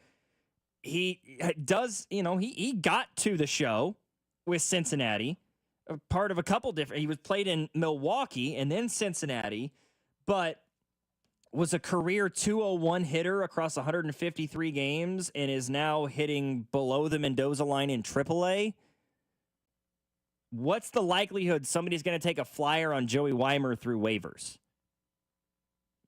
He does, he got to the show with Cincinnati, a part of a couple different, he was played in Milwaukee and then Cincinnati, but was a career 201 hitter across 153 games and is now hitting below the Mendoza line in AAA. What's the likelihood somebody's going to take a flyer on Joey Weimer through waivers?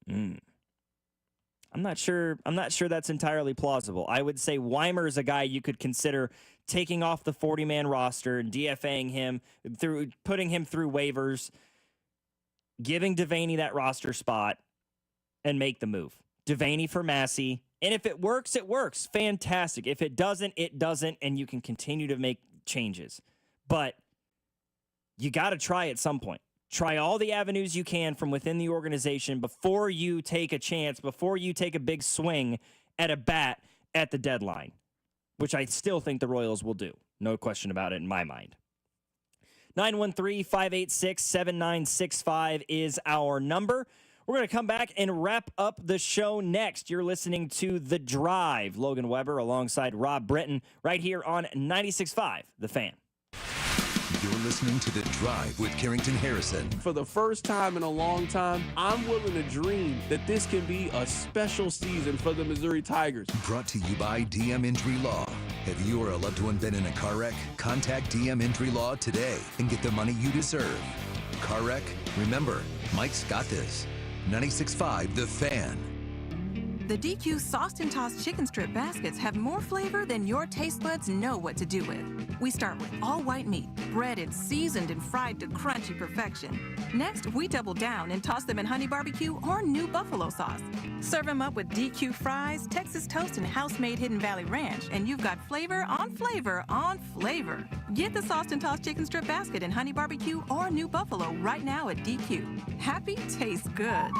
I'm not sure that's entirely plausible. I would say Weimer is a guy you could consider taking off the 40-man roster and DFAing him, putting him through waivers, giving Devaney that roster spot, and make the move. Devaney for Massey. And if it works, it works. Fantastic. If it doesn't, it doesn't, and you can continue to make changes. But you got to try at some point. Try all the avenues you can from within the organization before you take a chance, before you take a big swing at a bat at the deadline, which I still think the Royals will do. No question about it in my mind. 913-586-7965 is our number. We're going to come back and wrap up the show next. You're listening to The Drive. Logan Weber alongside Rob Britton right here on 96.5 The Fan. You're listening to The Drive with Carrington Harrison. For the first time in a long time, I'm willing to dream that this can be a special season for the Missouri Tigers. Brought to you by DM Injury Law. Have you or a loved one been in a car wreck? Contact DM Injury Law today and get the money you deserve. Car wreck? Remember, Mike's got this. 96.5 The Fan. The DQ Sauced and Tossed Chicken Strip Baskets have more flavor than your taste buds know what to do with. We start with all white meat, breaded, seasoned, and fried to crunchy perfection. Next, we double down and toss them in honey barbecue or new buffalo sauce. Serve them up with DQ fries, Texas toast, and house-made Hidden Valley Ranch, and you've got flavor on flavor on flavor. Get the Sauced and Tossed Chicken Strip Basket in honey barbecue or new buffalo right now at DQ. Happy tastes good.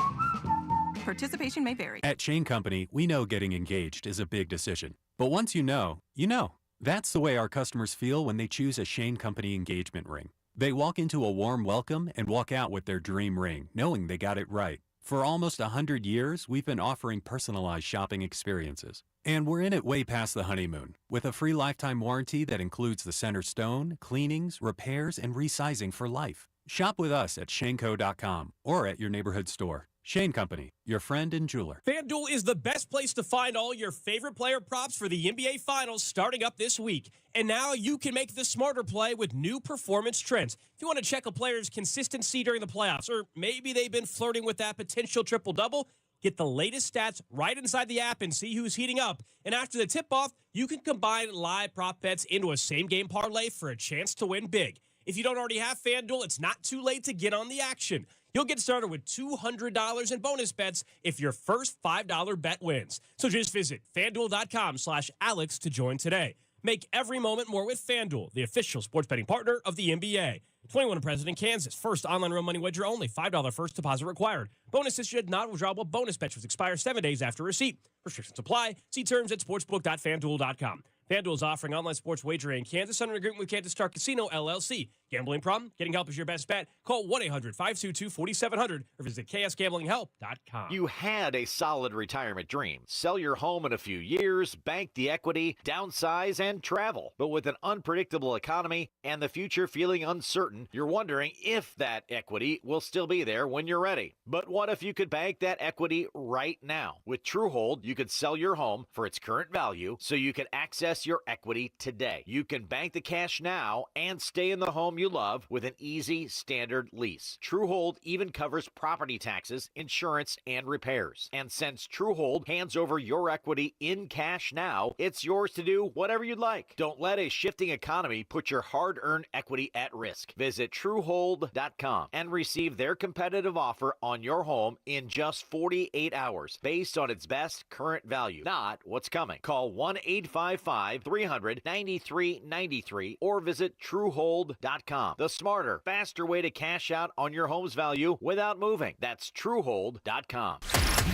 Participation may vary. At Shane Company, we know getting engaged is a big decision. But once you know, you know. That's the way our customers feel when they choose a Shane Company engagement ring. They walk into a warm welcome and walk out with their dream ring, knowing they got it right. For almost 100 years, we've been offering personalized shopping experiences. And we're in it way past the honeymoon, with a free lifetime warranty that includes the center stone, cleanings, repairs, and resizing for life. Shop with us at shaneco.com or at your neighborhood store. Shane Company, your friend and jeweler. FanDuel is the best place to find all your favorite player props for the NBA Finals starting up this week. And now you can make the smarter play with new performance trends. If you want to check a player's consistency during the playoffs, or maybe they've been flirting with that potential triple-double, get the latest stats right inside the app and see who's heating up. And after the tip-off, you can combine live prop bets into a same-game parlay for a chance to win big. If you don't already have FanDuel, it's not too late to get on the action. You'll get started with $200 in bonus bets if your first $5 bet wins. So just visit FanDuel.com/Alex to join today. Make every moment more with FanDuel, the official sports betting partner of the NBA. 21 and present in Kansas. First online real money wager only. $5 first deposit required. Bonus issued not withdrawable bonus bets which expire 7 days after receipt. Restrictions apply. See terms at sportsbook.fanduel.com. FanDuel is offering online sports wagering in Kansas under an agreement with Kansas Star Casino, LLC. Gambling problem? Getting help is your best bet. Call 1-800-522-4700 or visit ksgamblinghelp.com. You had a solid retirement dream. Sell your home in a few years, bank the equity, downsize, and travel. But with an unpredictable economy and the future feeling uncertain, you're wondering if that equity will still be there when you're ready. But what if you could bank that equity right now? With TrueHold, you could sell your home for its current value so you can access your equity today. You can bank the cash now and stay in the home you love with an easy standard lease. TrueHold even covers property taxes, insurance, and repairs. And since TrueHold hands over your equity in cash now, it's yours to do whatever you'd like. Don't let a shifting economy put your hard-earned equity at risk. Visit TrueHold.com and receive their competitive offer on your home in just 48 hours based on its best current value, not what's coming. Call 1-855-300-9393 or visit TrueHold.com. The smarter, faster way to cash out on your home's value without moving. That's TrueHold.com.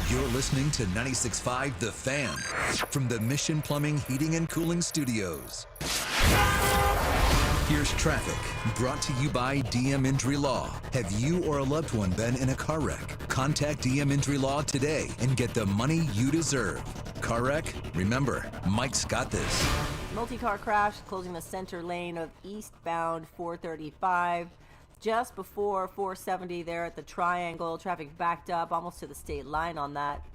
You're listening to 96.5 The Fan from the Mission Plumbing, Heating, and Cooling Studios. Here's traffic, brought to you by DM Injury Law. Have you or a loved one been in a car wreck? Contact DM Injury Law today and get the money you deserve. Car wreck? Remember, Mike's got this. Multi-car crash closing the center lane of eastbound 435. Just before 470 there at the Triangle. Traffic backed up almost to the state line on that.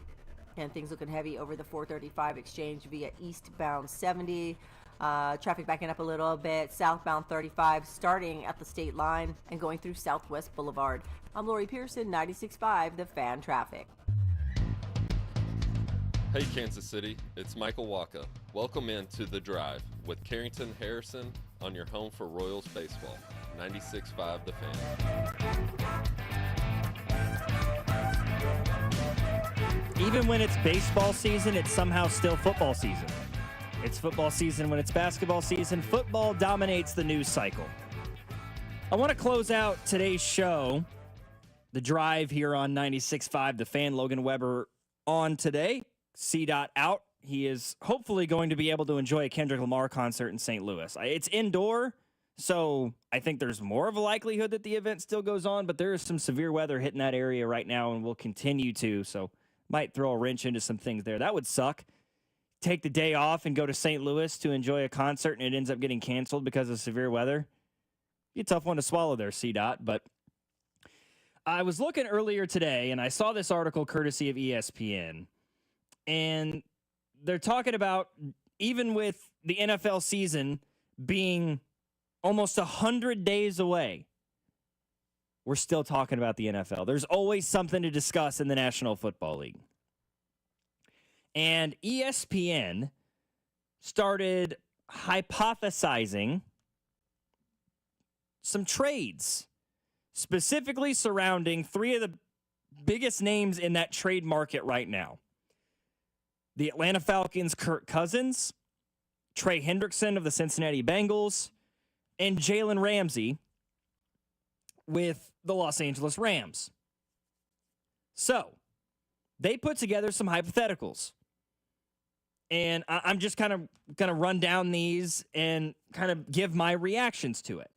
And things looking heavy over the 435 exchange via eastbound 70. Traffic backing up a little bit. Southbound 35 starting at the state line and going through Southwest Boulevard. I'm Lori Pearson, 96.5 The Fan Traffic. Hey Kansas City, it's Michael Waka. Welcome into The Drive with Carrington Harrison on your home for Royals baseball. 96.5 The Fan. Even when it's baseball season, it's somehow still football season. It's football season when it's basketball season. Football dominates the news cycle. I want to close out today's show, The Drive here on 96.5 The Fan. Logan Weber on today. C-Dot out. He is hopefully going to be able to enjoy a Kendrick Lamar concert in St. Louis. It's indoor, so I think there's more of a likelihood that the event still goes on, but there is some severe weather hitting that area right now and will continue to, so might throw a wrench into some things there. That would suck. Take the day off and go to St. Louis to enjoy a concert and it ends up getting canceled because of severe weather. Be a tough one to swallow there, C-Dot, but I was looking earlier today and I saw this article courtesy of ESPN. And they're talking about, even with the NFL season being almost 100 days away, we're still talking about the NFL. There's always something to discuss in the National Football League. And ESPN started hypothesizing some trades, specifically surrounding three of the biggest names in that trade market right now. The Atlanta Falcons' Kirk Cousins, Trey Hendrickson of the Cincinnati Bengals, and Jalen Ramsey with the Los Angeles Rams. So, they put together some hypotheticals. And I'm just kind of going to run down these and kind of give my reactions to it.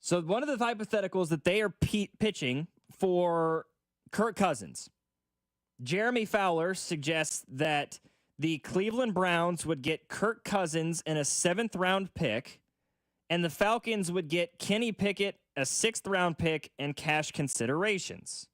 So, one of the hypotheticals that they are pitching for Kirk Cousins, Jeremy Fowler suggests that the Cleveland Browns would get Kirk Cousins in a 7th-round pick, and the Falcons would get Kenny Pickett, a 6th-round pick, and cash considerations.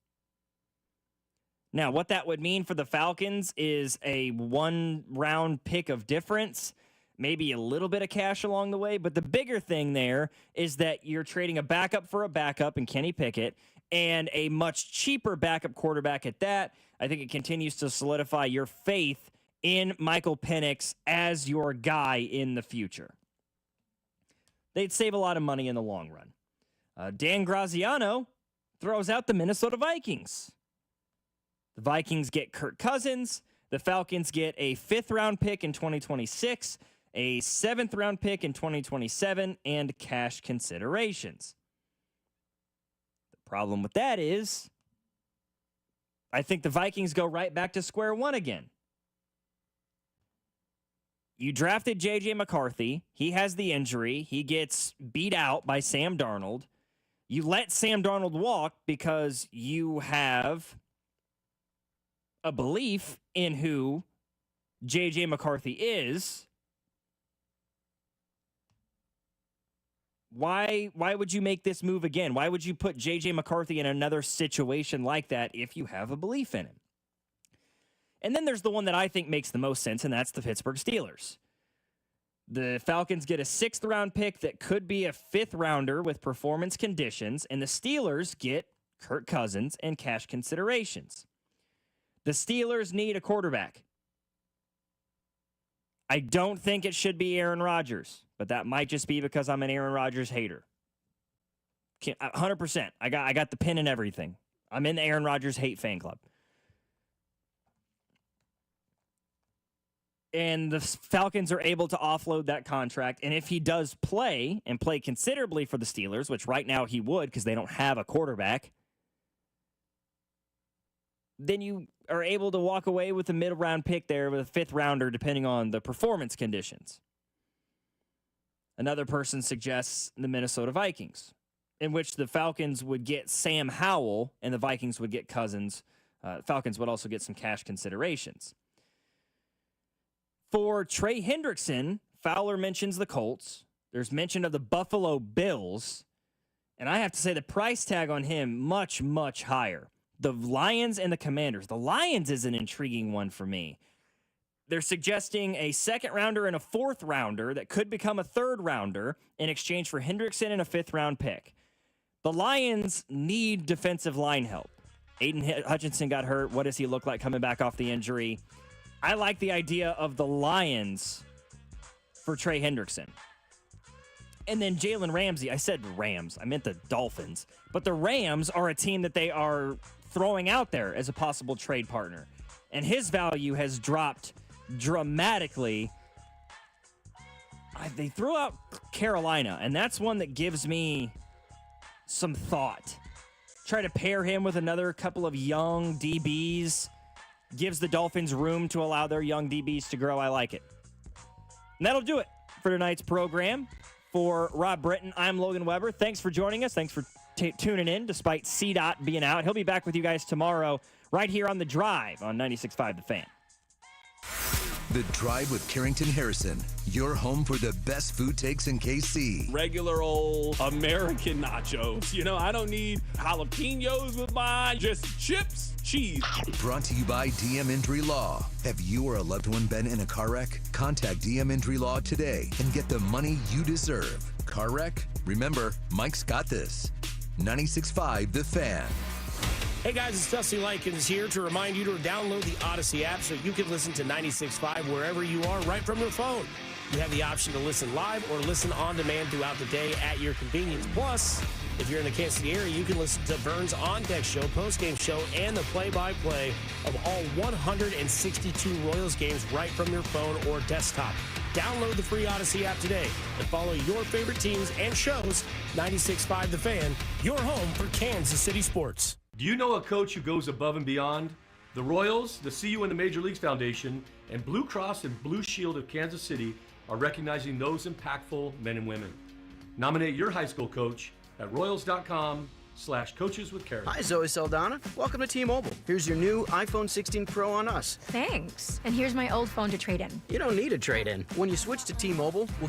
Now, what that would mean for the Falcons is a 1-round pick of difference, maybe a little bit of cash along the way, but the bigger thing there is that you're trading a backup for a backup in Kenny Pickett and a much cheaper backup quarterback at that. I think it continues to solidify your faith in Michael Penix as your guy in the future. They'd save a lot of money in the long run. Dan Graziano throws out the Minnesota Vikings. The Vikings get Kirk Cousins. The Falcons get a 5th-round pick in 2026, a 7th-round pick in 2027, and cash considerations. The problem with that is I think the Vikings go right back to square one again. You drafted J.J. McCarthy. He has the injury. He gets beat out by Sam Darnold. You let Sam Darnold walk because you have a belief in who J.J. McCarthy is. Why would you make this move again? Why would you put J.J. McCarthy in another situation like that if you have a belief in him? And then there's the one that I think makes the most sense, and that's the Pittsburgh Steelers. The Falcons get a 6th-round pick that could be a 5th-rounder with performance conditions, and the Steelers get Kirk Cousins and cash considerations. The Steelers need a quarterback. I don't think it should be Aaron Rodgers, but that might just be because I'm an Aaron Rodgers hater. 100%. I got the pin and everything. I'm in the Aaron Rodgers hate fan club. And the Falcons are able to offload that contract. And if he does play and play considerably for the Steelers, which right now he would because they don't have a quarterback, then you are able to walk away with a mid-round pick there with a 5th-rounder depending on the performance conditions. Another person suggests the Minnesota Vikings, in which the Falcons would get Sam Howell and the Vikings would get Cousins. Falcons would also get some cash considerations. For Trey Hendrickson, Fowler mentions the Colts. There's mention of the Buffalo Bills. And I have to say the price tag on him much, much higher. The Lions and the Commanders. The Lions is an intriguing one for me. They're suggesting a 2nd-rounder and a 4th-rounder that could become a 3rd-rounder in exchange for Hendrickson and a 5th-round pick. The Lions need defensive line help. Aiden Hutchinson got hurt. What does he look like coming back off the injury? I like the idea of the Lions for Trey Hendrickson. And then Jalen Ramsey. I said Rams. I meant the Dolphins. But the Rams are a team that they are throwing out there as a possible trade partner. And his value has dropped dramatically. They threw out Carolina, and that's one that gives me some thought. Try to pair him with another couple of young DBs. Gives the Dolphins room to allow their young DBs to grow. I like it. And that'll do it for tonight's program. For Rob Britton, I'm Logan Weber. Thanks for joining us. Thanks for tuning in despite CDOT being out. He'll be back with you guys tomorrow right here on The Drive on 96.5 The Fan. The Drive with Carrington Harrison, your home for the best food takes in KC. Regular old American nachos. You know, I don't need jalapenos with mine, just chips, cheese. Brought to you by DM Injury Law. Have you or a loved one been in a car wreck? Contact DM Injury Law today and get the money you deserve. Car wreck? Remember, Mike's got this. 96.5 The Fan. Hey guys, it's Dusty Likens here to remind you to download the Odyssey app so you can listen to 96.5 wherever you are right from your phone. You have the option to listen live or listen on demand throughout the day at your convenience. Plus, if you're in the Kansas City area, you can listen to Vern's On-Deck Show, post-game show, and the play-by-play of all 162 Royals games right from your phone or desktop. Download the free Odyssey app today and follow your favorite teams and shows. 96.5 The Fan, your home for Kansas City sports. Do you know a coach who goes above and beyond? The Royals, the CU and the Major Leagues Foundation, and Blue Cross and Blue Shield of Kansas City are recognizing those impactful men and women. Nominate your high school coach at royals.com/coaches with character. Hi, Zoe Saldana. Welcome to T-Mobile. Here's your new iPhone 16 Pro on us. Thanks. And here's my old phone to trade in. You don't need a trade-in. When you switch to T-Mobile, we'll